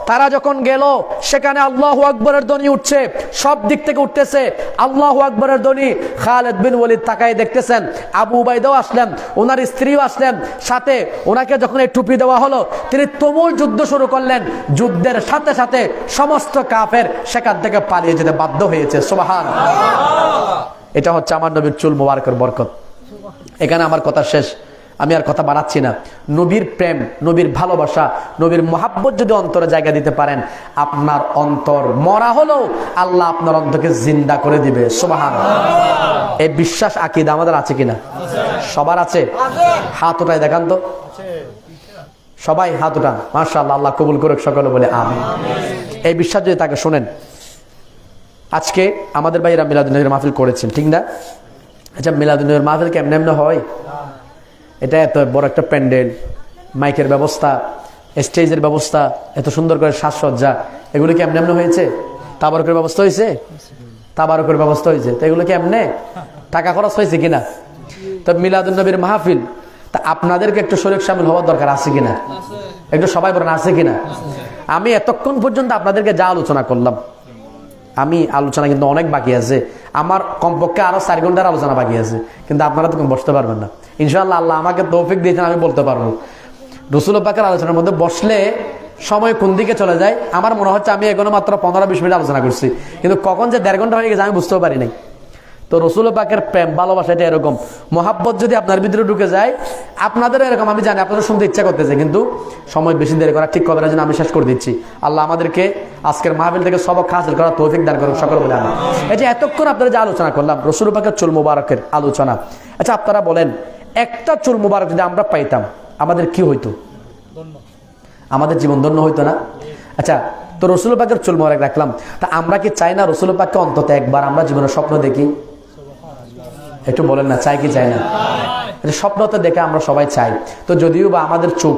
তারা যখন গেল সেখানে আল্লাহু আকবরের ধ্বনি উঠছে, সব দিক থেকে উঠতেছে আল্লাহু আকবরের ধ্বনি। খালিদ বিন ওয়ালিদ তাকায় দেখতেছেন, আবু উবাইদাও আসলেন, ওনার স্ত্রীও আসলেন সাথে। ওনাকে যখন এই টুপি দেওয়া হলো, তিনি তুমুল যুদ্ধ শুরু করলেন। যুদ্ধের সাথে সাথে সমস্ত কাফের সেখান থেকে পালিয়ে যেতে বাধ্য হয়েছে। সুবহানাল্লাহ। এটা হচ্ছে আমার নবীর চুল মুবারকের বরকত। এখানে আমার কথা শেষ, আমি আর কথা বাড়াচ্ছি না। নবীর প্রেম, নবীর ভালোবাসা, নবীর মহাব্বত যদি অন্তরে জায়গা দিতে পারেন, আপনার অন্তর মরা হলেও আল্লাহ আপনার অন্তরকে জিন্দা করে দিবে। সুবহানাল্লাহ। এই বিশ্বাস আকীদা আমাদের আছে কিনা? সবার আছে? হাত উঠায় দেখান তো, সবাই হাত উঠান। মাশাআল্লাহ, আল্লাহ কবুল করুক, সকলে বলে আমিন। এই বিশ্বাস যদি তাকে শোনেন, আজকে আমাদের ভাইরা মিলাদুন নবীর মাহফিল করেছেন, ঠিক না? আচ্ছা, মিলাদুন নবীর মাহফিল কেমন এমন হয়? এটা এত বড় একটা প্যান্ডেল, মাইকের ব্যবস্থা, স্টেজের ব্যবস্থা, এত সুন্দর করে সাজসজ্জা, এগুলো কি এমন এমন হয়েছে? তাবারকের ব্যবস্থা হয়েছে? তাবারকের ব্যবস্থা হয়েছে। তো এগুলো কি এমনে টাকা খরচ হয়েছে কিনা? তো মিলাদুন নবীর মাহফিল, তা আপনাদেরকে একটু শরীক শামিল হওয়ার দরকার আছে কিনা? একটু সবাই বলেন আছে কিনা? আমি এতক্ষণ পর্যন্ত আপনাদেরকে যা আলোচনা করলাম, আমি আলোচনা কিন্তু অনেক বাকি আছে, আমার কমপক্ষে আরো 4 ঘন্টার আলোচনা বাকি আছে, কিন্তু আপনারা তো বসতে পারবেন না। ইনশাআল্লাহ আল্লাহ আমাকে তৌফিক দিয়েছেন, আমি বলতে পারবো। রাসূল পাকের আলোচনার মধ্যে বসলে সময় কোন দিকে চলে যায় আমার মনে হচ্ছে আমি এখনো মাত্র 15-20 মিনিট আলোচনা করছি, কিন্তু কখন যে 1.5 ঘন্টা হয়ে গেছে আমি বুঝতেও পারি নাই। তো রাসূল পাকের প্রেম ভালোবাসা এটা এরকম, মহাব্বত যদি আপনার ভিতরে ঢুকে যায়, আপনাদের এরকম আমি জানি আপনাদের শুনতে ইচ্ছা করতেছে, কিন্তু সময় বেশি দেরি করা ঠিক হবে না, জন্য আমি শেষ করে দিচ্ছি। আল্লাহ আমাদেরকে আজকের মাহফিল থেকে সবক হাসিল করার তৌফিক দান করুন সকল বলে। আমি এই যে এতক্ষণ আপনারা যে আলোচনা করলাম রাসূল পাকের চুল মুবারকের আলোচনা, আচ্ছা আপনারা বলেন একটা চুল মুবারক যদি আমরা পাইতাম আমাদের কি হইতো? আমাদের জীবন ধন্য হইতো না? আচ্ছা, তো রাসূল পাকের চুল মুবারক রাখলাম, তা আমরা কি চাই না রাসূল পাককে অন্তত একবার আমরা জীবনের স্বপ্ন দেখি? একটু বলেন না, চাই কি চাই না? স্বপ্ন তো দেখে আমরা সবাই চাই, তো যদিও বা আমাদের চোখ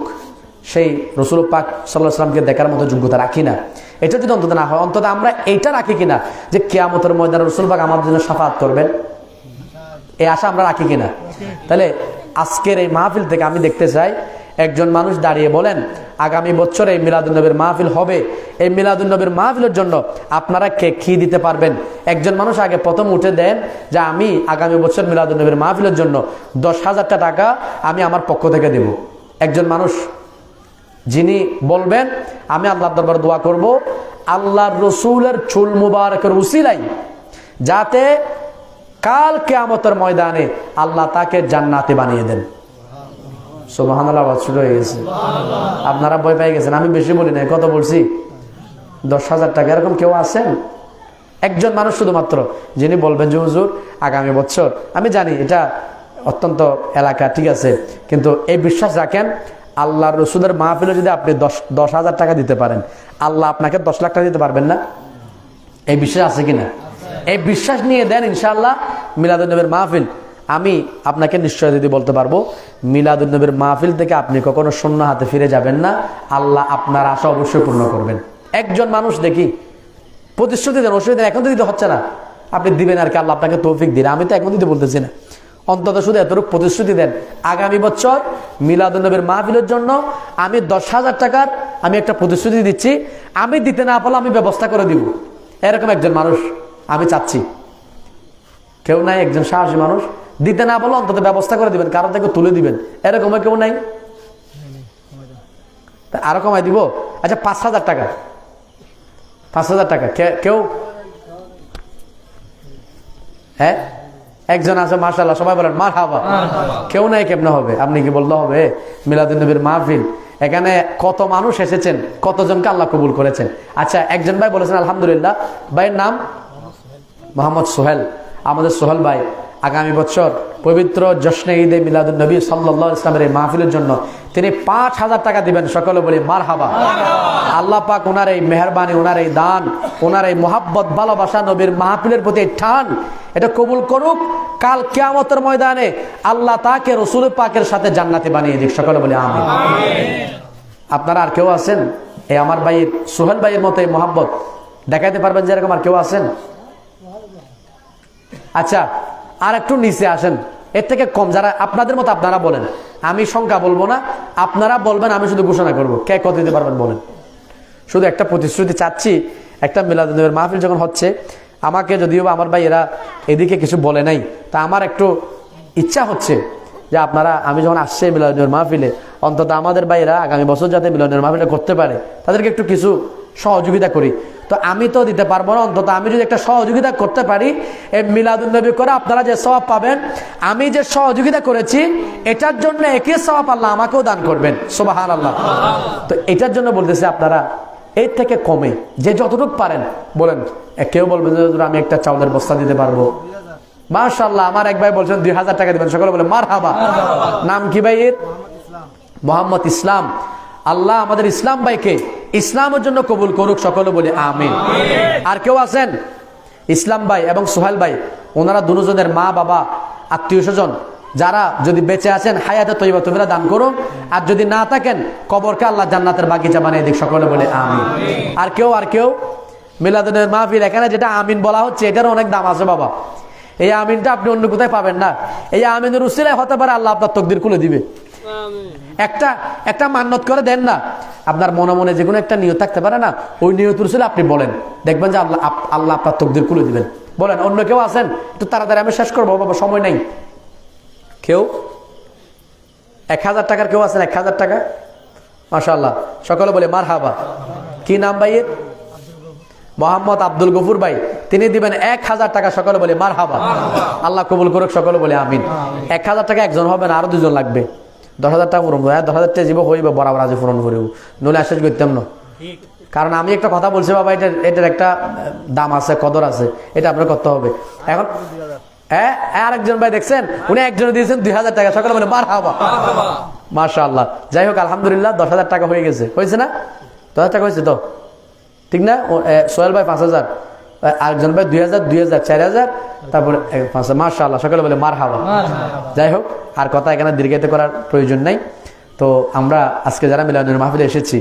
সেই রাসূল পাক সাল্লাল্লাহু আলাইহি ওয়াসাল্লামকে দেখার মতো যোগ্যতা রাখি না, এটা যদি অন্তত না হয়, অন্তত আমরা এইটা রাখি কিনা যে কিয়ামতের ময়দানে রাসূল পাক আমাদের জন্য শাফাআত করবেন, এই আশা আমরা রাখি কিনা? তাহলে আজকের এই মাহফিল থেকে আমি দেখতে চাই একজন মানুষ দাঁড়িয়ে বলেন আগামী বছর এই মিলাদুন্নবীর মাহফিল হবে, এই মিলাদুন্নবীর মাহফিলের জন্য আপনারা কে কি দিতে পারবেন? একজন মানুষ আগে প্রথম উঠে দেন যে আমি আগামী বছর মিলাদুন্নবীর মাহফিলের জন্য 10,000 টাকা আমি আমার পক্ষ থেকে দেব। একজন মানুষ যিনি বলবেন আমি আল্লাহর দরবারে দোয়া করব আল্লাহর রাসূলের চুল মুবারকের উসিলায় যাতে কাল কিয়ামতের ময়দানে আল্লাহ তাকে জান্নাতে বানিয়ে দেন। সুবহানাল্লাহ, শুরু হয়ে গেছে, আপনারা ভয় পেয়ে গেছেন। আমি বেশি বলি নাই, কত বলছি? 10,000 টাকা। এরকম কেউ আছেন? একজন মানুষ শুধুমাত্র যিনি বলবেন যে হুজুর আগামী বছর, আমি জানি এটা অত্যন্ত এলাকা, ঠিক আছে, কিন্তু এই বিশ্বাস রাখেন আল্লাহর রাসূলের মাহফিলে যদি আপনি 10,000 টাকা দিতে পারেন, আল্লাহ আপনাকে 10 লাখ টাকা দিতে পারবেন না? এই বিশ্বাস আছে কিনা? এই বিশ্বাস নিয়ে দেন ইনশাআল্লাহ মিলাদুন্নবীর মাহফিল। আমি আপনাকে নিশ্চয় যদি বলতে পারবো মিলাদুন্নবীর মাহফিল থেকে আপনি কখনো শূন্য হাতে ফিরে যাবেন না, আল্লাহ আপনার আশা অবশ্যই পূর্ণ করবেন। একজন মানুষ দেখি প্রতিশ্রুতি দেন, অসুবিধা এখন তো দিতে হচ্ছে না, আপনি দিবেন আর কি, আল্লাহ আপনাকে তৌফিক দিন। আমি তো এখন দিতে বলতেছি না, অন্তত শুধু এতটুকু প্রতিশ্রুতি দেন আগামী বছর মিলাদুন্নবীর মাহফিলের জন্য আমি 10,000 টাকার আমি একটা প্রতিশ্রুতি দিচ্ছি, আমি দিতে না পারলে আমি ব্যবস্থা করে দিব। এরকম একজন মানুষ আমি চাচ্ছি। কেউ নাই? একজন সাহসী মানুষ দিতে না পারলে অন্তত ব্যবস্থা করে দিবেন, কারো থেকে তুলে দিবেন, এরকম কেউ নাই? আরো কমাই দিব। আচ্ছা 5,000 টাকা, 5,000 টাকা কেউ? হ্যাঁ একজন আছে, মাশাআল্লাহ, সবাই বলেন মারহাবা। কেউ নাই? কেমনে হবে? আপনি কি বলতে হবে মিলাদুন্নবীর মাহফিল, এখানে কত মানুষ এসেছেন, কতজনকে আল্লাহ কবুল করেছেন। আচ্ছা একজন ভাই বলেছেন আলহামদুলিল্লাহ, ভাইয়ের নাম মোহাম্মদ সোহেল, আমাদের সোহেল ভাই আগামী বছর পবিত্র জশ্নে ঈদে মিলাদুন্নবী সাল্লাল্লাহু আলাইহি ওয়াসাল্লামের এই মাহফিলের জন্য তিনি 5,000 টাকা দিবেন। সকলে বলি মারহাবা। আল্লাহ পাক ওনার এই মেহেরবানি, ওনার এই দান, ওনার এই মোহাব্বত, ভালোবাসা, নবীর মাহফিলের প্রতি টান, এটা কবুল করুক। কাল কিয়ামতের ময়দানে আল্লাহ তাকে রাসূল পাকের সাথে জান্নাতে বানিয়ে দিক। সকলে বলি আমিন। আপনারা আর কেউ আছেন এই আমার ভাই সোহেল ভাইয়ের মতো এই মোহাব্বত দেখাইতে পারবেন যে এরকম আর কেউ আছেন? আচ্ছা আর একটু নিচে আসেন, এর থেকে কম যারা আপনাদের মতো, আপনারা বলেন, আমি সংখ্যা বলবো না, আপনারা বলবেন, আমি শুধু ঘোষণা করবো কে কত দিতে পারবেন বলেন। শুধু একটা প্রতিশ্রুতি চাচ্ছি, একটা মিলাদুন্নবীর মাহফিল যখন হচ্ছে, আমাকে যদিও বা আমার ভাই এরা এদিকে কিছু বলে নাই, তা আমার একটু ইচ্ছা হচ্ছে যে আপনারা, আমি যখন আসছে মিলাদুন্নবীর মাহফিলে, অন্তত আমাদের ভাইয়েরা আগামী বছর যাতে মিলাদুন্নবীর মাহফিলটা করতে পারে তাদেরকে একটু কিছু সহযোগিতা করি। তো আমি তো দিতে পারবো না, অন্তত আমি যদি একটা সহযোগিতা করতে পারি এই মিলাদুন্নবী করে আপনারা যে সওয়াব পাবেন, আমি যে সহযোগিতা করেছি এটার জন্য একই সওয়াব আল্লাহ আমাকেও দান করবেন। সুবহানাল্লাহ। তো এটার জন্য বলতেছি আপনারা এর থেকে কমে যে যতটুকু পারেন বলেন। কেউ বলবেন যে আমি একটা চাউলের বস্তা দিতে পারবো, মাশাআল্লাহ। আমার এক ভাই বলছেন 2,000 টাকা দিবেন। সকলে বলে মারহাবা। নাম কি ভাইয়ের? মোহাম্মদ ইসলাম। আল্লাহ আমাদের ইসলাম ভাইকে ইসলামের জন্য কবুল করুক। সকলে বলি আমিন। আর কেউ আছেন? ইসলাম ভাই এবং সোহেল ভাই, ওনারা দুজনের মা বাবা আত্মীয় স্বজন যারা যদি বেঁচে আছেন হায়াতে তৈবা তোমরা দান করুন, আর যদি না থাকেন কবরকে আল্লাহ জান্নাতের বাগিচা বানিয়ে দিক। সকলে বলে আমিন। আর কেউ মিলাদুন্নবীর মাহফিল এখানে যেটা আমিন বলা হচ্ছে এটার অনেক দাম আছে বাবা। এই আমিনটা আপনি অন্য কোথায় পাবেন না। এই আমিনের উসিলায় হতে পারে আল্লাহ আপনার তকদির খুলে দিবে। একটা একটা মান্যত করে দেন না, আপনার মনে মনে যে কোনো একটা নিয়ত থাকতে পারে না, ওই নিয়ত ছিল আপনি বলেন, দেখবেন যে আল্লাহ আল্লাহ আপনার তকদির খুলে দিবেন। বলেন, অন্য কেউ আছেন? একটু তাড়াতাড়ি আমি শেষ করবো বাবা, সময় নাই। কেউ 1000 টাকার কেউ আছেন? 1000 টাকা, মাশাআল্লাহ, সকলে বলে মারহাবা। কি নাম ভাইয়ের? মোহাম্মদ আব্দুল গফুর ভাই, তিনি দিবেন 1000 টাকা, সকলে বলে মারহাবা। আল্লাহ কবুল করুক, সকলে বলে আমিন। 1000 টাকা একজন হবে না, আরো 2 জন লাগবে। 10,000 টাকা পূরণ করবো, 10,000 টাকা জীব হইব, বরাবর আজ পূরণ করিব, নইলে আশ্বাস করতাম না। কারণ আমি একটা কথা বলছি বাবা, এটার একটা দাম আছে, কদর আছে, এটা আপনার করতে হবে। এখন হ্যাঁ, আরেকজন ভাই দেখছেন, উনি একজনে দিয়েছেন 2000 টাকা, সকলে বলে মারহাবা, মাশাআল্লাহ। যাই হোক, আলহামদুলিল্লাহ, 10,000 টাকা হয়ে গেছে, হয়েছে না? 10,000 টাকা হয়েছে তো, ঠিক না? সোহেল ভাই 5,000, আরেকজন ভাই 2,000, 2,000, 4,000, তারপরে 5,000, মাশাআল্লাহ, সকলে বলে মারহাবা। যাই হোক, আর কথা এখানে দীর্ঘায়িত করার প্রয়োজন নাই। তো আমরা আজকে যারা মিলাদুন্নবীর মাহফিলে এসেছি,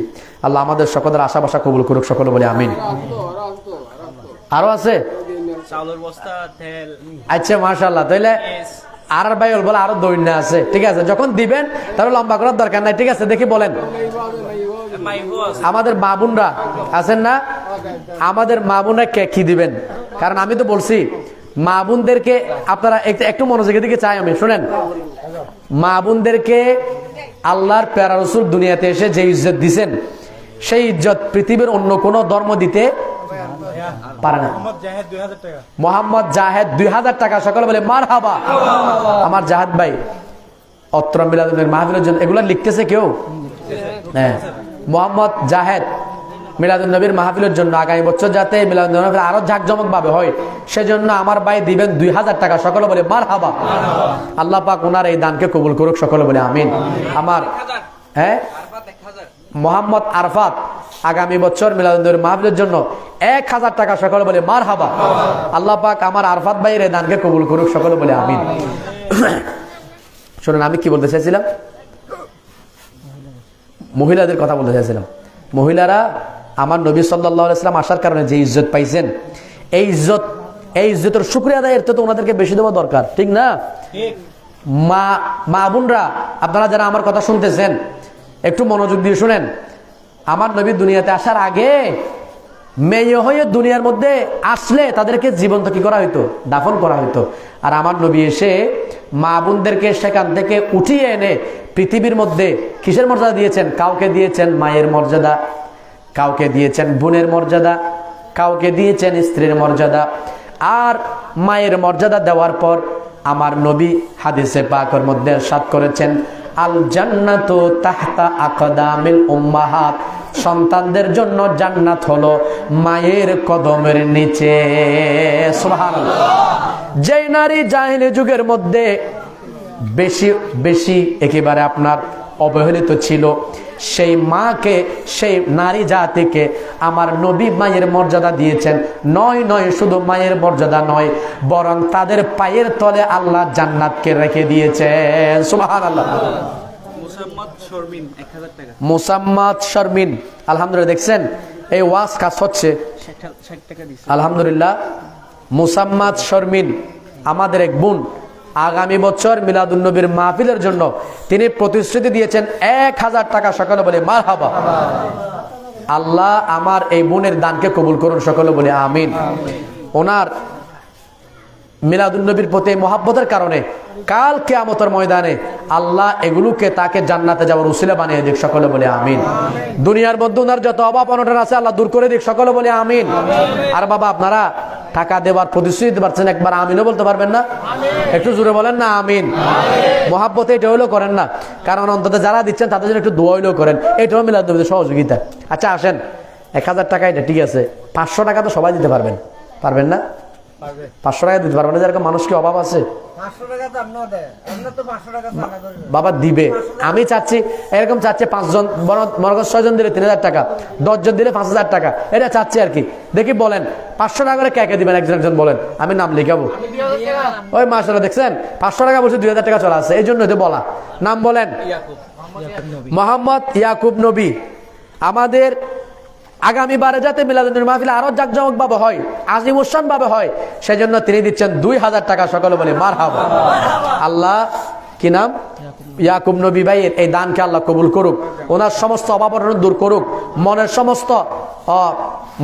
আল্লাহ আমাদের সকলের আশা বাসা কবুল করুক, সকলে বলে আমিন। আরো আছে? আচ্ছা, মাশাআল্লাহ। তাইলে আর ভাই বলে আরো দৈন্য আছে, ঠিক আছে, যখন দিবেন তাহলে লম্বা করার দরকার নাই, ঠিক আছে? দেখি বলেন, আমাদের মা বোনরা আছেন না, আমাদের মা বোনরা কি দিবেন? কারণ আমি তো বলছি মা বোনদেরকে আপনারা একটু মনোযোগের দিকে চাই আমি, শুনেন। মা বোনদেরকে আল্লাহর প্যারা রাসূল দুনিয়াতে এসে যে ইজ্জত দিছেন, সেই ইজ্জত পৃথিবীর অন্য কোনো ধর্ম দিতে পারে না। মোহাম্মদ জাহেদ 2000 টাকা, সকলে বলে মারহাবা। আমার জাহেদ ভাই অত্র মিলাদুন্নবীর মাহফিলের জন্য এগুলা লিখতেছে কেউ? হ্যাঁ, মোহাম্মদ জাহেদ মিলাদুন্নবীর মাহফিলের জন্য আগামী বছর যাতে মিলাদুন্নবীর মাহফিল আরো জাঁকজমক ভাবে হয়, সেজন্য আমার ভাই দিবেন 2000 টাকা, সকলে বলে মারহাবা। আল্লাহ পাক ওনার এই দানকে কবুল করুক, সকলে বলে আমিন। আমার হ্যাঁ, মোহাম্মদ আরফাত আগামী বছর মিলাদুন্নবীর মাহফিলের জন্য 1000 টাকা, সকলে বলে মারহাবা। আল্লাহ পাক আমার আরফাত ভাইয়ের এই দানকে কবুল করুক, সকলে বলে আমিন। শুনুন, আমি কি বলতে চাইছিলাম? মহিলাদের কথা বলতে চাইছিলাম। মহিলারা আমার নবী সাল্লাল্লাহু আলাইহি ওয়াসাল্লাম আসার কারণে যে ইজ্জত পাইছেন, এই ইজ্জতের শুকরিয়া আদায়ের তো ওনাদেরকে বেশি দেওয়া দরকার, ঠিক না? মা বোনরা, আপনারা যারা আমার কথা শুনতেছেন, একটু মনোযোগ দিয়ে শুনেন। আমার নবী দুনিয়াতে আসার আগে মেয়ে হয়ে দুনিয়ার মধ্যে আসলে তাদেরকে জীবন্ত কি করা হইতো? দাফন করা হইতো। আর আমার নবী এসে মা বোনদেরকে সেখান থেকে উঠিয়ে এনে পৃথিবীর মধ্যে কিসের মর্যাদা দিয়েছেন? কাউকে দিয়েছেন মায়ের মর্যাদা, কাউকে দিয়েছেন বোনের মর্যাদা, কাউকে দিয়েছেন স্ত্রীর মর্যাদা। আর মায়ের মর্যাদা দেওয়ার পর আমার নবী হাদিসে পাকের মধ্যে ইরশাদ করেছেন, আল জান্নাতু তাহতা আকদামিল উম্মাহাত, সন্তানদের জন্য জান্নাত হলো মায়ের কদমের নিচে। সুবহানাল্লাহ। যেই নারী জাহেলি যুগের মধ্যে বেশি বেশি একেবারে আপনার অবহেলিত ছিল, সেই মাকে, সেই নারী জাতিকে আমার নবী মায়ের মর্যাদা দিয়েছেন। নয় শুধু মায়ের মর্যাদা নয়, বরং তাদের পায়ের তলে আল্লাহ জান্নাতকে রেখে দিয়েছেন। সুবহানাল্লাহ। মুসাম্মাদ শারমিন, আলহামদুলিল্লাহ, দেখছেন এই ওয়াজ কাজ হচ্ছে, আলহামদুলিল্লাহ। মুসাম্মাদ শারমিন আমাদের এক বোন, আগামী বছর মিলাদুন্নবীর মাহফিলের জন্য তিনি প্রতিশ্রুতি দিয়েছেন 1000 টাকা, সকলে বলে মারহাবা। আল্লাহ আমার এই বোনের দানকে কবুল করুন, সকলে বলে আমিন। ওনার মিলাদুন্নবীর প্রতি মহাব্বতের কারণে কাল কিয়ামতের ময়দানে আল্লাহ এগুলোকে তাকে জান্নাতে যাওয়ার উসিলা বানিয়ে দিক, সকলে বলে আমিন। দুনিয়ার মধ্যে ওনার যত অভাব অনটন আছে আল্লাহ দূর করে দিক, সকলে বলে আমিন। আর বাবা, আপনারা টাকা দেওয়ার প্রতিশ্রুতি দিতে পারছেন, একবার আমিনও বলতে পারবেন না? একটু জোরে বলেন না আমিন। মহাব্বতে এটা হইলেও করেন না, কারণ অন্তত যারা দিচ্ছেন তাদের জন্য একটু দোয়া হইলেও করেন, এটাও মিলাদুন্নবীর সহযোগিতা। আচ্ছা আসেন, 1000 টাকা এটা ঠিক আছে, 500 টাকা তো সবাই দিতে পারবেন, পারবেন না? 500 টাকা দিতে পারবেন না, যেরকম মানুষকে অভাব আছে। বাবা দিবে, আমি চাচ্ছি এরকম, চাচ্ছে 5 জন, 6 জন দিলে 3000 টাকা, 10 জন দিলে 5000 টাকা, এটা চাচ্ছি আর কি। দেখি বলেন 500 টাকা করে কে দিবেন? একজন বলেন, আমি নাম লিখাবো। ওই মাশাআল্লাহ, দেখছেন 500 টাকা বলছে, 2000 টাকা চলে আসছে, এই জন্য তো বলা। নাম বলেন। মোহাম্মদ ইয়াকুব নবী। আমাদের আগামী বারে যাতে মিলাদুন্নবীর মাহফিল আরো জাঁকজমক ভাবে হয়, আজিমুশান ভাবে হয়, সেজন্য তিনি দিচ্ছেন 2000 টাকা, সকলে বলে মারহাবা। আল্লাহ কি নাম? ইয়াকুব নবী ভাইয়ের এই দানকে আল্লাহ কবুল করুক, ওনার সমস্ত অভাব দূর করুক, মনের সমস্ত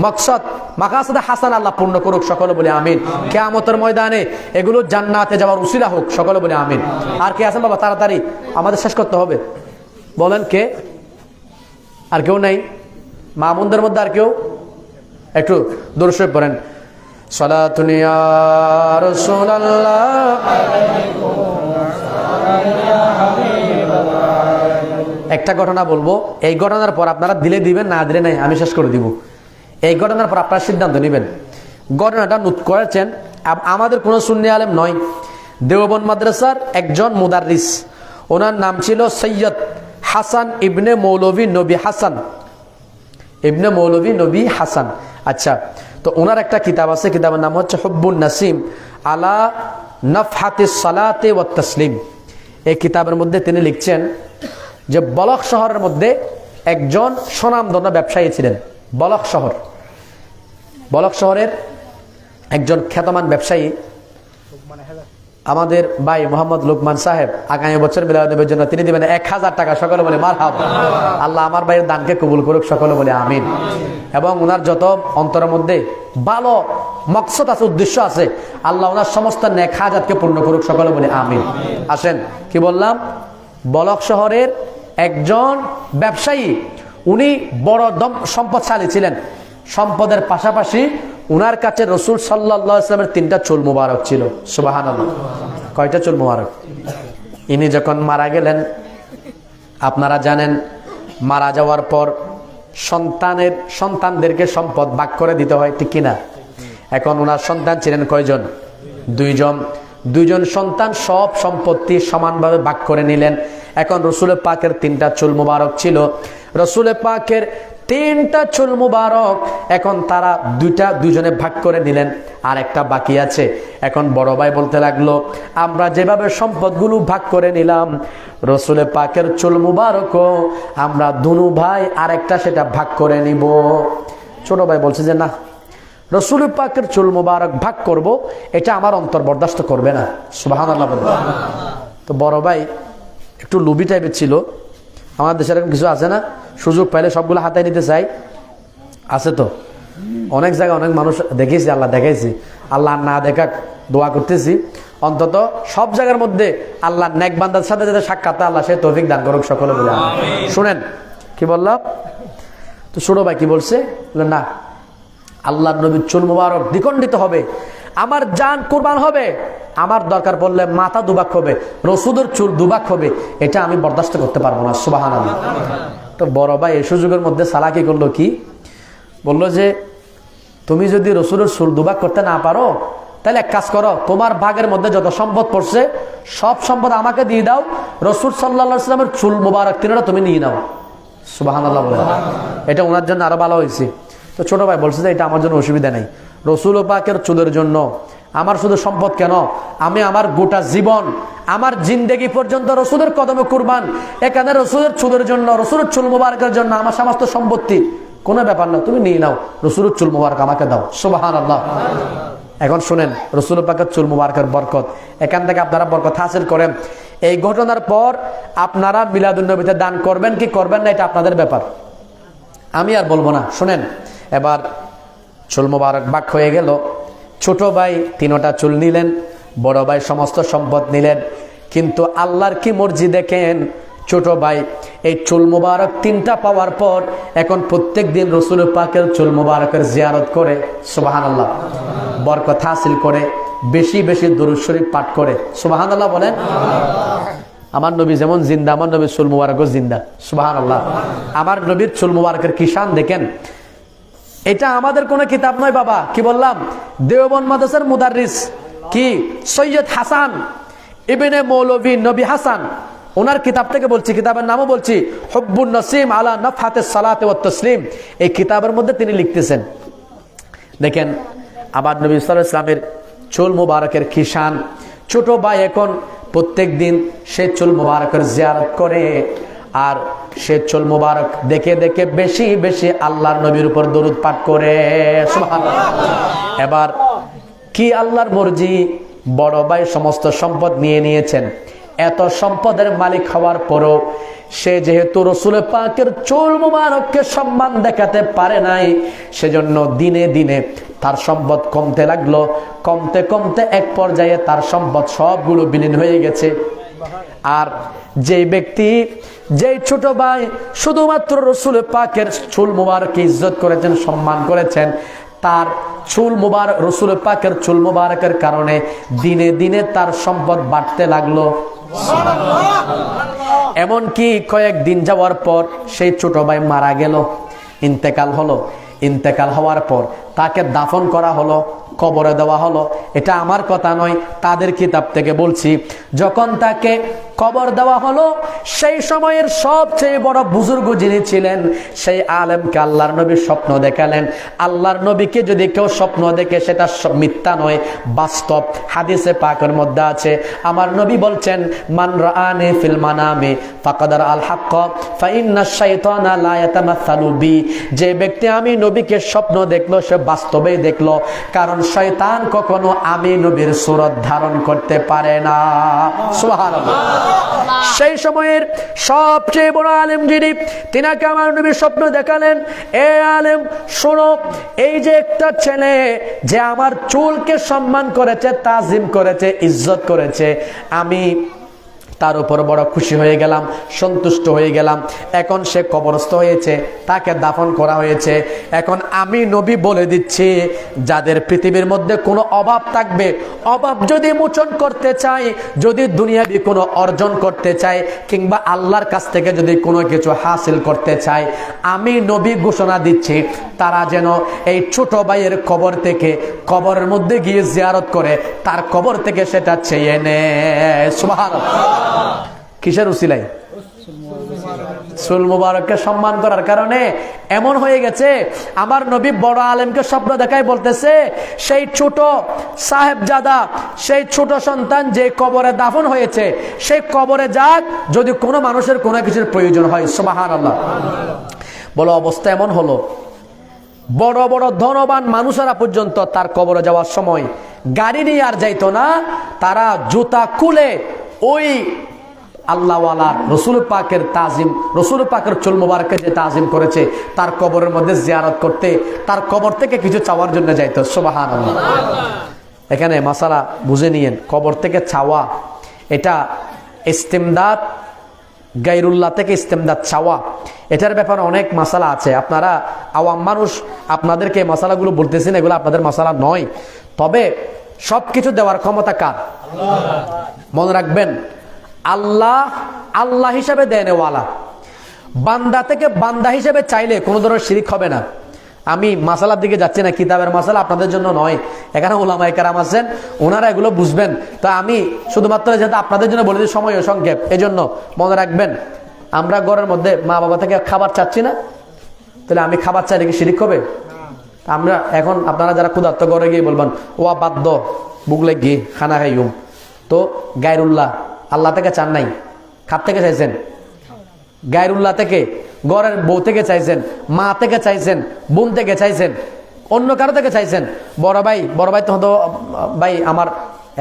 মকসদ মাকাসদে হাসান আল্লাহ পূর্ণ করুক, সকলে বলে আমিন। কিয়ামতের ময়দানে এগুলো জান্নাতে যাওয়ার উসিলা হোক, সকলে বলে আমিন। আর কে আছেন বাবা? তাড়াতাড়ি আমাদের শেষ করতে হবে, বলেন কে? আর কেউ নাই? মামুনদের মধ্যে আর কেউ? একটু দরুদ শরীফ পড়েন। সালাতুন ইয়া রাসূলুল্লাহ। একটা ঘটনা বলবো, এই ঘটনার পর আপনারা দিলে দিবেন, না দিলে নাই, আমি শেষ করে দিব। এই ঘটনার পর আপনারা সিদ্ধান্ত নেবেন। ঘটনাটা নোট করেছেন, আমাদের কোনো সুন্নি আলেম নয়, দেওবন্দ মাদ্রাসার একজন মুদাররিস, ওনার নাম ছিল সৈয়দ হাসান ইবনে মৌলভী নবী হাসান, ইবনে মৌলভী নবী হাসান। আচ্ছা, তো ওনার একটা কিতাব আছে, কিতাবের নাম হচ্ছে হুব্বুন নাসিম আলা নফহাতিস সালাতে ওয়াত তাসলিম। এই কিতাবের মধ্যে তিনি লিখছেন যে বলখ শহরের মধ্যে একজন স্বনামধন্য ব্যবসায়ী ছিলেন। বলখ শহরের একজন খ্যাতমান ব্যবসায়ী, আমাদের ভাই মোহাম্মদ লোকমান সাহেব আগামী বছর মিলাদের জন্য তিনি দিবেন 1000 টাকা, সকলে বলে মারহাবা। আল্লাহ আমার ভাইয়ের দানকে কবুল করুক, সকলে বলে আমিন। এবং ওনার যত অন্তরের মধ্যে ভালো মকসদ আছে, উদ্দেশ্য আছে, আল্লাহ ওনার সমস্ত নেক হাজাতকে পূর্ণ করুক, সকলে বলে আমিন। আসেন, কি বললাম? বলখ শহরের একজন ব্যবসায়ী, উনি বড় সম্পদশালী ছিলেন। সম্পদের পাশাপাশি উনার কাছে রসুল সাল্লাল্লাহু আলাইহি ওয়াসাল্লামের 3টা চুল মুবারক ছিল। সুবহানাল্লাহ। কয়টা চুল মুবারক? ইনি যখন মারা গেলেন, আপনারা জানেন মারা যাওয়ার পর সন্তানদেরকে সম্পদ ভাগ করে দিতে হয়, ঠিক কিনা? এখন ওনার সন্তান ছিলেন কয়জন? 2জন সন্তান সব সম্পত্তি সমানভাবে ভাগ করে নিলেন। এখন রসুলের পাকের 3টা চুল মুবারক ছিল। রসুলের পাকের 3টা চুল মুবারক এখন তারা দুজনে ভাগ করে নিলেন, আর একটা বাকি আছে। এখন বড় ভাই বলতে লাগলো, আমরা যেভাবে সম্পদগুলো ভাগ করে নিলাম, রসুলের পাকের চুল মুবারকও আমরা দুনু ভাই আরেকটা সেটা ভাগ করে নিব। ছোট ভাই বলছে যে না, রসুলের পাকের চুল মুবারক ভাগ করব, এটা আমার অন্তর বরদাস্ত করবে না। সুবহানাল্লাহ বলে। তো বড় ভাই একটু লুবি টাইপের ছিল। আমাদের দেশে এরকম কিছু আছে না, সুযোগ পাইলে সবগুলো হাতায় নিতে চাই? আছে তো অনেক জায়গায়, অনেক মানুষ দেখেছি, আল্লাহ দেখাইছি, আল্লাহ না দেখা দোয়া করতেছি, অন্তত সব জায়গার মধ্যে আল্লাহ নেক বান্দার সাথে যাতে সাক্ষাৎ আল্লাহ সে তৌফিক দান করুক, সকলে বলে শুনেন কি বললাম। তো ছোট ভাই কি বলছে, না আল্লাহ নবীর চুল মুবারক দ্বিখণ্ডিত হবে, আমার জান কুরবান হবে, আমার দরকার পড়লে মাথা দুভাগ হবে, রসুলের চুল দুভাগ হবে, এটা আমি বরদাস্ত করতে পারবো না। সুবহানাল্লাহ। তো বড় ভাই এই সুযোগের মধ্যে সালাকি করলো, কি বললো যে তুমি যদি রসুলের চুল দুভাগ করতে না পারো, তাহলে এক কাজ করো, তোমার ভাগের মধ্যে যত সম্পদ পড়ছে সব সম্পদ আমাকে দিয়ে দাও, রসুল সাল্লাল্লাহু আলাইহি ওয়াসাল্লামের চুল মুবারক 3টা তুমি নিয়ে নাও। সুবহানাল্লাহ বলে। এটা ওনার জন্য আরো ভালো হয়েছে। তো ছোট ভাই বলছে যে এটা আমার জন্য অসুবিধা নেই, রসুল পাকের চুলের জন্য আমার শুধু সম্পদ কেন, আমি আমার গোটা জীবন, আমার জিন্দেগি পর্যন্ত রসুলের কদমে কুরবান। এখানে রসুলের চুলের জন্য, রসুলের চুল মুবারকের জন্য আমার সমস্ত সম্পত্তি, কোনো ব্যাপার না, তুমি নিয়ে নাও, রসুলের চুল মুবারক আমাকে দাও। সুবহানাল্লাহ। এখন শুনেন রসুল পাকের চুল মুবারকের বরকত, এখান থেকে আপনারা বরকত হাসিল করেন। এই ঘটনার পর আপনারা মিলাদুন নবীতে দান করবেন কি করবেন না, এটা আপনাদের ব্যাপার, আমি আর বলবো না। শুনেন, এবার চুল মুবারক ভাগ হয়ে গেল। ছোট ভাই 3টা চুল নিলেন, বড় ভাই সমস্ত সম্পদ নিলেন। কিন্তু আল্লাহর কি মর্জি দেখেন, ছোট ভাই এই চুল মুবারক 3টা পাওয়ার পর এখন প্রত্যেক দিন রসুল পাকের চুল মুবারকের জিয়ারত করে, সুবহানাল্লাহ, বরকত হাসিল করে, বেশি বেশি দুরূদ শরীফ পাঠ করে। সুবহানাল্লাহ বলেন। আমার নবী যেমন জিন্দা, আমার নবীর চুল মুবারকও জিন্দা। সুবহানাল্লাহ। আমার নবীর চুল মুবারকের কি শান দেখেন। এটা আমাদের কোনো কিতাব নয় বাবা, কি বললাম, দেওবন্দ মাদ্রাসার মুদাররিস কি সৈয়দ হাসান ইবনে মৌলভী নবী হাসান, ওনার কিতাব থেকে বলছি, কিতাবের নামও বলছি হুব্বুন নাসিম আলা নফহাতিস সালাতে ওয়াত তাসলিম। এই কিতাবের মধ্যে তিনি লিখতেছেন, দেখেন আমার নবী সাল্লাল্লাহু আলাইহি ওয়াসাল্লামের চুল মুবারকের কি শান। ছোট ভাই এখন প্রত্যেক দিন সে চুল মুবারকের জিয়ারত করে, আর সে চুল মুবারক দেখে দেখে বেশি বেশি আল্লাহর নবীর উপর দরুদ পাঠ করে। সুবহানাল্লাহ। এবার কি আল্লাহর মর্জি, বড় ভাই সমস্ত সম্পদ নিয়ে নিয়েছেন, এত সম্পদের মালিক হওয়ার পরও সে যেহেতু রসুল পাকের চুল মুবারককে সম্মান দেখাতে পারে নাই, সেজন্য দিনে দিনে তার সম্পদ কমতে লাগলো। কমতে কমতে এক পর্যায়ে তার সম্পদ সবগুলো বিলীন হয়ে গেছে। আর যে ব্যক্তি, যেই ছোট ভাই শুধুমাত্র রসুল পাকের চুল মুবারককে ইজ্জত করেছেন, সম্মান করেছেন, তার চুল মুবারক, রসুল পাকের চুল মুবারকের কারণে দিনে দিনে তার সম্পদ বাড়তে লাগলো। এমনকি কয়েকদিন যাওয়ার পর সেই ছোট ভাই মারা গেল, ইন্তেকাল হলো। ইন্তেকাল হওয়ার পর তাকে দাফন করা হলো, কবরে দেওয়া হলো। এটা আমার কথা নয়, তাদের কিতাব থেকে বলছি। যখন তাকে কবর দেওয়া হলো, সেই সময়ের সবচেয়ে বড় বুজুর্গ যিনি ছিলেন, সেই আলেমকে আল্লাহর নবী স্বপ্ন দেখালেন। আল্লাহর নবীকে যদি কেউ স্বপ্ন দেখে, সেটা মিথ্যা নয়, বাস্তব। হাদিসে পাকের মধ্যে আছে, আমার নবী বলছেন, মান রাআনি ফিল মানামি ফাকাদ রাআল হক ফা ইন্নাশ শাইতানা লা ইয়াতামাসসালু বি। যে ব্যক্তি আমি নবীকে স্বপ্ন দেখলো, সে বাস্তবেই দেখলো, কারণ শয়তান কখনো আমি নবীর সূরত ধারণ করতে পারে না। সুবহানাল্লাহ। সেই সময়ের সবচেয়ে বড় আলেম যিনি, তিনাকে আমার নবী স্বপ্ন দেখালেন, এ আলেম শোনো, এই যে একটা ছেলে যে আমার চুলকে সম্মান করেছে, তাজিম করেছে, ইজ্জত করেছে, আমি তার উপর বড় খুশি হয়ে গেলাম, সন্তুষ্ট হয়ে গেলাম। এখন সে কবরস্থ হয়েছে, তাকে দাফন করা হয়েছে। এখন আমি নবী বলে দিচ্ছি, যাদের পৃথিবীর মধ্যে কোনো অভাব থাকবে, অভাব যদি মোচন করতে চাই, যদি দুনিয়াবি কোনো অর্জন করতে চাই, কিংবা আল্লাহর কাছ থেকে যদি কোনো কিছু হাসিল করতে চাই, আমি নবী ঘোষণা দিচ্ছি, তারা যেন এই ছোট ভাইয়ের কবর থেকে, কবরের মধ্যে গিয়ে জিয়ারত করে, তার কবর থেকে সেটা চেয়ে নেয়। সুবহানাল্লাহ। কিসের উসিলায়? চুল মুবারককে সম্মান করার কারণে এমন হয়ে গেছে। আমার নবী বড় আলেমকে স্বপ্ন দেখায় বলতেছে, সেই ছোট সাহেবজাদা, সেই ছোট সন্তান যে কবরে দাফন হয়েছে, সেই কবরে যাক, যদি কোনো মানুষের কোনো কিছুর প্রয়োজন হয়। সুবহানাল্লাহ। বলো, অবস্থা এমন হলো, বড় বড় ধনবান মানুষেরা পর্যন্ত তার কবরে যাওয়ার সময় গাড়ি নিয়ে আর যাইতো না, তারা জুতা খুলে ওই আল্লাহওয়ালা রসুল পাকের তাজিম, রসুল পাকের চুল মুবারককে যে তাজিম করেছে, তার কবরের মধ্যে জিয়ারত করতে, তার কবর থেকে কিছু চাওয়ার জন্য যাইতো। সুবহানাল্লাহ। এখানে মাসালা বুঝে নিয়েন, কবর থেকে চাওয়া, এটা ইস্তেমদাদ, গায়রুল্লাহ থেকে ইস্তেমদাদ চাওয়া, এটার ব্যাপারে অনেক মাসালা আছে। আপনারা আওয়াম মানুষ, আপনাদেরকে মাসালাগুলো বলতেছেন, এগুলো আপনাদের মাসালা নয়। তবে সব কিছু দেওয়ার ক্ষমতা কার? মনে রাখবেন, আল্লাহ আল্লাহ হিসাবে দেনেওয়ালা, বান্দা থেকে বান্দা হিসেবে চাইলে কোনো ধরনের শিরিক হবে না। আমি মাসালার দিকে যাচ্ছি না, কিতাবের মাসালা আপনাদের জন্য নয়, এখানে উলামায়ে কেরাম আছেন, ওনারা এগুলো বুঝবেন। তো আমি শুধুমাত্র যেহেতু আপনাদের জন্য বলেছি, সময় সংক্ষেপ, এজন্য মনে রাখবেন, আমরা ঘরের মধ্যে মা বাবা থেকে খাবার চাচ্ছি না, তাহলে আমি খাবার চাইলে কি শিরিক হবে? আমরা এখন আপনারা যারা ক্ষুধার্ত ঘরে গিয়ে বলবেন, ওয়া বাদ্য বুগলে গিয়ে খানা খাইম, তো গায়রুল্লাহ আল্লাহ থেকে চান নাই, খাত থেকে চাইছেন, গায়রুল্লাহ থেকে, ঘরের বউ থেকে চাইছেন, মা থেকে চাইছেন, বোন থেকে চাইছেন, অন্য কারো থেকে চাইছেন। বড় ভাই তো ভাই আমার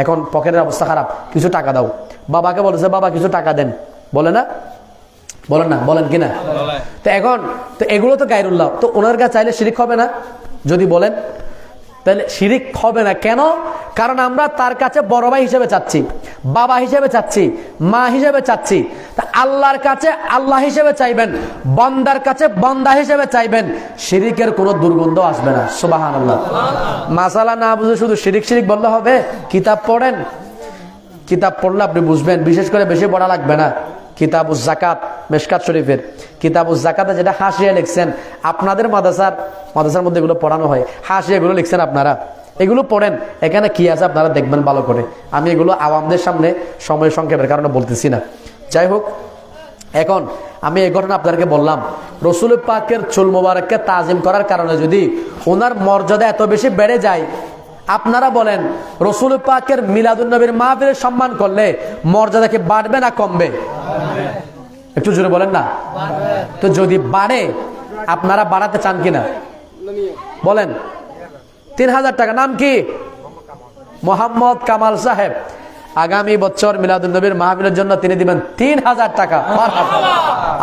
এখন পকেটের অবস্থা খারাপ, কিছু টাকা দাও। বাবাকে বলেছে, বাবা কিছু টাকা দেন, বলে না? বলেন না? বলেন কিনা? তো এখন তো এগুলো তো গায়রুল্লাহ, তো ওনার কাছে চাইলে শিরিক হবে না? যদি বলেন, তাহলে শিরিক হবে না। কেন? কারণ আমরা তার কাছে বড় ভাই হিসেবে চাচ্ছি, বাবা হিসেবে চাচ্ছি, মা হিসেবে চাচ্ছি। তা আল্লাহর কাছে আল্লাহ হিসেবে চাইবেন, বান্দার কাছে বান্দা হিসেবে চাইবেন, শিরিকের কোনো দুর্গন্ধ আসবে না। সুবহানাল্লাহ। মাসালা না বুঝে শুধু শিরিক শিরিক বললে হবে? কিতাব পড়েন, কিতাব পড়লে আপনি বুঝবেন। বিশেষ করে বেশি পড়া লাগবে না। কিতাবুজ যাকাত, মিশকাত শরীফের কিতাবুজ যাকাতে যেটা হাসিয়া লিখছেন, আপনাদের মাদ্রাসার মধ্যে এগুলো পড়ানো হয়, হাসিয়া এগুলো লিখছেন আপনারা, এগুলো পড়েন, এখানে কি আছে আপনারা দেখবেন ভালো করে। আমি এগুলো আওয়ামদের সামনে সময় সংক্ষেপের কারণে বলতেছি না। যাই হোক, এখন আমি এই ঘটনা আপনাদেরকে বললাম, রসুল পাকের চুল মোবারককে তাজিম করার কারণে যদি ওনার মর্যাদা এত বেশি বেড়ে যায়, আপনারা বলেন রসুল পাকের মিলাদুন নবীর মাহফিলের সম্মান করলে মর্যাদা কি বাড়বে না কমবে? একটু জোরে বলেন না। তো যদি বাড়ে, আপনারা বাড়াতে চান কিনা বলেন? 3000 টাকা। নাম কি? মোহাম্মদ কামাল সাহেব। আগামী বছর মিলাদুন নবীর মাহফিলের জন্য তিনি দিবেন 3000 টাকা।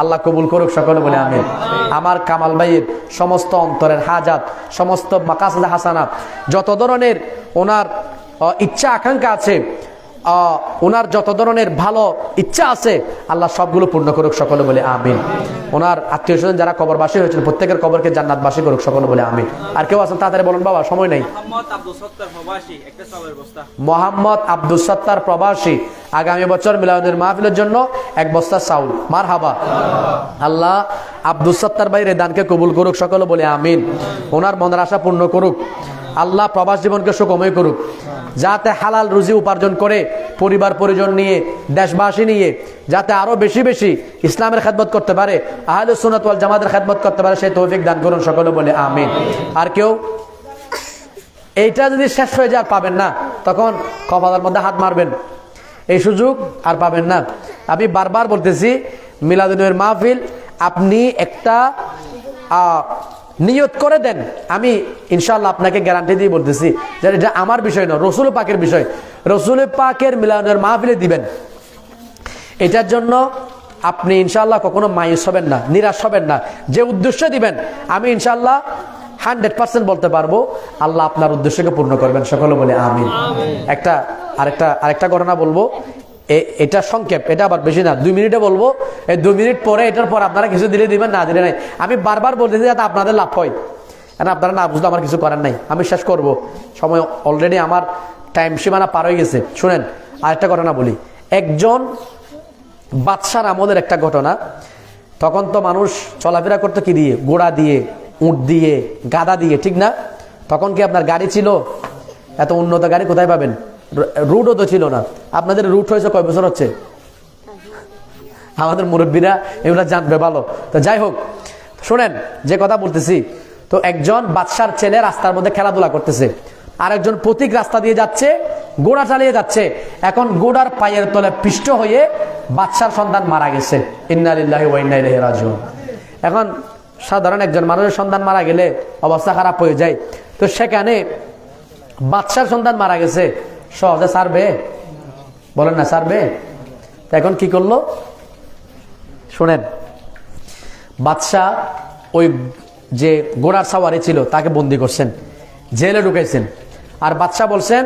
আল্লাহ কবুল করুক, সকলে বলে আমিন। আমার কামাল ভাইয়ের সমস্ত অন্তরের হাজাত, সমস্ত মাকাসিদ হাসানাত, যত ধরনের ওনার ইচ্ছা আকাঙ্ক্ষা আছে, ওনার যত ধরনের ভালো ইচ্ছা আছে, আল্লাহ সবগুলো পূর্ণ করুক, সকলে বলে আমিন। ওনার আত্মীয় স্বজন যারা কবরবাসী হয়েছেন প্রত্যেকের কবরকে জান্নাতবাসী করুক, সকলে বলে আমিন। আর কেউ আছেন তাড়াতাড়ি বলুন বাবা, সময় নেই। মোহাম্মদ আব্দুস সত্তার প্রবাসী আগামী বছর মিলাদুল মাহফিলের জন্য 1 বস্তা চাউল। মারহাবা। আল্লাহ আব্দুস সত্তার ভাইয়ের দানকে কবুল করুক, সকলে বলে আমিন। ওনার মনের আশা পূর্ণ করুক, আল্লাহ প্রবাস জীবনকে সুখময় করুক, যাতে হালাল রুজি উপার্জন করে পরিবার পরিজন নিয়ে, দেশবাসী নিয়ে যাতে আরো বেশি বেশি ইসলামের খেদমত করতে পারে, আহলুস সুন্নাত ওয়াল জামাতের খেদমত করতে পারে, সেই তৌফিক দান করুন, সকলে বলে আমিন। আর কেউ এইটা যদি শেষ হয়ে যায় আর পাবেন না, তখন কপালের মধ্যে হাত মারবেন, এই সুযোগ আর পাবেন না। আমি বারবার বলতেছি, মিলাদুন নবীর মাহফিল আপনি একটা নিয়ত করে দেন। আমি ইনশাআল্লাহ আপনাকে গ্যারান্টি দিয়ে বলতেছি যে এটা আমার বিষয় নয়, রসুল পাকের বিষয়। রসুল পাকের মিলাদুন মাহফিলে দিবেন, এটার জন্য আপনি ইনশাআল্লাহ কখনো মায়ুস হবেন না, নিরাশ হবেন না। যে উদ্দেশ্য দিবেন, আমি ইনশাআল্লাহ 100% বলতে পারবো আল্লাহ আপনার উদ্দেশ্যকে পূর্ণ করবেন, সকলে বলে আমিন। আরেকটা ঘটনা বলবো, এটা সংক্ষেপ, এটা আবার বেশি না, 2 মিনিটে বলবো। এই 2 মিনিট পরে এটার পর আপনারা কিছু দিলে দিবেন, না দিলে নাই। আমি বারবার বলতেছি যাতে আপনাদের লাভ হয়, কারণ আপনারা না বুঝলে আমার কিছু করার নাই। আমি শেষ করব, সময় অলরেডি আমার টাইম সীমানা পার হয়ে গেছে। শুনেন, আরেকটা ঘটনা বলি। একজন বাদশার আমলের একটা ঘটনা। তখন তো মানুষ চলাফেরা করতো কি দিয়ে? ঘোড়া দিয়ে, উট দিয়ে, গাদা দিয়ে, ঠিক না? তখন কি আপনার গাড়ি ছিল? এত উন্নত গাড়ি কোথায় পাবেন? রুটও তো ছিল না। আপনাদের রুট হয়েছে কয় বছর হচ্ছে? আমাদের মুরব্বীরা এগুলো জানবে ভালো। তো যাই হোক, শোনেন যে কথা বলতেছি। তো একজন বাদশার ছেলে রাস্তার মধ্যে খেলাধুলা করতেছে, আরেকজন পথিক রাস্তা দিয়ে যাচ্ছে, ঘোড়া চালিয়ে যাচ্ছে। এখন ঘোড়ার পায়ের তলে পিষ্ট হয়ে বাদশার সন্তান মারা গেছে। ইন্না লিল্লাহি ওয়া ইন্না ইলাইহি রাজিউন। এখন সাধারণ একজন মানুষের সন্তান মারা গেলে অবস্থা খারাপ হয়ে যায়। তো সেখানে বাদশার সন্তান মারা গেছে, সহজে ছাড়বে? বলেন না, ছাড়বে? এখন কি করলো শোনেন। বাদশাহ ওই যে ঘোড়ার সাওয়ারি ছিল তাকে বন্দি করছেন, জেলে ঢুকাইছেন। আর বাদশাহ বলছেন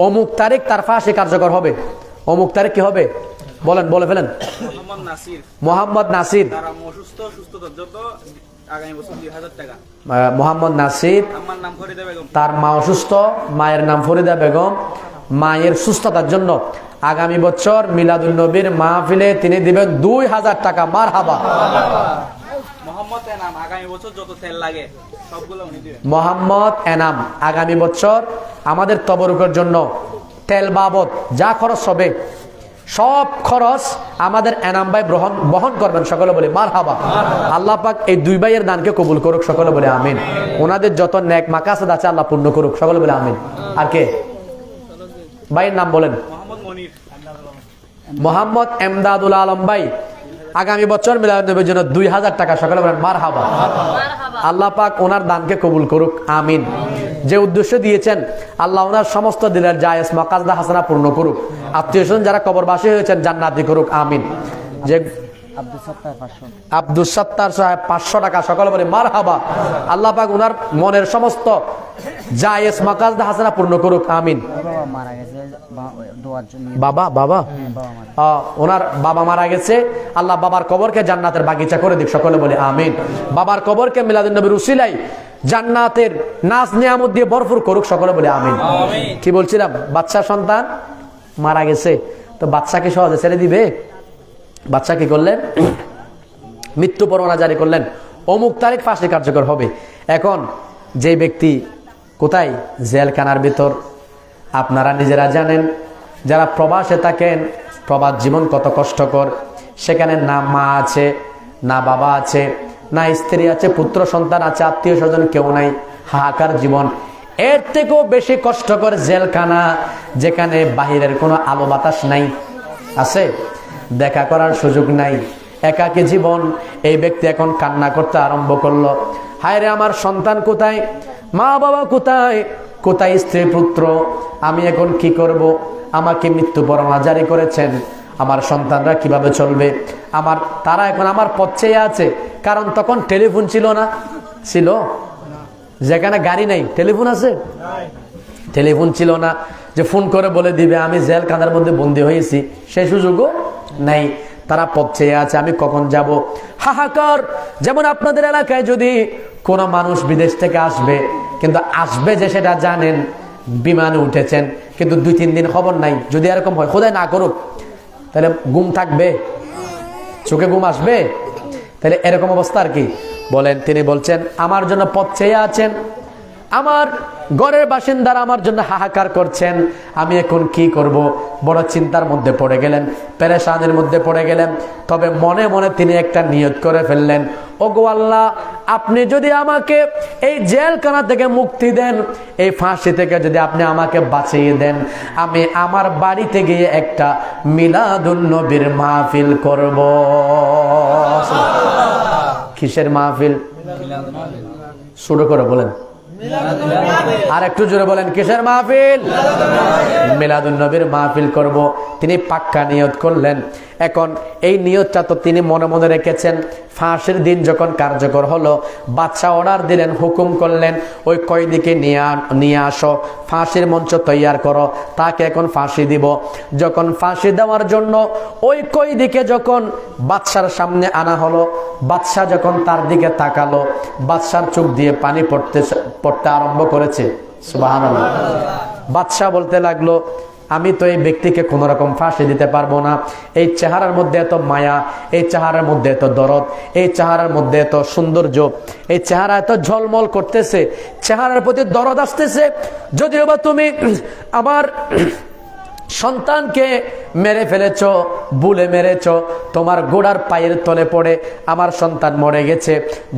অমুক তারিখ তার ফাঁসি কার্যকর হবে। অমুক তারিখ কি হবে বলেন, বলে ফেলেন। মোহাম্মদ নাসির, মোহাম্মদ নাসির, তার মা অসুস্থ, মায়ের নাম ফরিদা বেগম। মায়ের সুস্থতার জন্য আগামী বছর মিলাদুন নবীর মাহফিলে তিনি দিবেন 2000 টাকা। মারহাবা। মোহাম্মদ এনাম আগামী বছর আমাদের তবরুকের জন্য তেল বাবদ যা খরচ হবে সব খরচ আমাদের এনাম ভাই বহন করবেন, সকলে বলে মারহাবা। আল্লাহ পাক এই 2 ভাইয়ের দানকে কবুল করুক, সকলে বলে আমিন। ওনাদের যত নেক মাকাসাদ আছে আল্লাহ পূর্ণ করুক, সকলে বলে আমিন। আর কে ভাইয়ের নাম বলেন? মোহাম্মদ এমদাদুল আলম ভাই আগামী বছর মিলাদুন নবীর জন্য 2000 টাকা, সকলে বলেন মারহাবা। আল্লাহ পাক ওনার দানকে কবুল করুক, আমিন। যে উদ্দেশ্য দিয়েছেন আল্লাহ ওনার সমস্ত দিলের জায়েজ মাকাসদ হাসানা পূর্ণ করুক। আত্মীয় স্বজন যারা কবরবাসী হয়েছেন জান্নাতি করুক, আমিন। যে আব্দুস সত্তার সাহেব 500 টাকা, সকলে বলে মারহাবা। আল্লাহ পাক ওনার মনের সমস্ত জায়েজ মাকাসদ হাসানা পূর্ণ করুক, আমিন। ওনার বাবা মারা গেছে, আল্লাহ বাবার কবরকে জান্নাতের বাগিচা করে দিক, সকলে বলে আমিন। বাবার কবরকে মিলাদুন নবীর উসিলায় জান্নাতের নাজ নিয়ামত দিয়ে ভরপুর করুক, সকলে বলে আমিন। কি বলছিলাম? বাচ্চার সন্তান মারা গেছে, তো বাচ্চাকে সহজে ছেড়ে দিবে? বাচ্চা কি করলেন? মৃত্যু পরোয়ানা জারি করলেন, অমুক তারিখ ফাঁসি কার্যকর হবে। এখন যে ব্যক্তি কোথায়? জেলখানার ভিতর। আপনারা নিজেরা জানেন, যারা প্রবাসে থাকেন, প্রবাস জীবন কত কষ্টকর। সেখানে না মা আছে, না বাবা আছে, না স্ত্রী আছে, পুত্র সন্তান আছে, আত্মীয় স্বজন কেউ নাই, হাহাকার জীবন। এর থেকেও বেশি কষ্টকর জেলখানা, যেখানে বাহিরের কোনো আলো বাতাস নাই, আছে দেখা করার সুযোগ নাই, একাকী জীবন। এই ব্যক্তি এখন কান্না করতে আরম্ভ করলো, হায় রে আমার সন্তান কোথায়, মা বাবা কোথায়, কোথায় স্ত্রী পুত্র, আমি এখন কি করব? আমাকে মৃত্যু পরোয়ানা জারি করেছেন, আমার সন্তানরা কিভাবে চলবে? তারা এখন আমার পথ চেয়ে আছে। কারণ তখন টেলিফোন ছিল না, ছিল যেখানে গাড়ি নেই টেলিফোন আছে, টেলিফোন ছিল না যে ফোন করে বলে দিবে আমি জেলখানার মধ্যে বন্দী হয়েছি, সেই সুযোগও নেই। তারা পথ চেয়ে আছে, আমি কখন যাব? হাহাকার। যেমন আপনাদের এলাকায় যদি কোনো মানুষ বিদেশ থেকে আসবে, কিন্তু আসবে যে সেটা জানেন, বিমানে উঠেছেন, কিন্তু 2-3 দিন খবর নাই, যদি এরকম হয়, খোদাই না করুক, তাহলে ঘুম থাকবে, চোখে ঘুম আসবে? তাহলে এরকম অবস্থা আর কি বলেন। তিনি বলছেন আমার জন্য পথ চেয়ে আছেন, আমার ঘরের বাসিন্দারা আমার জন্য হাহাকার করছেন, আমি এখন কি করব? বড় চিন্তার মধ্যে পড়ে গেলেন, পেরেশানির মধ্যে পড়ে গেলেন। তবে মনে মনে তিনি একটা নিয়ত করে ফেললেন, ওগো আল্লাহ, আপনি যদি আমাকে এই জেলখানা থেকে মুক্তি দেন, এই ফাঁসি থেকে যদি আপনি আমাকে বাঁচিয়ে দেন, আমি আমার বাড়িতে গিয়ে একটা মিলাদুন নবীর মাহফিল করব। কিসের মাহফিল? শুরু করে বলেন, আর একটু জোরে বলেন, কিসের মাহফিল? মিলাদুন নবীর মাহফিল করব। তিনি পাক্কা নিয়ত করলেন। এখন এই নিয়তটা তো তিনি মনে মনে রেখেছেন। ফাঁসির দিন যখন কার্যকর হলো, বাদশা অর্ডার দিলেন, হুকুম করলেন, ওই কয়েদিকে নিয়ে আসো, ফাঁসির মঞ্চ তৈয়ার করো, তাকে এখন ফাঁসি দিব। যখন ফাঁসি দেওয়ার জন্য ওই কয়েদিকে যখন বাদশার সামনে আনা হলো, বাদশা যখন তার দিকে তাকালো, বাদশার চোখ দিয়ে পানি পড়তে আরম্ভ করেছে। সুবহানাল্লাহ। বাদশা বলতে লাগলো, আমি তো এই ব্যক্তিকে কোন রকম ফাঁসি দিতে পারবো না। এই চেহারার মধ্যে এত মায়া, এই চেহারার মধ্যে এত দরদ, এই চেহারার মধ্যে এত সৌন্দর্য, এই চেহারা এত ঝলমল করতেছে, চেহারার প্রতি দরদ আসতেছে। যদিও বা তুমি আমার সন্তানকে মেরে ফেলেছ, ভুলে মেরেছ, তোমার গোড়ার পায়ের তলে পড়ে আমার সন্তান মরে গেছে,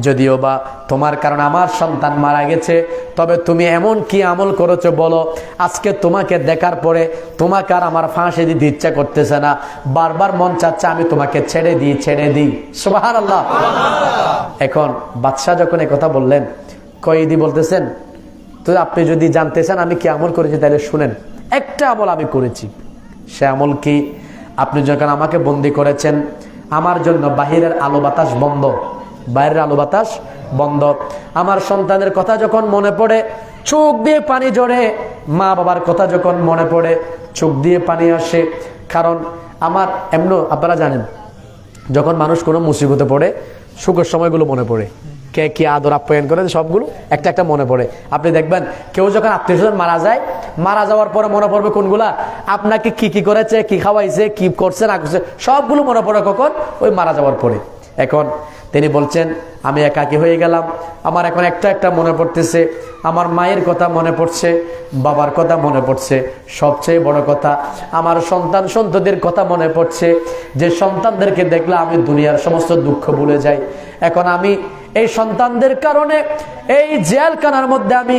যদিও বা তোমার কারণে আমার সন্তান মারা গেছে, তবে তুমি এমন কি আমল করেছো বলো, আজকে তোমাকে দেখার পরে তোমাকে আর আমার ফাঁসি দিতে ইচ্ছা করতেছে না, বারবার মন চাচ্ছে আমি তোমাকে ছেড়ে দিই। সুবহানাল্লাহ। এখন বাদশাহ যখন কথা বললেন, কয়েদি বলতেছেন, তো আপনি যদি জানতে চান আমি কি আমল করেছি, তাহলে শুনেন, একটা আমল আমি করেছি। সে আমল কি? আপনি যখন আমাকে বন্দি করেছেন, আমার জন্য বাহিরের আলো বাতাস বন্ধ, বাইরের আলো বাতাস বন্ধ। আমার সন্তানের কথা যখন মনে পড়ে, চোখ দিয়ে পানি ঝরে, মা বাবার কথা যখন মনে পড়ে, চোখ দিয়ে পানি আসে। কারণ আমার এমন, আপনারা জানেন, যখন মানুষ কোনো মুসিবতে পড়ে, সুখের সময়গুলো মনে পড়ে, কে কি আদর আপ্যায়ন করে, সবগুলো একটা একটা মনে পড়ে। আপনি দেখবেন কেউ যখন আত্মীয় স্বজন মারা যায়, মারা যাওয়ার পরে মনে পড়বে কোনগুলা, আপনাকে কি কি করেছে, কি খাওয়াইছে, কি করছে না করছে, সবগুলো মনে পড়ে কখন? ওই মারা যাওয়ার পরে। এখন তিনি বলছেন আমি একাকী হয়ে গেলাম, আমার এখন একটা একটা মনে পড়তেছে, আমার মায়ের কথা মনে পড়ছে, বাবার কথা মনে পড়ছে, সবচেয়ে বড় কথা আমার সন্তানদের কথা মনে পড়ছে, যে সন্তানদেরকে দেখলে আমি দুনিয়ার সমস্ত দুঃখ ভুলে যাই। এখন আমি এই সন্তানদের কারণে এই জেলখানার মধ্যে আমি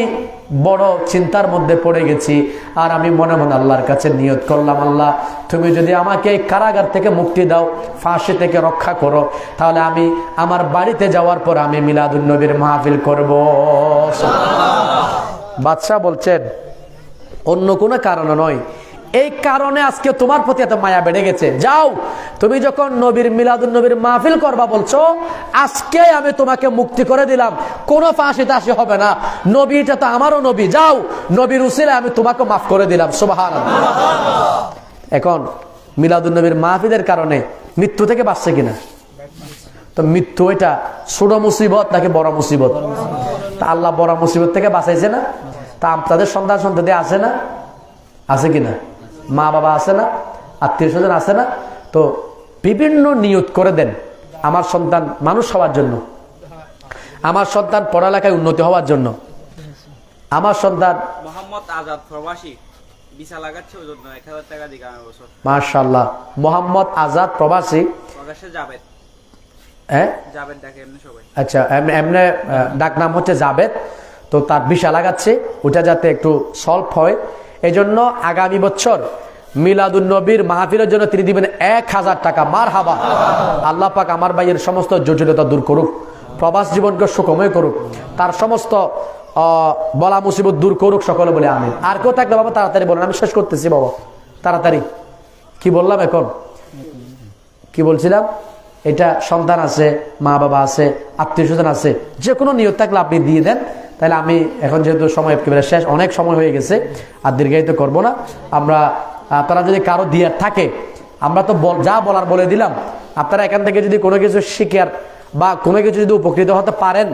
বড় চিন্তার মধ্যে পড়ে গেছি। আর আমি মনে মনে আল্লাহর কাছে নিয়ত করলাম, আল্লাহ তুমি যদি আমাকে এই কারাগার থেকে মুক্তি দাও, ফাঁসি থেকে রক্ষা করো, তাহলে আমি আমার বাড়িতে যাওয়ার পর আমি মিলাদুন নবীর মাহফিল করব। বাদশা বলছেন অন্য কোনো কারণে নয়, এই কারণে আজকে তোমার প্রতি এত মায়া বেড়ে গেছে। যাও, তুমি যখন নবীর মিলাদুন নবীর মাহফিল করবা বলছো, আজকে আমি তোমাকে মুক্তি করে দিলাম, কোনো ফাঁসি টাসি হবে না, নবীটা তো আমারও নবী, যাও নবীর উসিলে আমি তোমাকে মাফ করে দিলাম। সুবহানাল্লাহ। এখন মিলাদুন নবীর মাহফিলের কারণে মৃত্যু থেকে বাঁচছে কিনা? তো মৃত্যু এটা ছোট মুসিবত নাকি বড় মুসিবত? তা আল্লাহ বড় মুসিবত থেকে বাঁচাইছে না? তা আপনাদের সন্তান আছে না? আছে কিনা? মা বাবা আছে না? আত্মীয় স্বজন আছে না? তো বিভিন্ন নিয়ত করে দেন, আমার সন্তান মানুষ হওয়ার জন্য, আমার সন্তান পড়ালেখায় উন্নতি হওয়ার জন্য, আমার সন্তান মোহাম্মদ আজাদ প্রবাসী ভিসা লাগাচ্ছে, ওই জন্য 1000 টাকা দিকে আমার বছর। মাশাআল্লাহ। মোহাম্মদ আজাদ প্রবাসী, প্রকাশ্যে জাবেদ, হ্যাঁ জাবেদ ডাকে এমনি সবাই। আচ্ছা, এমনি ডাক নাম হচ্ছে জাবেদ। তো তার ভিসা লাগাচ্ছে, ওটা যাতে একটু সলভ হয়, এই জন্য আগামী বছর মিলাদুন নবীর মাহফিলের জন্য তিনি দিবেন 1000 টাকা। মারহাবা। আল্লাহ পাক আমার ভাইয়ের সমস্ত জটিলতা দূর করুক, প্রবাস জীবনকে সুখময় করুক, তার সমস্ত বলা মুসিবত দূর করুক সকলে বলে আমিন। আর কেউ থাকলে বাবা তাড়াতাড়ি বলেন, আমি শেষ করতেছি বাবা তাড়াতাড়ি। কি বললাম এখন, কি বলছিলাম? এটা সন্তান আছে, মা বাবা আছে, আত্মীয় স্বজন আছে, যে কোনো নিয়ত থাকলে আপনি দিয়ে দেন। তাহলে আমি এখন যেহেতু সময় একেবারে শেষ, অনেক সময় হয়ে গেছে, আর দীর্ঘায়িত করবো না। আমরা তারা যদি কারো দিয়ে থাকে, আমরা তো যা বলার বলে দিলাম। আপনারা এখান থেকে যদি কোনো কিছু শিখার বা কোনো কিছু যদি উপকৃত হতে পারেন,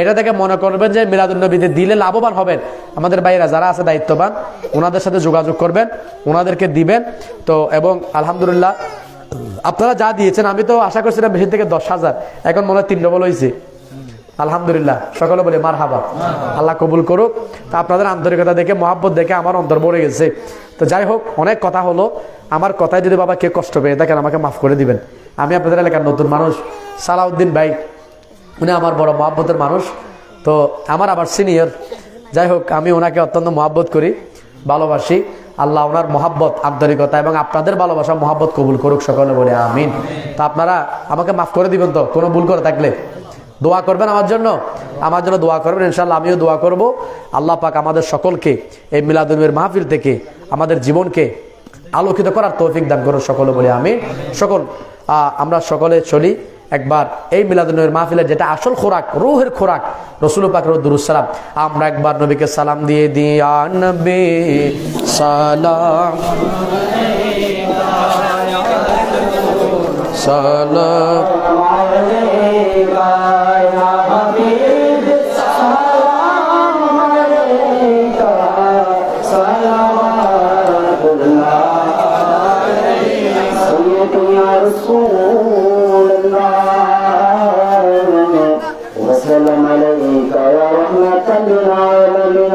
এটা থেকে মনে করবেন যে মিলাদুন্নবীতে দিলে লাভবান হবেন। আমাদের ভাইরা যারা আছে দায়িত্ববান, ওনাদের সাথে যোগাযোগ করবেন, ওনাদেরকে দিবেন। তো এবং আলহামদুলিল্লাহ আপনারা যা দিয়েছেন, আমি তো আশা করছিলাম বেশি থেকে 10,000, এখন মনে হয় 3 ডবল হয়েছে। আলহামদুলিল্লাহ, সকলে বলে মারহাবা, আল্লাহ কবুল করুক। তা আপনাদের আন্তরিকতা দেখে, মহাব্বত দেখে আমার অন্তর ভরে গেছে। তো যাই হোক, অনেক কথা হলো। আমার কথায় যদি বাবা কেউ কষ্ট পেয়ে থাকেন, আমাকে মাফ করে দিবেন। আমি আপনাদের এলাকার নতুন মানুষ। সালাউদ্দিন ভাই উনি আমার বড় মহাব্বতের মানুষ, তো আমার আবার সিনিয়র। যাই হোক, আমি ওনাকে অত্যন্ত মহাব্বত করি, ভালোবাসি। আল্লাহ ওনার মহাব্বত, আন্তরিকতা এবং আপনাদের ভালোবাসা, মহাব্বত কবুল করুক, সকলে বলে আমিন। তা আপনারা আমাকে মাফ করে দিবেন তো, কোনো ভুল করে থাকলে। দোয়া করবেন আমার জন্য দোয়া করবেন, ইনশাআল্লাহ আমিও দোয়া করব। আল্লাহ পাক আমাদের সকলকে এই মিলাদুন্নবীর মাহফিল থেকে আমাদের জীবনকে আলোকিত করার তৌফিক দান করুন, সকলে বলে আমিন। আমরা সকলে চলি একবার এই মিলাদুন্নবীর মাহফিলের যেটা আসল খোরাক, রূহের খোরাক, রাসূল পাকের দুরূদ সালাম। আমরা একবার নবীকে সালাম দিয়ে দিই, ইয়া নবী সালাম সালাম আলাইকা ইয়া হাবিব সালাম আলাইকা সালাওয়াতুল্লাহ আলাইকা সাল্লাতু ইয়া রাসূলুল্লাহ ওয়া সালাম আলাইকা ইয়া রাহমাতাল লিল আলামিন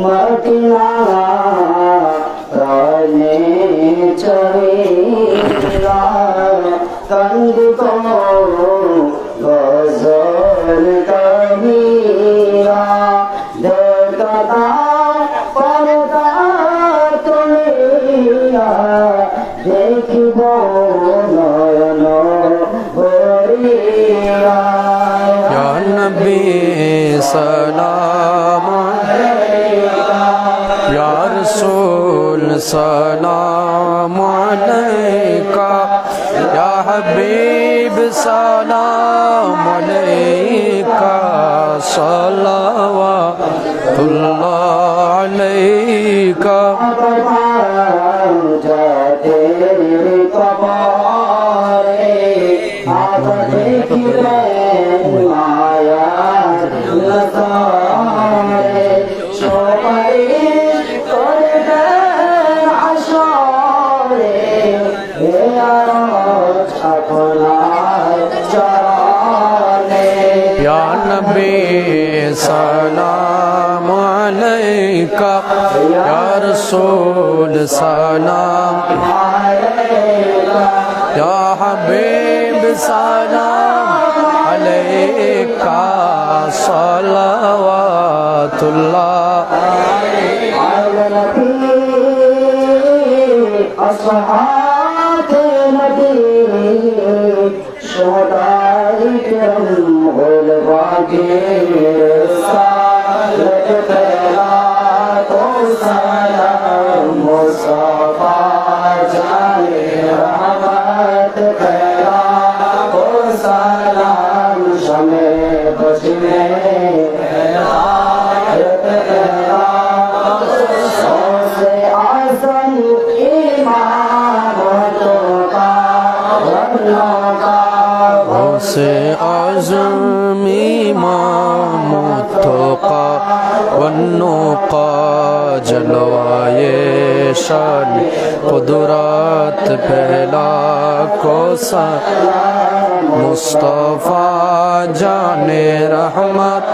মাতিনা রানে চরিরা তন্দি কো গজল কবিরা দেখতা পরদা তুলিয়া দেখিব নয়ন ভরিয়া ইয়া নবী সালাম আলাইকা ইয়া রাসূল সালাম আলাইকা ইয়া হাবিব সালাম আলাইকা সালাওয়াতুল্লাহ আলাইকা যাতে কবরে আপনি দেখিবেন মায়া লতারে সবাই করবেন আসরে হে আরশ আপনার চরণে ইয়া নবী সালাম আলাইকা ইয়া রাসূল সালাম আলাইকা ইয়া হাবিব সালাম আলাইকা সালাওয়াতুল্লাহ আলা নবী আসহাবে নবী শুহাদায়ে কিরাম গোল বাগে সালাত তেরা তো সালাম মুস্তাফা জানে রহমত তেরা তো সালাম শমে বসনে রায়ত তেরা सबसे आसन इमाम तो का वन्नों का सबसे आज़म इमाम तो का वन्नों का जलवाए शान कुदरत पहला को सा मुस्तफा जाने रहमत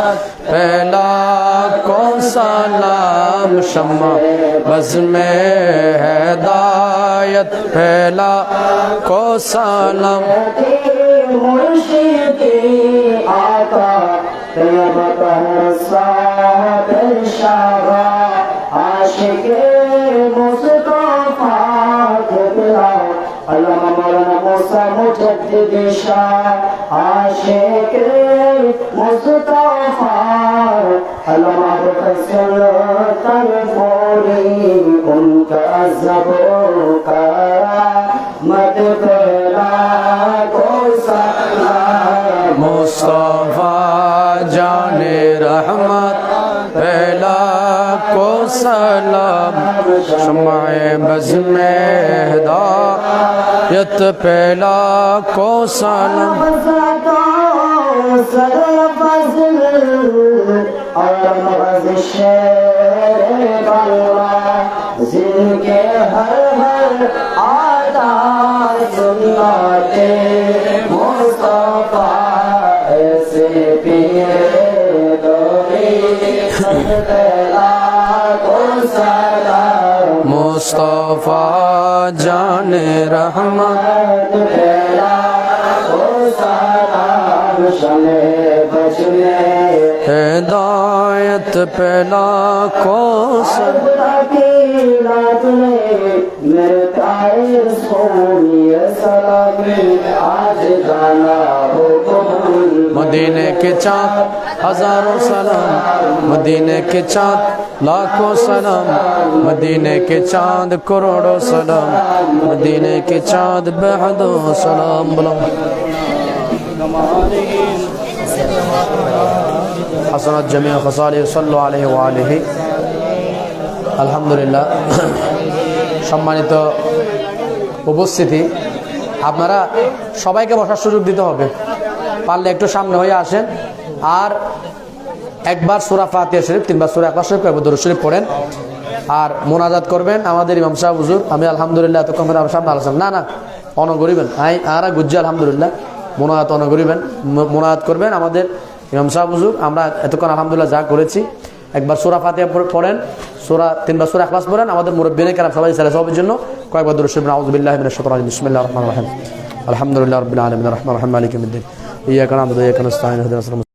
पहला को सलाम शम्मा बज़ में हिदायत पहला को सलाम मुर्शिदी आका आशिक़ मुस्तफा के बिला अल्लाह मौलाना موسى مجدد شاہ عاشق مصطفیٰ علامہ حسن تنفوری ان کا عذب و کرامت پہلا کو سلام مصطفیٰ جان رحمت پہلا کو سلام شمع بز میں ہدایت پہلا کو سلام سر فضل اور مغز شیر بنوا زن کے ہر ہر آتا سناتے مصطفیٰ ایسے پیرے دوری پہلا کو سلام مصطفیٰ جان رحمت پہلا کو سلام شمع بج میں ہدایت پہلا کو سلام میرے پیارے سونی سلامی آج جانا ہو قبول مدینے کے چاند ہزاروں سلام مدینے کے چاند لاکھوں سلام مدینے کے چاند کروڑوں سلام مدینے کے چاند بہدوں سلام بلو حسنت جمیع خصاله صلوا علیہ وآلہ আলহামদুলিল্লাহ। সম্মানিত উপস্থিতি, আপনারা সবাইকে বসার সুযোগ দিতে হবে, পারলে একটু সামনে হয়ে আসেন আর একবার সূরা ফাতিহা শরীফ, তিনবার সূরা ইখলাস শরীফ, একবার দরুদ শরীফ পড়েন আর মোনাজাত করবেন। আমাদের ইমাম সাহেব হুজুর, আমি আলহামদুলিল্লাহ এতক্ষণ আমার সামনে আলোচনা না অনগরিবেন আরা গুজ্জা আলহামদুলিল্লাহ মোনাজাত অনগরিবেন, মোনাজাত করবেন আমাদের ইমাম সাহেব হুজুর। আমরা এতক্ষণ আলহামদুলিল্লাহ যা করেছি, একবার সূরা ফাতিহা পড়েন, তিনবার সূরা ইখলাস পড়েন। আমাদের মুরব্বিনে কেরাম সবাই সওয়াবের জন্য কয়েকবার দরুদ শরীফ, আউযু বিল্লাহি মিনাশ শাইতানির রাজিম, বিসমিল্লাহির রহমানির রহিম, আলহামদুলিল্লাহি রাব্বিল আলামিন, আর রাহমানির রহিম, মালিকি ইয়াউমিদ্দিন, ইয়াকা না'বুদু ওয়া ইয়াকা নাস্তাঈন, ইহদিনাস সিরাতাল